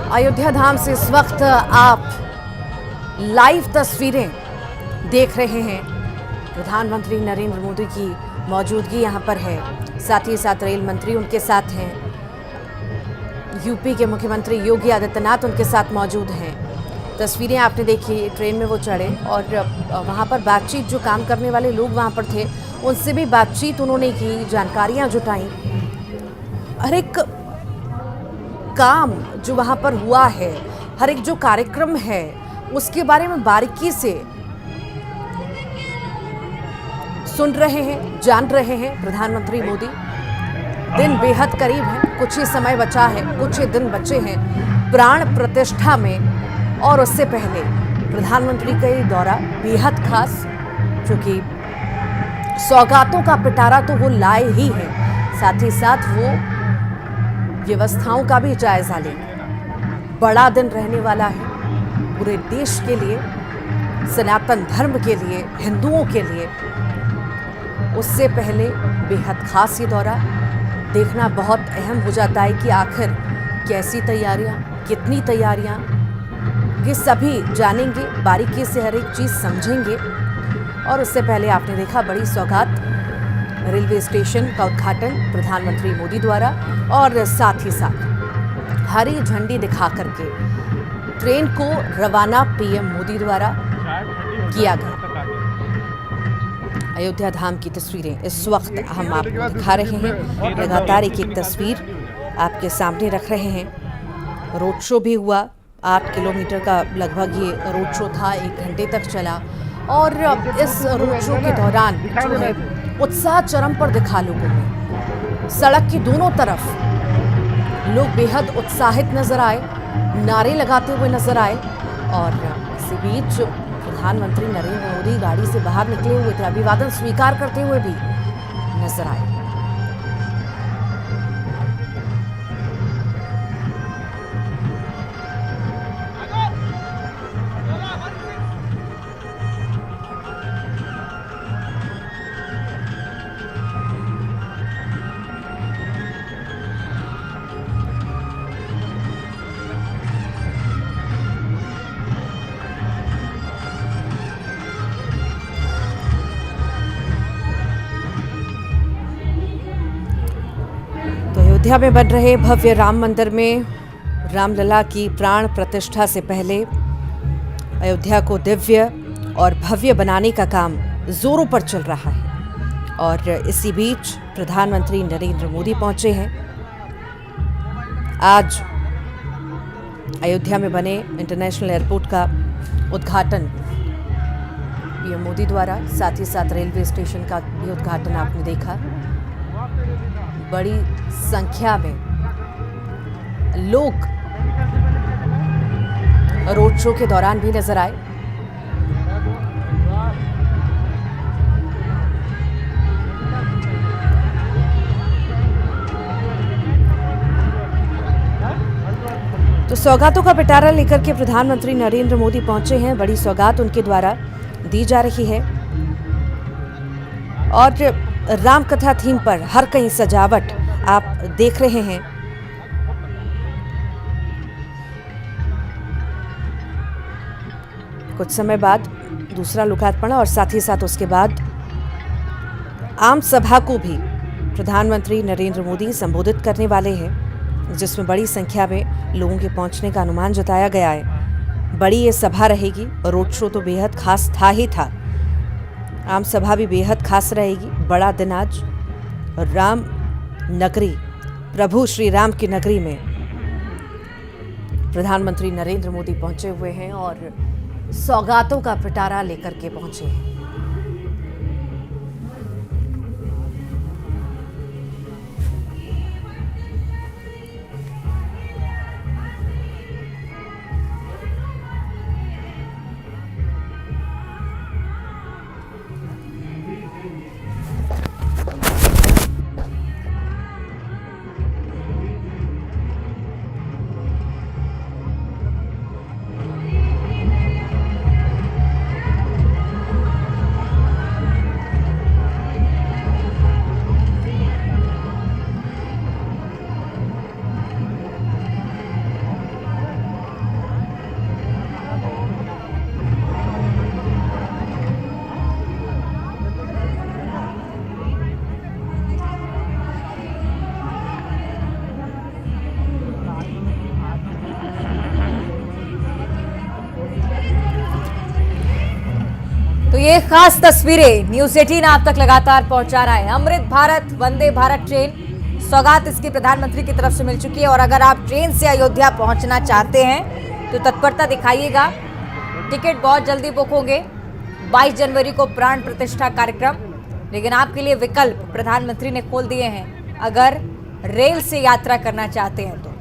अयोध्या धाम से इस वक्त आप लाइव तस्वीरें देख रहे हैं। प्रधानमंत्री नरेंद्र मोदी की मौजूदगी यहां पर है, साथ ही साथ रेल मंत्री उनके साथ हैं, यूपी के मुख्यमंत्री योगी आदित्यनाथ उनके साथ मौजूद हैं। तस्वीरें आपने देखी, ट्रेन में वो चढ़े और वहां पर बातचीत, जो काम करने वाले लोग वहां पर थे उनसे भी बातचीत उन्होंने की, जानकारियां जुटाई। हर एक काम जो वहां पर हुआ है, हर एक जो कार्यक्रम है, उसके बारे में बारीकी से सुन रहे हैं, जान रहे हैं प्रधानमंत्री मोदी। दिन बेहद करीब है, कुछ ही समय बचा है, कुछ ही दिन बचे हैं प्राण प्रतिष्ठा में। और उससे पहले प्रधानमंत्री का ये दौरा बेहद खास, क्योंकि सौगातों का पिटारा तो वो लाए ही है, साथ ही साथ वो व्यवस्थाओं का भी जायजा लेंगे। बड़ा दिन रहने वाला है पूरे देश के लिए, सनातन धर्म के लिए, हिंदुओं के लिए। उससे पहले बेहद खास ये दौरा देखना बहुत अहम हो जाता है कि आखिर कैसी तैयारियां, कितनी तैयारियां, ये सभी जानेंगे, बारीकी से हर एक चीज समझेंगे। और उससे पहले आपने देखा बड़ी सौगात, रेलवे स्टेशन का उद्घाटन प्रधानमंत्री मोदी द्वारा और साथ ही साथ हरी झंडी दिखा करके ट्रेन को रवाना पीएम मोदी द्वारा किया गया। अयोध्या धाम की तस्वीरें इस वक्त हम आपको दिखा रहे हैं, लगातार एक एक तस्वीर आपके सामने रख रहे हैं। रोड शो भी हुआ, 8 किलोमीटर का लगभग ये रोड शो था, 1 घंटे तक चला। और इस रोड शो के दौरान जो है उत्साह चरम पर दिखा लोगों में। सड़क की दोनों तरफ लोग बेहद उत्साहित नजर आए, नारे लगाते हुए नजर आए। और इसी बीच प्रधानमंत्री नरेंद्र मोदी गाड़ी से बाहर निकले हुए थे, अभिवादन स्वीकार करते हुए भी नजर आए। अयोध्या में बन रहे भव्य राम मंदिर में रामलला की प्राण प्रतिष्ठा से पहले अयोध्या को दिव्य और भव्य बनाने का काम जोरों पर चल रहा है। और इसी बीच प्रधानमंत्री नरेंद्र मोदी पहुंचे हैं। आज अयोध्या में बने इंटरनेशनल एयरपोर्ट का उद्घाटन पीएम मोदी द्वारा, साथ ही साथ रेलवे स्टेशन का भी उद्घाटन आपने देखा। बड़ी संख्या में लोग रोड शो के दौरान भी नजर आए। तो सौगातों का पिटारा लेकर के प्रधानमंत्री नरेंद्र मोदी पहुंचे हैं। बड़ी सौगात उनके द्वारा दी जा रही है और राम कथा थीम पर हर कहीं सजावट आप देख रहे हैं। कुछ समय बाद दूसरा लोकार्पण और साथ ही साथ उसके बाद आम सभा को भी प्रधानमंत्री नरेंद्र मोदी संबोधित करने वाले हैं, जिसमें बड़ी संख्या में लोगों के पहुंचने का अनुमान जताया गया है। बड़ी ये सभा रहेगी। रोड शो तो बेहद खास था ही था, आम सभा भी बेहद खास रहेगी। बड़ा दिन आज राम नगरी, प्रभु श्री राम की नगरी में प्रधानमंत्री नरेंद्र मोदी पहुंचे हुए हैं और सौगातों का पिटारा लेकर के पहुंचे हैं। तो ये खास तस्वीरें न्यूज़ 18 आप तक लगातार पहुंचा रहा है। अमृत भारत वंदे भारत ट्रेन सौगात इसकी प्रधानमंत्री की तरफ से मिल चुकी है। और अगर आप ट्रेन से अयोध्या पहुंचना चाहते हैं तो तत्परता दिखाइएगा, टिकट बहुत जल्दी बुक होंगे। 22 जनवरी को प्राण प्रतिष्ठा कार्यक्रम, लेकिन आपके लिए विकल्प प्रधानमंत्री ने खोल दिए हैं अगर रेल से यात्रा करना चाहते हैं तो।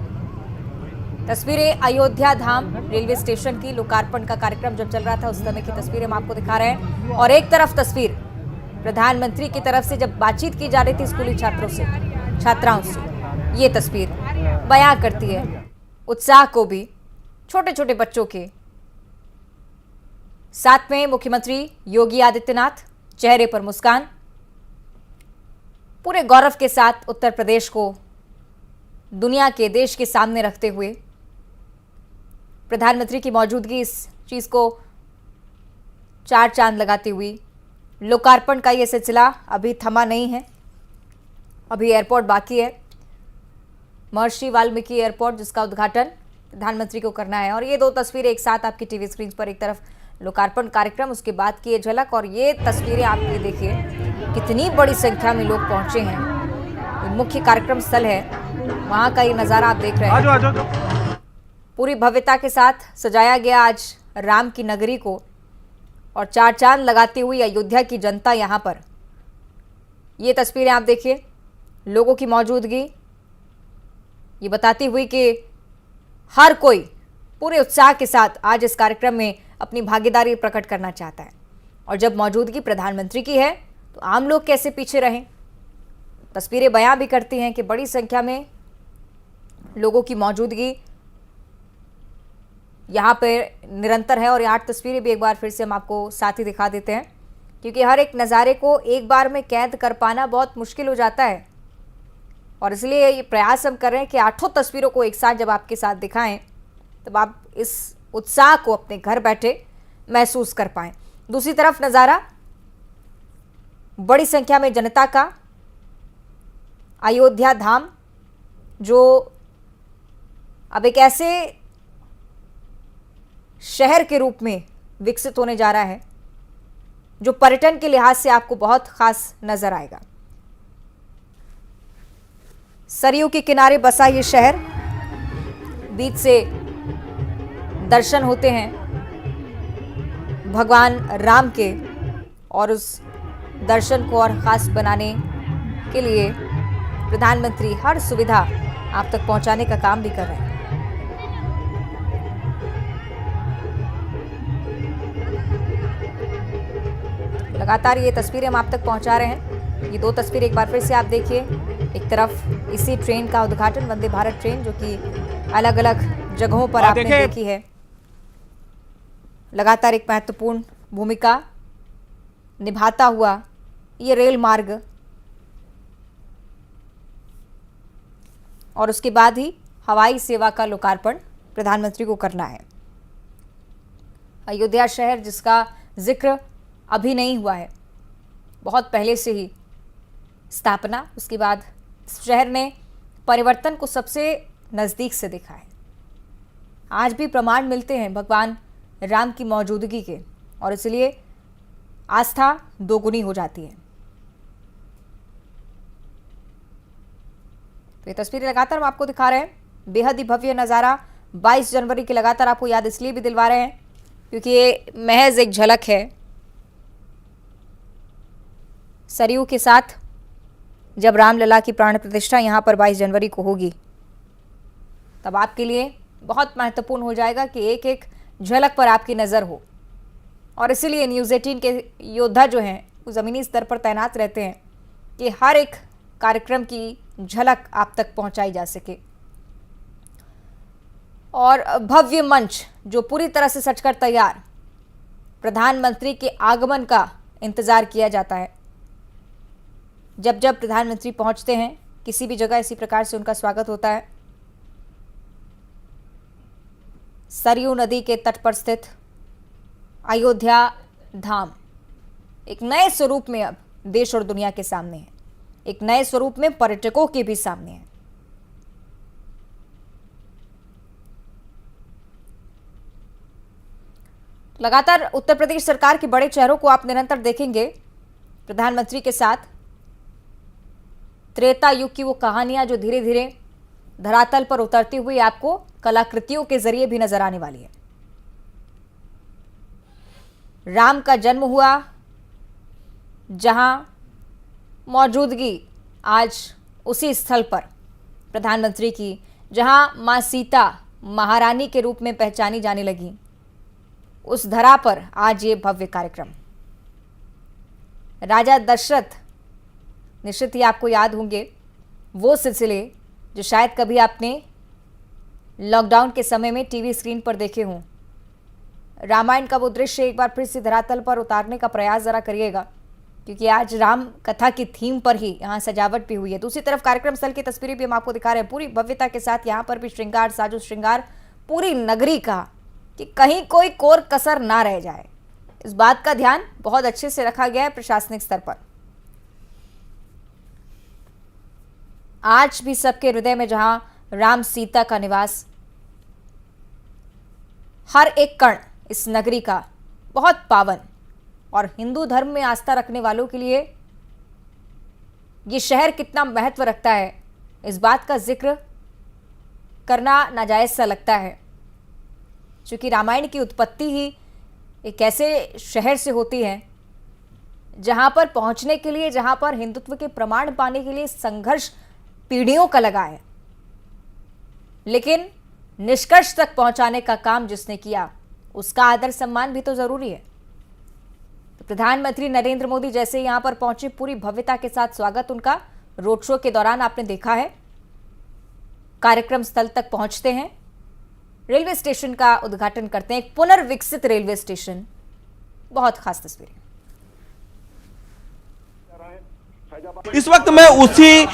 तस्वीरें अयोध्या धाम रेलवे स्टेशन की लोकार्पण का कार्यक्रम जब चल रहा था उस समय की तस्वीरें हम आपको दिखा रहे हैं। और एक तरफ तस्वीर प्रधानमंत्री की तरफ से जब बातचीत की जा रही थी स्कूली छात्रों से, छात्राओं से, ये तस्वीर बयां करती है उत्साह को भी, छोटे छोटे बच्चों के। साथ में मुख्यमंत्री योगी आदित्यनाथ, चेहरे पर मुस्कान, पूरे गौरव के साथ उत्तर प्रदेश को दुनिया के देश के सामने रखते हुए प्रधानमंत्री की मौजूदगी इस चीज़ को चार चांद लगाती हुई लोकार्पण का ये सिलसिला अभी थमा नहीं है। अभी एयरपोर्ट बाकी है, महर्षि वाल्मीकि एयरपोर्ट, जिसका उद्घाटन प्रधानमंत्री को करना है। और ये दो तस्वीरें एक साथ आपकी टीवी स्क्रीन पर, एक तरफ लोकार्पण कार्यक्रम, उसके बाद की ये झलक, और ये तस्वीरें आप ये देखिए कितनी बड़ी संख्या में लोग पहुंचे हैं। ये मुख्य कार्यक्रम स्थल है, वहां का ये नज़ारा आप देख रहे हैं। पूरी भव्यता के साथ सजाया गया आज राम की नगरी को, और चार चांद लगाती हुई अयोध्या की जनता यहाँ पर। ये तस्वीरें आप देखिए, लोगों की मौजूदगी ये बताती हुई कि हर कोई पूरे उत्साह के साथ आज इस कार्यक्रम में अपनी भागीदारी प्रकट करना चाहता है। और जब मौजूदगी प्रधानमंत्री की है तो आम लोग कैसे पीछे रहें। तस्वीरें बयां भी करती हैं कि बड़ी संख्या में लोगों की मौजूदगी यहाँ पे निरंतर है। और ये 8 तस्वीरें भी एक बार फिर से हम आपको साथ ही दिखा देते हैं, क्योंकि हर एक नज़ारे को एक बार में कैद कर पाना बहुत मुश्किल हो जाता है। और इसलिए ये प्रयास हम कर रहे हैं कि 8 तस्वीरों को एक साथ जब आपके साथ दिखाएं तब आप इस उत्साह को अपने घर बैठे महसूस कर पाएं। दूसरी तरफ नज़ारा बड़ी संख्या में जनता का अयोध्या धाम, जो अब एक ऐसे शहर के रूप में विकसित होने जा रहा है जो पर्यटन के लिहाज से आपको बहुत खास नजर आएगा। सरयू के किनारे बसा ये शहर, बीच से दर्शन होते हैं भगवान राम के, और उस दर्शन को और खास बनाने के लिए प्रधानमंत्री हर सुविधा आप तक पहुंचाने का काम भी कर रहे हैं। लगातार ये तस्वीरें हम आप तक पहुंचा रहे हैं। ये 2 तस्वीरें एक बार फिर से आप देखिए, एक तरफ इसी ट्रेन का उद्घाटन, वंदे भारत ट्रेन, जो कि अलग अलग जगहों पर आपने देखी है, लगातार एक महत्वपूर्ण भूमिका निभाता हुआ ये रेल मार्ग। और उसके बाद ही हवाई सेवा का लोकार्पण प्रधानमंत्री को करना है। अयोध्या शहर जिसका जिक्र अभी नहीं हुआ है, बहुत पहले से ही स्थापना, उसके बाद शहर ने परिवर्तन को सबसे नज़दीक से देखा है। आज भी प्रमाण मिलते हैं भगवान राम की मौजूदगी के, और इसलिए आस्था दोगुनी हो जाती है। तो ये तस्वीरें लगातार हम आपको दिखा रहे हैं, बेहद ही भव्य नज़ारा 22 जनवरी की लगातार आपको याद इसलिए भी दिलवा रहे हैं क्योंकि ये महज एक झलक है। सरयू के साथ जब रामलला की प्राण प्रतिष्ठा यहाँ पर 22 जनवरी को होगी, तब आपके लिए बहुत महत्वपूर्ण हो जाएगा कि एक एक झलक पर आपकी नज़र हो। और इसीलिए न्यूज़ 18 के योद्धा जो हैं वो ज़मीनी स्तर पर तैनात रहते हैं कि हर एक कार्यक्रम की झलक आप तक पहुंचाई जा सके। और भव्य मंच जो पूरी तरह से सजकर तैयार, प्रधानमंत्री के आगमन का इंतज़ार किया जाता है। जब जब प्रधानमंत्री पहुंचते हैं किसी भी जगह, इसी प्रकार से उनका स्वागत होता है। सरयू नदी के तट पर स्थित अयोध्या धाम एक नए स्वरूप में अब देश और दुनिया के सामने है, एक नए स्वरूप में पर्यटकों के भी सामने है। लगातार उत्तर प्रदेश सरकार के बड़े चेहरों को आप निरंतर देखेंगे प्रधानमंत्री के साथ। त्रेता युग की वो कहानियां जो धीरे धीरे धरातल पर उतरती हुई आपको कलाकृतियों के जरिए भी नजर आने वाली है। राम का जन्म हुआ जहां मौजूदगी आज उसी स्थल पर प्रधानमंत्री की, जहां मां सीता महारानी के रूप में पहचानी जाने लगी, उस धरा पर आज ये भव्य कार्यक्रम। राजा दशरथ निश्चित ही आपको याद होंगे वो सिलसिले जो शायद कभी आपने लॉकडाउन के समय में टीवी स्क्रीन पर देखे हों। रामायण का वो दृश्य एक बार फिर से धरातल पर उतारने का प्रयास जरा करिएगा। क्योंकि आज राम कथा की थीम पर ही यहाँ सजावट भी हुई है। दूसरी तरफ कार्यक्रम स्थल की तस्वीरें भी हम आपको दिखा रहे हैं पूरी भव्यता के साथ। यहाँ पर भी श्रृंगार, साजो श्रृंगार पूरी नगरी का, कि कहीं कोई कोर कसर ना रह जाए, इस बात का ध्यान बहुत अच्छे से रखा गया है प्रशासनिक स्तर पर। आज भी सबके हृदय में जहां राम सीता का निवास, हर एक कण इस नगरी का बहुत पावन, और हिंदू धर्म में आस्था रखने वालों के लिए ये शहर कितना महत्व रखता है, इस बात का जिक्र करना नाजायज सा लगता है। क्योंकि रामायण की उत्पत्ति ही एक ऐसे शहर से होती है जहां पर पहुंचने के लिए, जहां पर हिंदुत्व के प्रमाण पाने के लिए संघर्ष पीढ़ियों का लगा है, लेकिन निष्कर्ष तक पहुंचाने का काम जिसने किया उसका आदर सम्मान भी तो जरूरी है। तो प्रधानमंत्री नरेंद्र मोदी जैसे यहां पर पहुंचे, पूरी भव्यता के साथ स्वागत उनका रोड शो के दौरान आपने देखा है। कार्यक्रम स्थल तक पहुंचते हैं, रेलवे स्टेशन का उद्घाटन करते हैं, एक पुनर्विकसित रेलवे स्टेशन, बहुत खास तस्वीरें। इस वक्त मैं उसी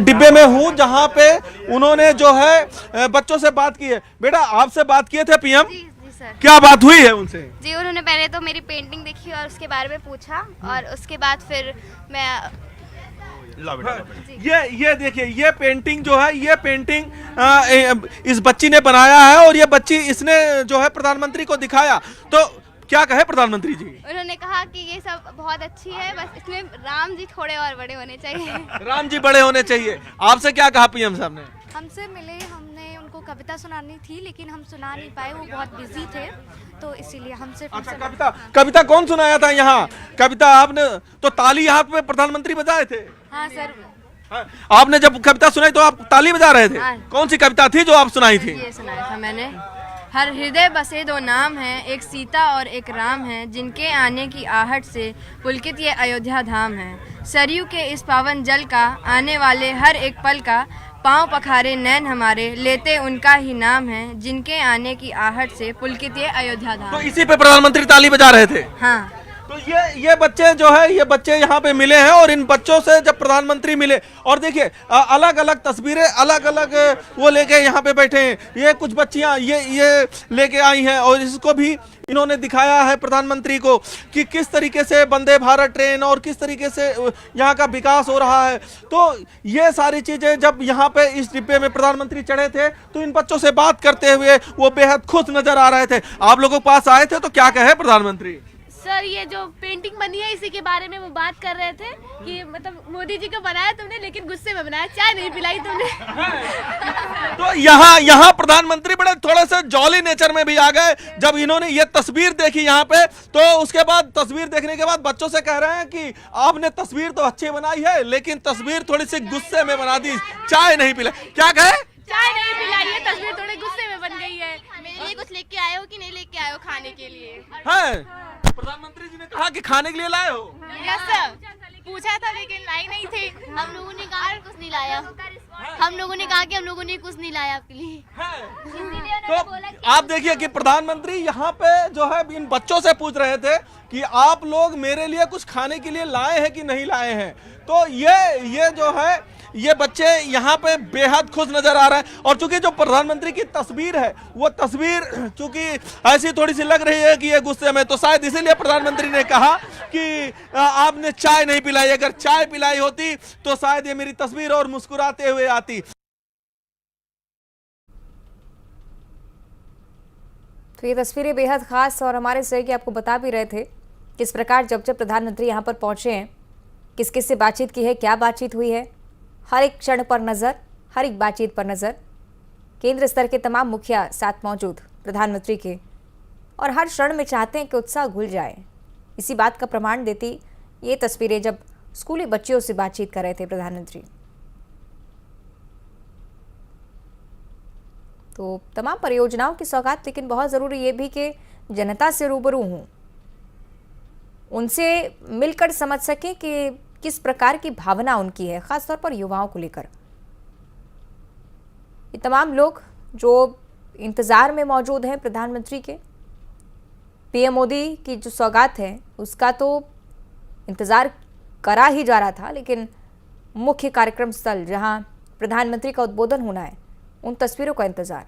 डिब्बे में हूं जहां पे उन्होंने जो है बच्चों से बात की है। बेटा, आपसे बात किए थे पीएम? जी सर। क्या बात हुई है उनसे? जी, उन्होंने पहले तो मेरी पेंटिंग देखी और उसके बारे में पूछा, और उसके बाद फिर मैं ये देखिए, ये पेंटिंग जो है, ये पेंटिंग इस बच्ची ने बनाया है, और ये बच्ची इसने जो है प्रधानमंत्री को दिखाया। तो क्या कहे प्रधानमंत्री जी? उन्होंने कहा कि ये सब बहुत अच्छी है, बस इसमें राम जी थोड़े और बड़े होने चाहिए। राम जी बड़े होने चाहिए। आपसे क्या कहा पीएम साहब ने? हमसे मिले, हमने उनको कविता सुनानी थी लेकिन हम सुना नहीं पाए, वो बहुत बिजी थे, तो इसीलिए हमसे अच्छा, कविता कौन सुनाया था यहाँ? कविता आपने तो ताली यहाँ पे प्रधानमंत्री बजाए थे? हाँ सर। हाँ, आपने जब कविता सुनाई तो आप ताली बजा रहे थे? हाँ। कौन सी कविता थी जो आप सुनाई थी? ये सुनाया था मैंने। हर हृदय बसे दो नाम हैं, एक सीता और एक राम है, जिनके आने की आहट से पुलकित ये अयोध्या धाम है। सरयू के इस पावन जल का आने वाले हर एक पल का पांव पखारे नैन हमारे, लेते उनका ही नाम है, जिनके आने की आहट से पुलकित ये अयोध्या धाम। तो इसी पे प्रधानमंत्री ताली बजा रहे थे? हाँ। तो ये बच्चे जो है, ये बच्चे यहाँ पे मिले हैं, और इन बच्चों से जब प्रधानमंत्री मिले, और देखिए अलग अलग तस्वीरें, अलग अलग वो लेके यहाँ पे बैठे हैं। ये कुछ बच्चियाँ ये लेके आई हैं, और इसको भी इन्होंने दिखाया है प्रधानमंत्री को कि किस तरीके से वंदे भारत ट्रेन और किस तरीके से यहाँ का विकास हो रहा है। तो ये सारी चीजें जब यहाँ पे इस डिब्बे में प्रधानमंत्री चढ़े थे, तो इन बच्चों से बात करते हुए वो बेहद खुश नजर आ रहे थे। आप लोगों के पास आए थे तो क्या कहे प्रधानमंत्री? सर, ये जो पेंटिंग बनी है इसी के बारे में वो बात कर रहे थे कि मतलब मोदी जी को बनाया तुमने, लेकिन गुस्से में बनाया, चाय नहीं पिलाई तुमने। तो यहाँ प्रधानमंत्री बड़े थोड़े से जॉली नेचर में भी आ गए जब इन्होंने ये तस्वीर देखी यहाँ पे। तो उसके बाद तस्वीर देखने के बाद बच्चों से कह रहे हैं कि आपने तस्वीर तो अच्छी बनाई है, लेकिन तस्वीर थोड़ी सी गुस्से में बना दी, चाय नहीं पिलाई। क्या कहे? चाय नहीं पिलाई है, तस्वीर थोड़े गुस्से में बन गई है। मेरे लिए कुछ लेके आए हो कि नहीं लेके आए हो खाने के लिए? है प्रधानमंत्री जी ने कहा कि खाने के लिए लाए हो? यस सर, पूछा था लेकिन लाई नहीं थी। हम लोगों ने कहा कुछ नहीं लाया, हम लोगों ने कहा कि हम लोगों ने कुछ नहीं लाया आपके लिए। तो आप देखिए कि प्रधानमंत्री यहाँ पे जो है इन बच्चों से पूछ रहे थे कि आप लोग मेरे लिए कुछ खाने के लिए लाए हैं कि नहीं लाए हैं। तो ये जो है, ये बच्चे यहाँ पे बेहद खुश नजर आ रहे हैं। और चूंकि जो प्रधानमंत्री की तस्वीर है, वो तस्वीर चूंकि ऐसी थोड़ी सी लग रही है कि ये गुस्से में, तो शायद इसीलिए प्रधानमंत्री ने कहा कि आपने चाय नहीं पिलाई। अगर चाय पिलाई होती तो शायद ये मेरी तस्वीर और मुस्कुराते हुए आती। तो ये तस्वीरें बेहद खास, और हमारे सहयोगी आपको बता भी रहे थे किस प्रकार जब प्रधानमंत्री यहाँ पर पहुंचे हैं, किस किस से बातचीत की है, क्या बातचीत हुई है, हर एक क्षण पर नज़र, हर एक बातचीत पर नज़र। केंद्र स्तर के तमाम मुखिया साथ मौजूद प्रधानमंत्री के, और हर क्षण में चाहते हैं कि उत्साह घुल जाए। इसी बात का प्रमाण देती ये तस्वीरें जब स्कूली बच्चियों से बातचीत कर रहे थे प्रधानमंत्री। तो तमाम परियोजनाओं की सौगात, लेकिन बहुत ज़रूरी ये भी कि जनता से रूबरू हों, उनसे मिलकर समझ सकें कि किस प्रकार की भावना उनकी है, खासतौर पर युवाओं को लेकर। ये तमाम लोग जो इंतज़ार में मौजूद हैं प्रधानमंत्री के, पीएम मोदी की जो सौगात है उसका तो इंतजार करा ही जा रहा था, लेकिन मुख्य कार्यक्रम स्थल जहां प्रधानमंत्री का उद्बोधन होना है, उन तस्वीरों का इंतजार।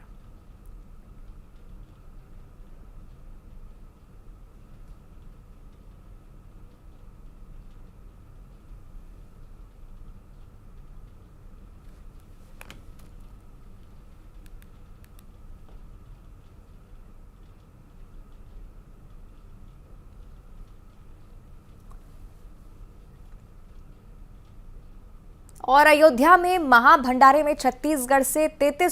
और अयोध्या में महाभंडारे में छत्तीसगढ़ से 33